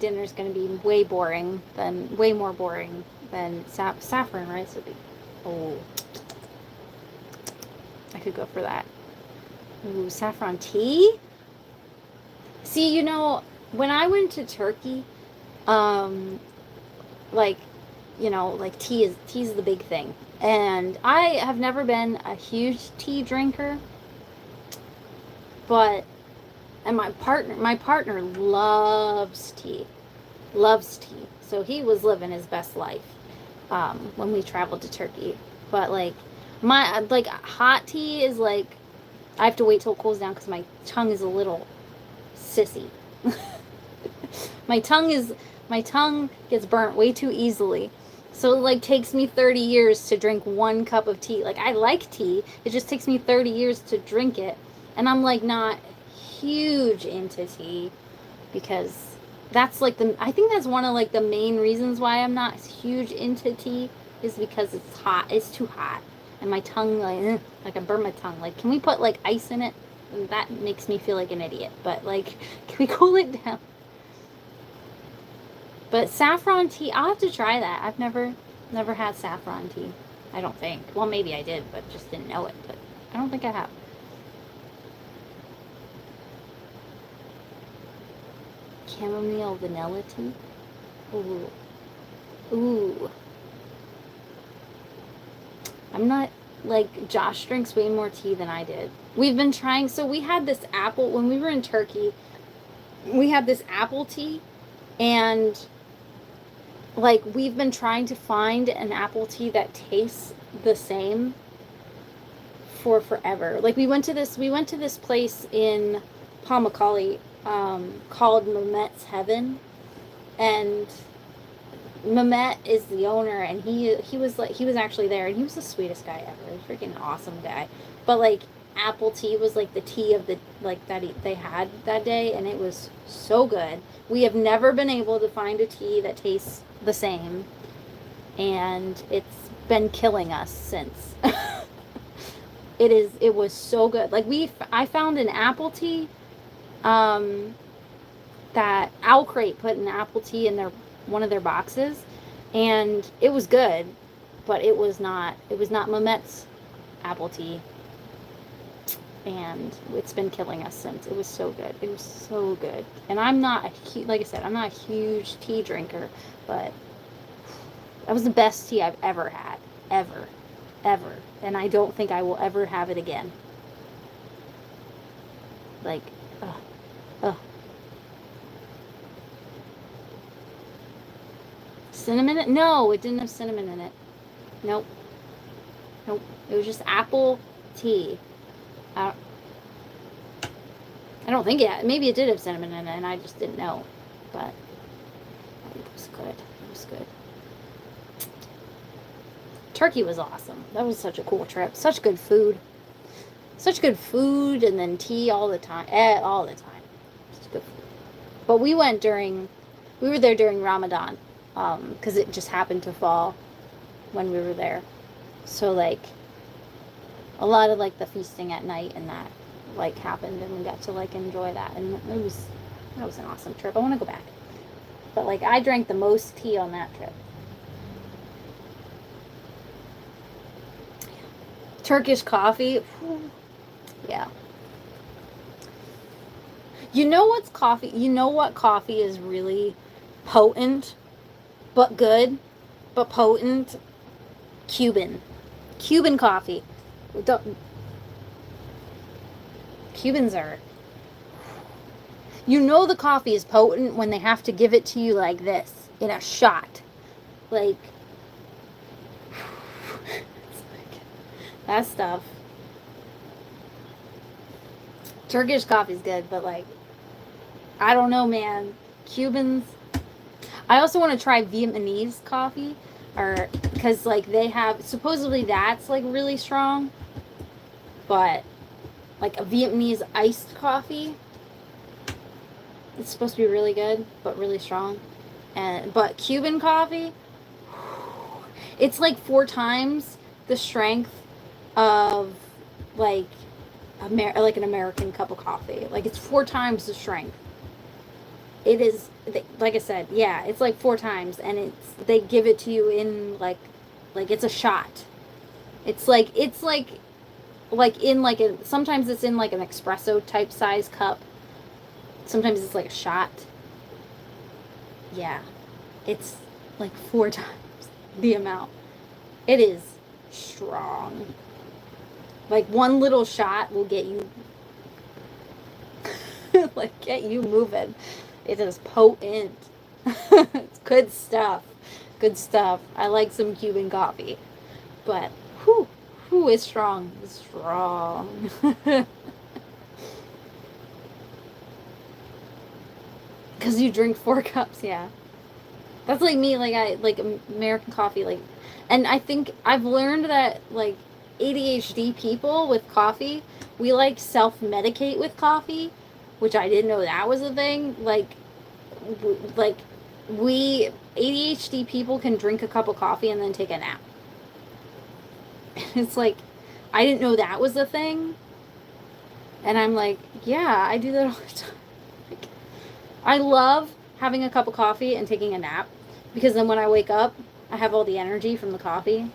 dinner's gonna be way more boring than saffron rice would be. Oh, I could go for that. Ooh, saffron tea. See, when I went to Turkey, like, like tea's the big thing, and I have never been a huge tea drinker, but and my partner loves tea, so he was living his best life when we traveled to Turkey. But like hot tea is like I have to wait till it cools down because my tongue is a little sissy. my tongue gets burnt way too easily. So it like takes me 30 years to drink one cup of tea. Like I like tea, it just takes me 30 years to drink it. And I'm like not huge into tea because I think that's one of like the main reasons why I'm not huge into tea is because it's hot. It's too hot. And my tongue like I burn my tongue. Like can we put like ice in it? And that makes me feel like an idiot. But like can we cool it down? But saffron tea, I'll have to try that. I've never had saffron tea. I don't think. Well, maybe I did, but just didn't know it. But I don't think I have. Chamomile vanilla tea. Ooh. Ooh. I'm not, like, Josh drinks way more tea than I did. We've been trying, so we had this apple, when we were in Turkey, we had this apple tea, and, like, we've been trying to find an apple tea that tastes the same for forever. Like, we went to this place in Pamukkale, called Mehmet's Heaven, and Mehmet is the owner, and he was actually there, and he was the sweetest guy ever. A freaking awesome guy. But like apple tea was like the tea of the like that they had that day, and it was so good. We have never been able to find a tea that tastes the same, and it's been killing us since. It was so good. Like I found an apple tea that Owlcrate put an apple tea in one of their boxes, and it was good, but it was not Mehmet's apple tea, and it's been killing us since. It was so good. It was so good. And I'm not like I said, I'm not a huge tea drinker, but that was the best tea I've ever had, ever, and I don't think I will ever have it again. Like, ugh. Cinnamon? No, it didn't have cinnamon in it. Nope. It was just apple tea. I don't think it. Maybe it did have cinnamon in it, and I just didn't know. But it was good. It was good. Turkey was awesome. That was such a cool trip. Such good food. And then tea all the time. All the time. Such good food. But we were there during Ramadan. Because it just happened to fall when we were there. So, like, a lot of, like, the feasting at night and that, like, happened, and we got to, like, enjoy that. And that was an awesome trip. I want to go back. But, like, I drank the most tea on that trip. Turkish coffee. Yeah. You know what coffee is really potent? But good, but potent. Cuban coffee. Cubans are. The coffee is potent when they have to give it to you like this in a shot, like. It's like that stuff. Turkish coffee's good, but like, I don't know, man. Cubans. I also want to try Vietnamese coffee, or because like they have supposedly that's like really strong, but like a Vietnamese iced coffee, it's supposed to be really good, but really strong. But Cuban coffee, it's like 4 times the strength of like like an American cup of coffee. Like it's 4 times the strength. It is, like I said, yeah, it's like 4 times, and they give it to you in like it's a shot. It's like in like a, sometimes it's in like an espresso type size cup. Sometimes it's like a shot. Yeah, it's like 4 times the amount. It is strong. Like one little shot will get you like get you moving. It is potent. It's good stuff. Good stuff. I like some Cuban coffee. But whew is strong. It's strong. Cause you drink 4 cups, yeah. That's like me, like I like American coffee, like, and I think I've learned that like ADHD people with coffee, we like self-medicate with coffee, which I didn't know that was a thing. Like we ADHD people can drink a cup of coffee and then take a nap. It's like I didn't know that was a thing. And I'm like, yeah, I do that all the time. Like, I love having a cup of coffee and taking a nap because then when I wake up, I have all the energy from the coffee.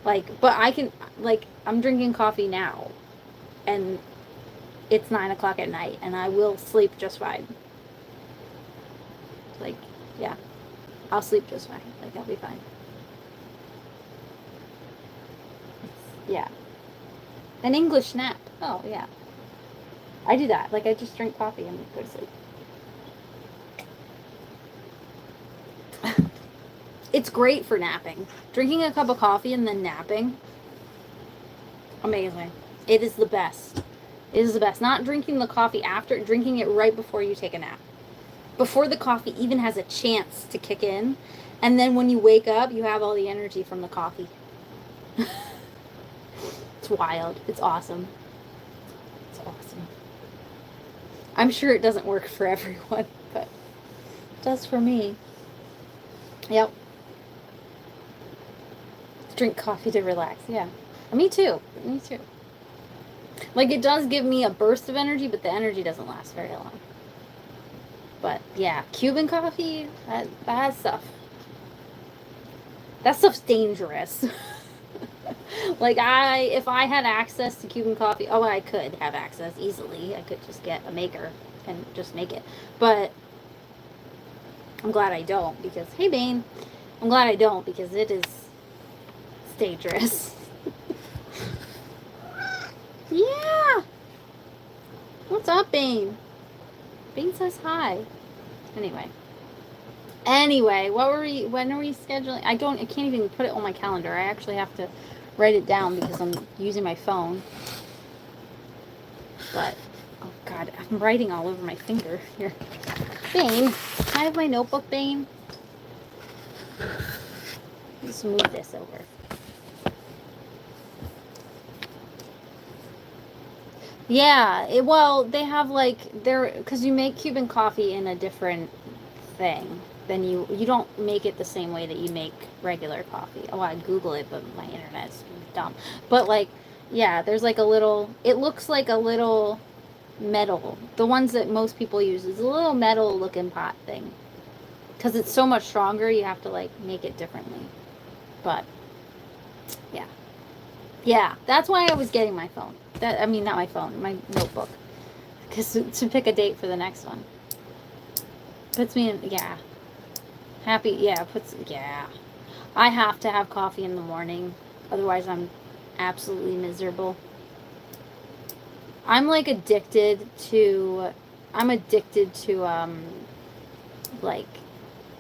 Like, but I can, like, I'm drinking coffee now and it's 9 o'clock at night and I will sleep just fine. Like, yeah, I'll sleep just fine. Like, I'll be fine. Yeah. An English nap. Oh, yeah. I do that. Like, I just drink coffee and go to sleep. It's great for napping. Drinking a cup of coffee and then napping. Amazing. It is the best. It is the best. Not drinking the coffee after, drinking it right before you take a nap. Before the coffee even has a chance to kick in. And then when you wake up, you have all the energy from the coffee. It's wild. It's awesome. It's awesome. I'm sure it doesn't work for everyone, but it does for me. Yep. Drink coffee to relax. Yeah. Me too. Me too. Like, it does give me a burst of energy, but the energy doesn't last very long. But, yeah. Cuban coffee, that stuff. That stuff's dangerous. Like, if I had access to Cuban coffee, oh, I could have access easily. I could just get a maker and just make it. But I'm glad I don't because, hey, Bane. I'm glad I don't because it's dangerous. Yeah. What's up, Bane? Bane says hi. Anyway, when are we scheduling? I can't even put it on my calendar. I actually have to write it down because I'm using my phone. But, oh God, I'm writing all over my finger here. Bane, can I have my notebook, Bane? Let's move this over. Yeah, well, they have like, because you make Cuban coffee in a different thing. Then you don't make it the same way that you make regular coffee. Oh, I Google it, but my internet's dumb. But like, yeah, there's like a little, it looks like a little metal. The ones that most people use is a little metal looking pot thing. Because it's so much stronger, you have to like make it differently. But, yeah. Yeah, that's why I was getting my phone. I mean, not my phone, my notebook. Because to pick a date for the next one. Puts me in, yeah. Happy, yeah, yeah. I have to have coffee in the morning. Otherwise, I'm absolutely miserable. I'm like addicted to, like,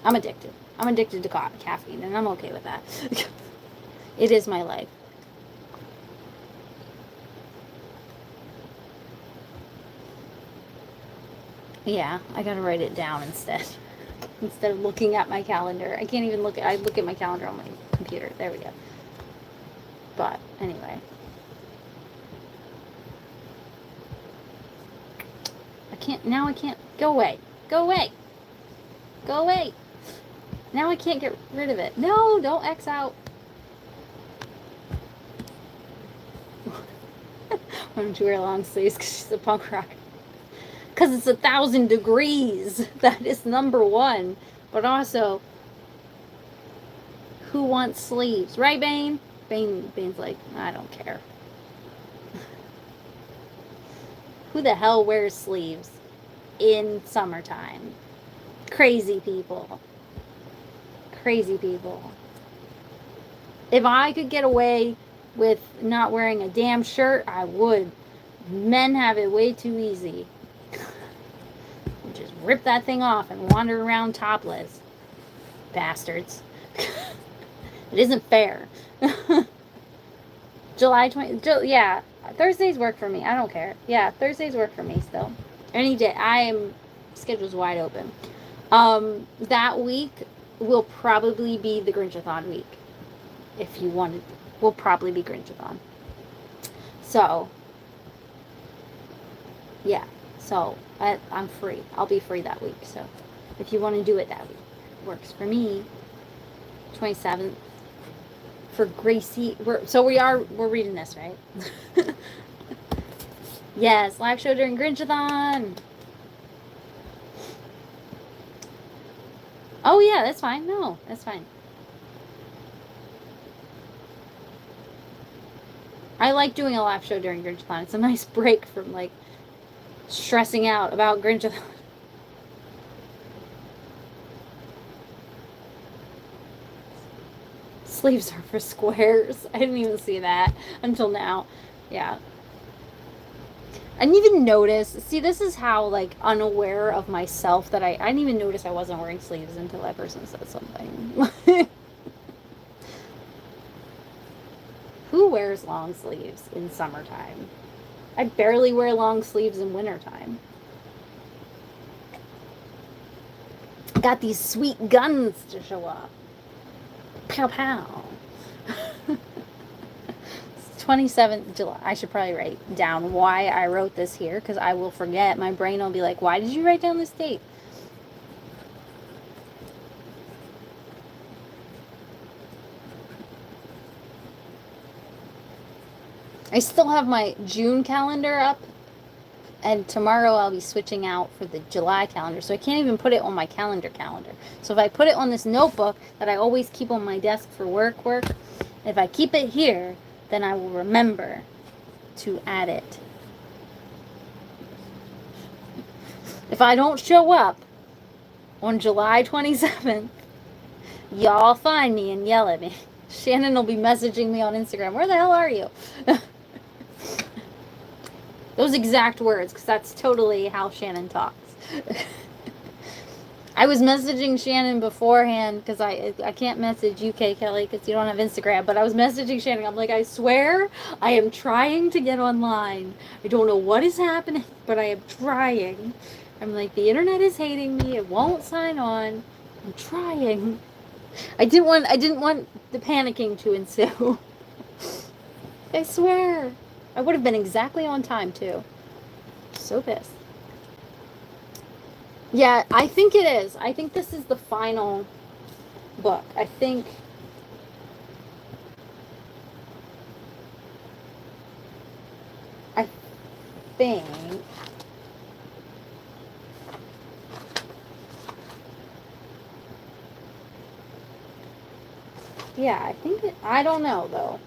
I'm addicted. I'm addicted to caffeine, and I'm okay with that. It is my life. Yeah, I gotta write it down instead. Instead of looking at my calendar. I can't even I look at my calendar on my computer. There we go. But, anyway. I can't. Go away. Go away. Go away. Now I can't get rid of it. No, don't X out. Why don't you wear long sleeves? Because she's a punk rocker. Because it's 1,000 degrees. That is number one. But also, who wants sleeves? Right, Bane? Bane's like, I don't care. Who the hell wears sleeves in summertime? Crazy people. Crazy people. If I could get away with not wearing a damn shirt, I would. Men have it way too easy. Just rip that thing off and wander around topless. Bastards. It isn't fair. July 20, yeah, Thursdays work for me. I don't care. Yeah, Thursdays work for me still. Any day. Schedule's wide open. That week will probably be the Grinchathon week. If you wanted, will probably be Grinchathon. So, yeah. So, I'm free. I'll be free that week. So, if you want to do it that week, works for me. 27th. For Gracie, we're reading this, right? Yes, live show during Grinchathon. Oh yeah, that's fine. No, that's fine. I like doing a live show during Grinchathon. It's a nice break from like stressing out about Grinchathon. Sleeves are for squares. I didn't even see that until now. Yeah. I didn't even notice. See, this is how like unaware of myself that I didn't even notice I wasn't wearing sleeves until that person said something. Who wears long sleeves in summertime? I barely wear long sleeves in wintertime. Got these sweet guns to show up. Pow pow. 27th July. I should probably write down why I wrote this here because I will forget. My brain will be like, why did you write down this date? I still have my June calendar up, and tomorrow I'll be switching out for the July calendar, so I can't even put it on my calendar. So if I put it on this notebook that I always keep on my desk for work, if I keep it here, then I will remember to add it. If I don't show up on July 27th, y'all find me and yell at me. Shannon will be messaging me on Instagram. Where the hell are you? Those exact words, because that's totally how Shannon talks. I was messaging Shannon beforehand because I can't message UK Kelly because you don't have Instagram, but I was messaging Shannon. I'm like, I swear I am trying to get online. I don't know what is happening, but I am trying. I'm like, the internet is hating me. It won't sign on. I'm trying. I didn't want the panicking to ensue. I swear. I would have been exactly on time too. So pissed. Yeah, I think it is. I think this is the final book. I think yeah, I think it, I don't know though.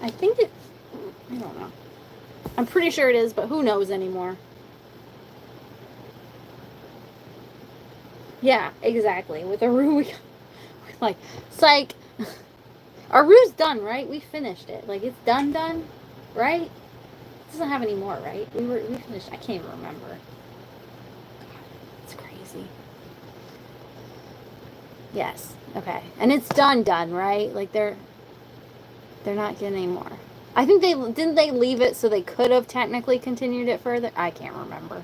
I think it, I don't know. I'm pretty sure it is, but who knows anymore. Yeah, exactly. With Aru, we're like, psych. Aru's done, right? We finished it. Like, it's done, right? It doesn't have any more, right? We finished. I can't even remember. God, it's crazy. Yes. Okay. And it's done, right? Like, they're not getting any more. I think didn't they leave it so they could have technically continued it further? I can't remember.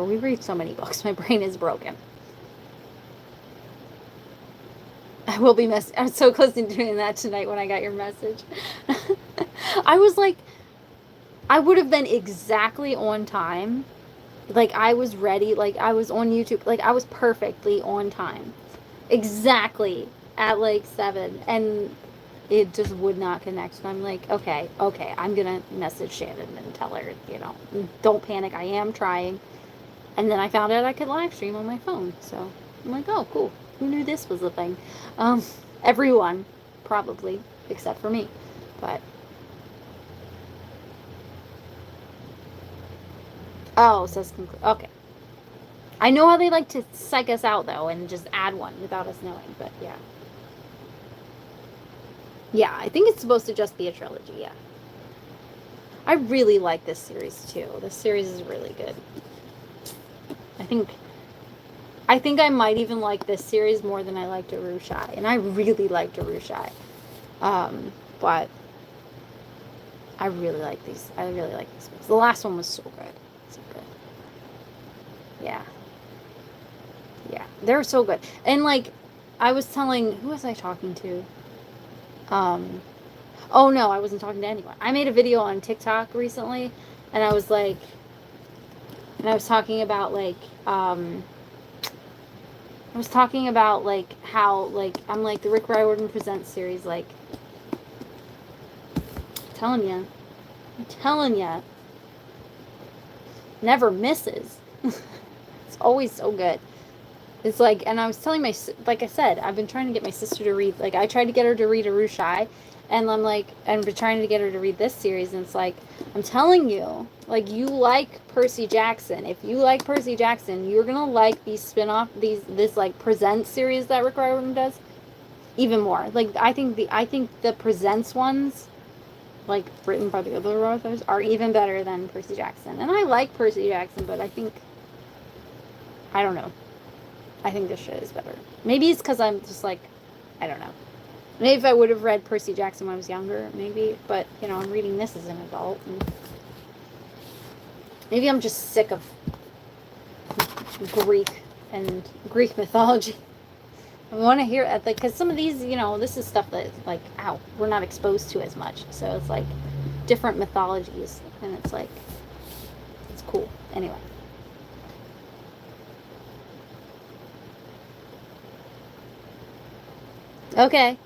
We read so many books. My brain is broken. I will be I was so close to doing that tonight when I got your message. I was like, I would have been exactly on time. Like, I was ready. Like, I was on YouTube. Like, I was perfectly on time. Exactly at like 7. And it just would not connect. And I'm like, okay, I'm going to message Shannon and tell her, don't panic. I am trying. And then I found out I could live stream on my phone. So I'm like, oh, cool. Who knew this was a thing? Everyone, probably, except for me. But, oh, it says conclude. Okay. I know how they like to psych us out, though, and just add one without us knowing. But, yeah. Yeah, I think it's supposed to just be a trilogy, yeah. I really like this series, too. This series is really good. I think I might even like this series more than I liked Arushai. And I really liked Arushai. But I really like these. I really like these books. The last one was so good. So good. Yeah. Yeah. They're so good. And like, I was telling, who was I talking to? Oh no, I wasn't talking to anyone. I made a video on TikTok recently, and I was talking about like, how, like, I'm like, the Rick Riordan Presents series, like, I'm telling ya, never misses. It's always so good. It's like, and I was telling like I said, I've been trying to get my sister to read, like, I tried to get her to read Arushai, and I'm like, and been trying to get her to read this series, and it's like, I'm telling you, like, you like Percy Jackson. If you like Percy Jackson, you're gonna like these spin-off, this, like, Present series that Rick Riordan does, even more. Like, I think the Presents ones, like, written by the other authors, are even better than Percy Jackson. And I like Percy Jackson, but I don't know. I think this shit is better. Maybe it's because I'm just like, I don't know. Maybe if I would have read Percy Jackson when I was younger, maybe. But, I'm reading this as an adult. And maybe I'm just sick of Greek mythology. I want to hear it, because some of these, this is stuff that, like, we're not exposed to as much. So it's like different mythologies. And it's like, it's cool. Anyway. Okay.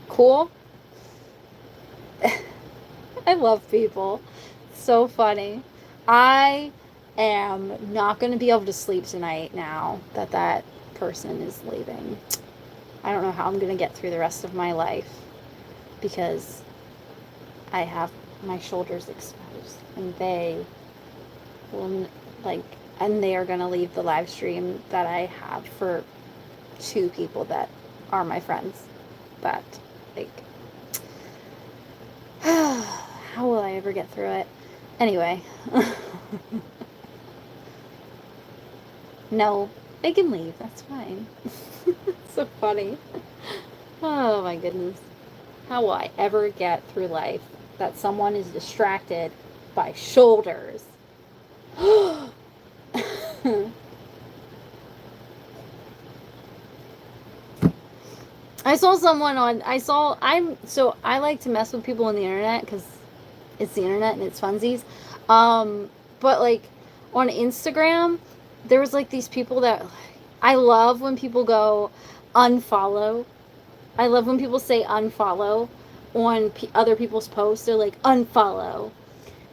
Cool. I love people. So funny. I am not going to be able to sleep tonight now that person is leaving. I don't know how I'm going to get through the rest of my life because I have my shoulders exposed, and they will, like, and they are going to leave the live stream that I have for 2 people that are my friends. But, like, how will I ever get through it? Anyway. No, they can leave. That's fine. It's so funny. Oh my goodness. How will I ever get through life that someone is distracted by shoulders? I saw someone I like to mess with people on the internet because it's the internet and it's funsies. But like on Instagram, there was like these people that I love when people go unfollow. I love when people say unfollow on other people's posts. They're like unfollow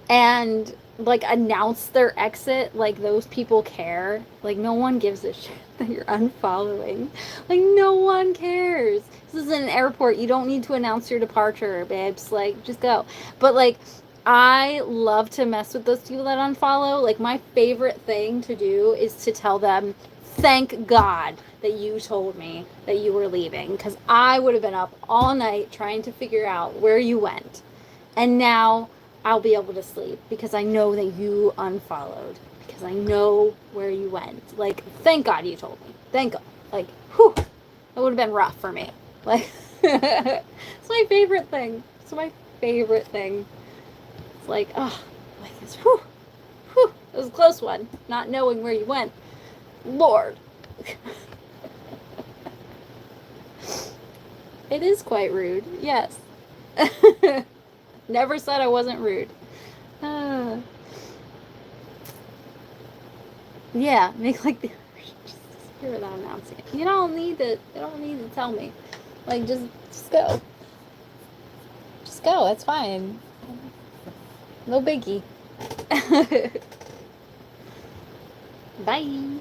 and like announce their exit. Like those people care. Like no one gives a shit that you're unfollowing. Like no one cares. This is an airport. You don't need to announce your departure, babes. Like just go. But like I love to mess with those people that unfollow. Like my favorite thing to do is to tell them, thank God that you told me that you were leaving, because I would have been up all night trying to figure out where you went. And now I'll be able to sleep because I know that you unfollowed, because I know where you went. Like, thank God you told me. Thank God. Like, whew, that would have been rough for me. Like, It's my favorite thing. It's my favorite thing. It's like, oh, like this. Whew, whew. It was a close one. Not knowing where you went. Lord. It is quite rude. Yes. Never said I wasn't rude. Yeah, make like the just hear without announcing it. You don't need to tell me. Like just go. Just go, it's fine. No biggie. Bye.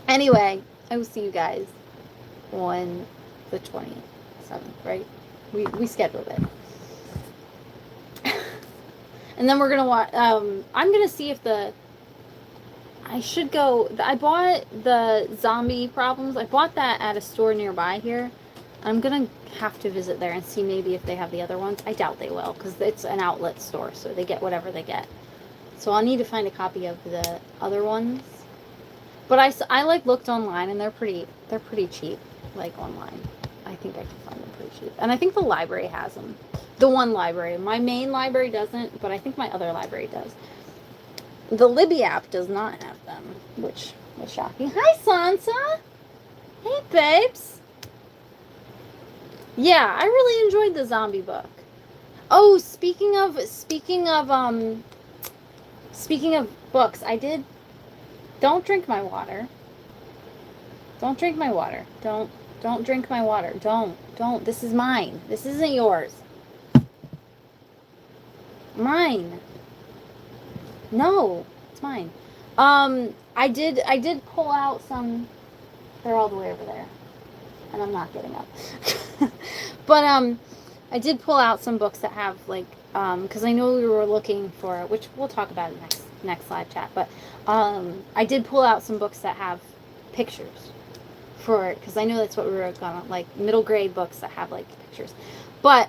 Anyway, I will see you guys on the 27th, right? We scheduled it. And then we're gonna watch. I'm gonna see if I should go. I bought the Zombie Problems. I bought that at a store nearby here. I'm gonna have to visit there and see maybe if they have the other ones. I doubt they will because it's an outlet store, so they get whatever they get. So I'll need to find a copy of the other ones. But I like looked online and they're pretty cheap, like online. I think I can find them pretty cheap. And I think the library has them. The one library. My main library doesn't, but I think my other library does. The Libby app does not have them, which was shocking. Hi, Sansa! Hey, babes! Yeah, I really enjoyed the zombie book. Oh, speaking of books, I did. Don't drink my water. Don't drink my water. Don't drink my water. Don't. This is mine. This isn't yours. Mine. No, it's mine. I did pull out some. They're all the way over there, and I'm not getting up. But I did pull out some books that have like because I know we were looking for, which we'll talk about in next live chat. But I did pull out some books that have pictures for it because I know that's what we were gonna like middle grade books that have like pictures. But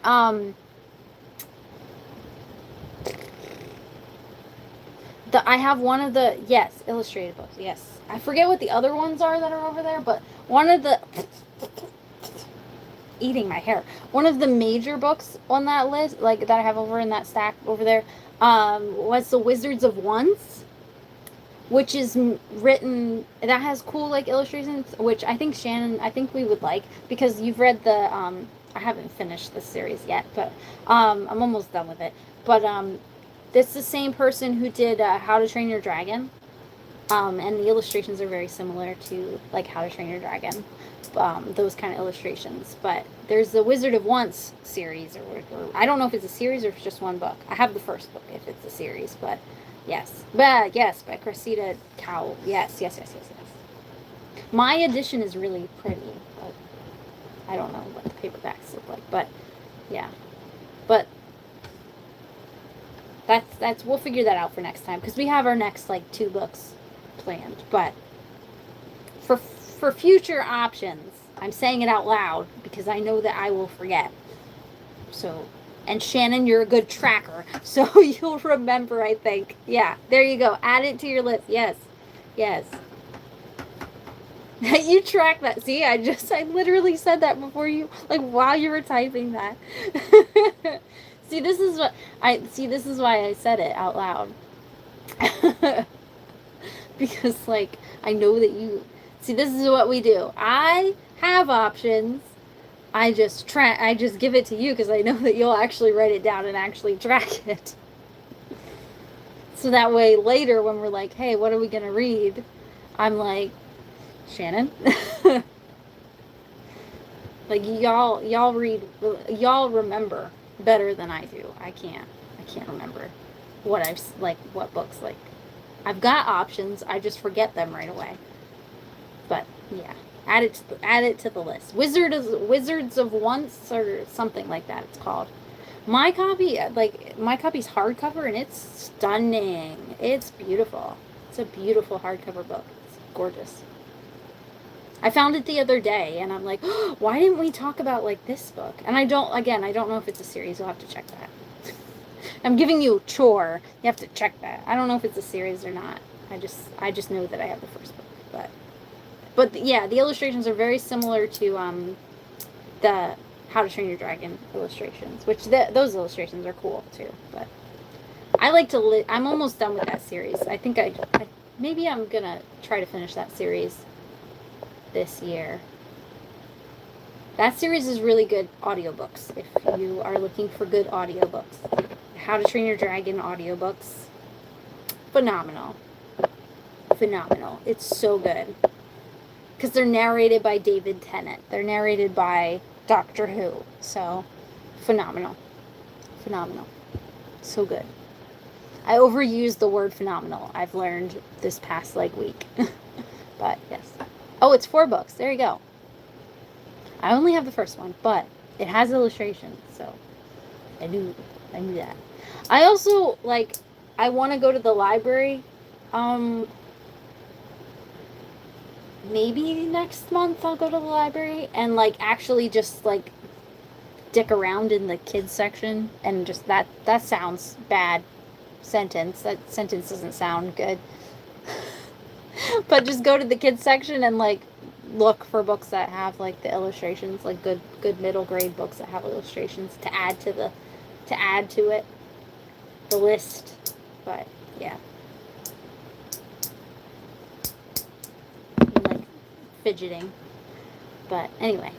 I have one of the, yes, illustrated books, yes. I forget what the other ones are that are over there, but one of the, eating my hair, one of the major books on that list, like that I have over in that stack over there, was The Wizards of Once, which is written, that has cool like illustrations, which I think Shannon, I think we would like, because you've read the, I haven't finished the series yet, but I'm almost done with it, but it's the same person who did How to Train Your Dragon, and the illustrations are very similar to like How to Train Your Dragon, those kind of illustrations. But there's the Wizard of Once series, or I don't know if it's a series or if it's just one book. I have the first book if it's a series, but yes, by Cressida Cowell. Yes. My edition is really pretty, but I don't know what the paperbacks look like, but yeah, but. That's we'll figure that out for next time because we have our next like 2 books planned. But for future options, I'm saying it out loud because I know that I will forget. So, and Shannon, you're a good tracker, so you'll remember. I think. Yeah, there you go. Add it to your list. Yes. You track that. See, I literally said that before you, like while you were typing that. See, this is why I said it out loud. Because like I know that you see, this is what we do. I have options. I just give it to you because I know that you'll actually write it down and actually track it. So that way later when we're like, "Hey, what are we going to read?" I'm like, "Shannon, like y'all remember better than I do. I can't remember what books like. I've got options. I just forget them right away. But yeah, add it to the list. Wizards of Once or something like that. It's called. My copy's hardcover and it's stunning. It's beautiful. It's a beautiful hardcover book. It's gorgeous. I found it the other day, and I'm like, oh, why didn't we talk about, like, this book? And I don't know if it's a series. You'll have to check that. I'm giving you a chore. You have to check that. I don't know if it's a series or not. I just know that I have the first book. But yeah, the illustrations are very similar to the How to Train Your Dragon illustrations, which those illustrations are cool too. But I like to. I'm almost done with that series. I think maybe I'm gonna try to finish that series this year. That series is really good audiobooks. If you are looking for good audiobooks, How to Train Your Dragon audiobooks, phenomenal, phenomenal. It's so good because they're narrated by David Tennant. They're narrated by Doctor Who. So phenomenal, phenomenal, so good. I overused the word phenomenal. I've learned this past week. But yes. Oh, it's 4 books. There you go. I only have the first one, but it has illustrations, so I knew that. I also I want to go to the library. Maybe next month I'll go to the library and actually just dick around in the kids section and just that sounds bad. That sentence doesn't sound good. But just go to the kids section and look for books that have the illustrations, good middle grade books that have illustrations to add to it, the list. But yeah, I'm fidgeting. But anyway,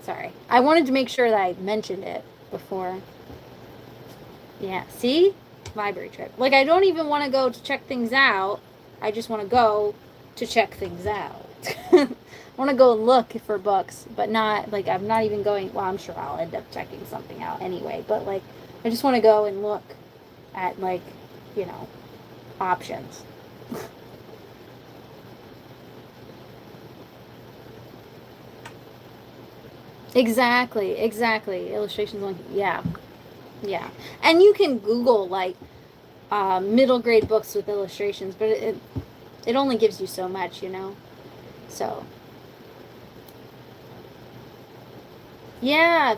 sorry. I wanted to make sure that I mentioned it before. Yeah, see? Library trip. I don't even want to go to check things out. I just want to go to check things out. I want to go and look for books, but not, I'm not even going, well, I'm sure I'll end up checking something out anyway, but, I just want to go and look at, options. Exactly. Illustrations, yeah. And you can Google, middle grade books with illustrations, but it only gives you so much, So, yeah,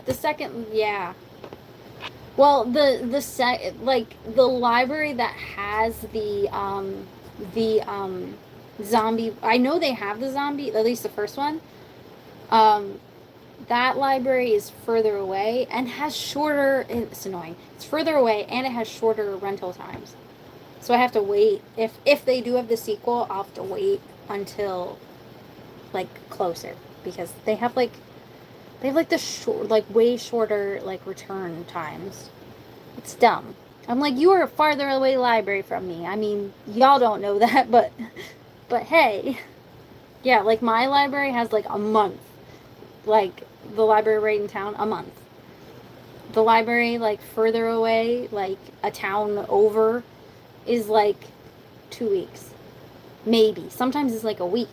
Well, the library that has the zombie, I know they have the zombie, at least the first one. That library is further away and has shorter, it's annoying. It's further away and it has shorter rental times. So I have to wait. If they do have the sequel, I'll have to wait until closer because they have the short, way shorter return times. It's dumb. I'm you are a farther away library from me. I mean, y'all don't know that, but hey, yeah, my library has a month. The library right in town, a month. The library further away, a town over, is 2 weeks, maybe. Sometimes it's a week,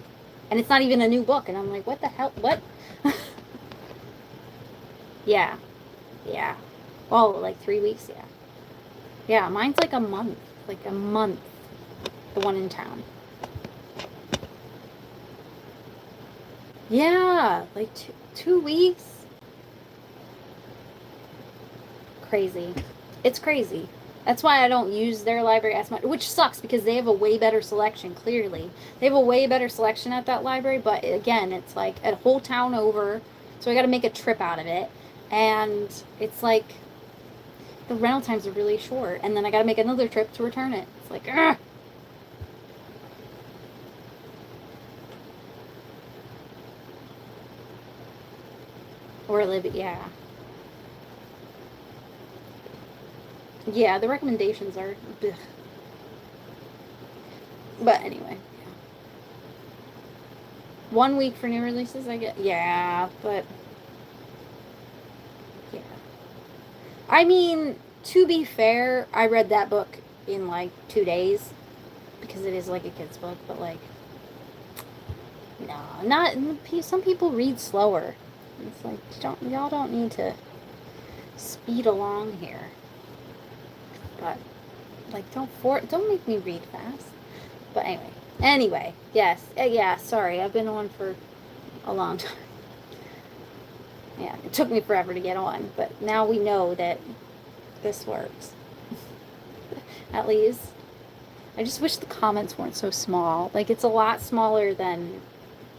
and it's not even a new book, and I'm what the hell? What? Yeah. Well, 3 weeks, yeah. Yeah, mine's a month. A month. The one in town. Yeah, 2 weeks. Crazy. It's crazy. That's why I don't use their library as much, which sucks because they have a way better selection, clearly. They have a way better selection at that library, but again, it's a whole town over, so I got to make a trip out of it. And it's the rental times are really short, and then I got to make another trip to return it. It's ugh! Or live it, yeah. Yeah, the recommendations are... Ugh. But anyway. 1 week for new releases, I get. Yeah, but... Yeah. I mean, to be fair, I read that book in 2 days. Because it is a kid's book, but no, not... Some people read slower. It's y'all don't need to speed along here. But don't make me read fast. But anyway, yes, yeah. Sorry, I've been on for a long time. Yeah, it took me forever to get on, but now we know that this works. At least. I just wish the comments weren't so small. Like, it's a lot smaller than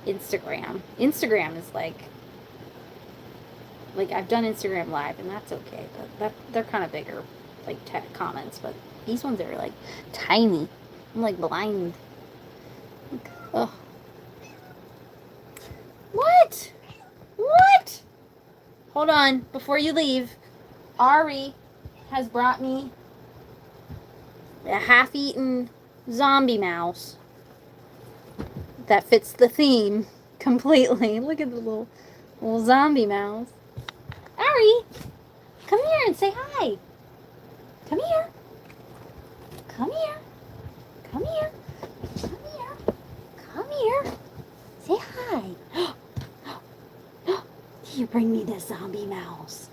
Instagram. Instagram is like I've done Instagram Live, and that's okay, but they're kind of bigger, like comments. But these ones are like tiny. I'm like blind. Oh, what? What? Hold on, before you leave, Ari has brought me a half-eaten zombie mouse that fits the theme completely. Look at the little zombie mouse. Ari, come here and say hi. Come here. Come here. Come here. Come here. Come here. Say hi. You bring me the zombie mouse.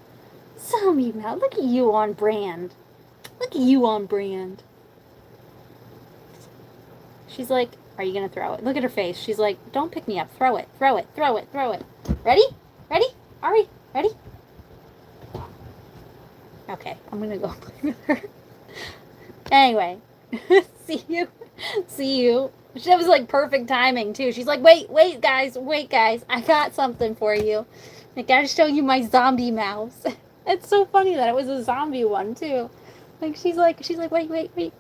Zombie mouse. Look at you on brand. Look at you on brand. She's like, are you going to throw it? Look at her face. She's like, don't pick me up. Throw it. Throw it. Throw it. Throw it. Ready? Ready? Ari, ready? Okay, I'm going to go play with her. Anyway, see you. See you. That was like perfect timing, too. She's like, wait, guys. I got something for you. I got to show you my zombie mouse. It's so funny that it was a zombie one, too. Like, she's like, wait.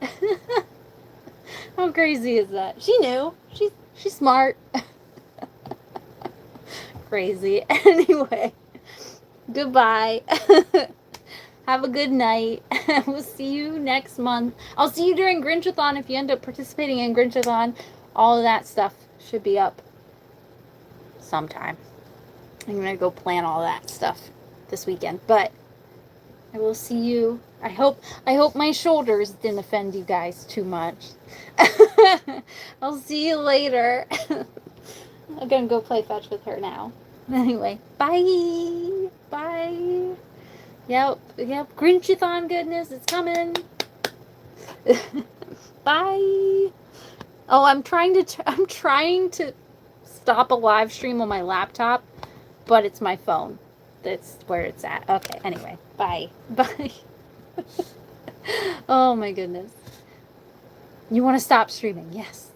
How crazy is that? She knew. She's smart. Crazy. Anyway, goodbye. Have a good night. We'll see you next month. I'll see you during Grinchathon if you end up participating in Grinchathon. All of that stuff should be up sometime. I'm going to go plan all that stuff this weekend. But I will see you. I hope my shoulders didn't offend you guys too much. I'll see you later. I'm going to go play fetch with her now. Anyway, bye. Bye. Yep. Grinchathon goodness, it's coming. Bye. Oh, I'm trying to stop a live stream on my laptop, but it's my phone. That's where it's at. Okay, anyway. Bye. Bye. Oh my goodness. You want to stop streaming? Yes.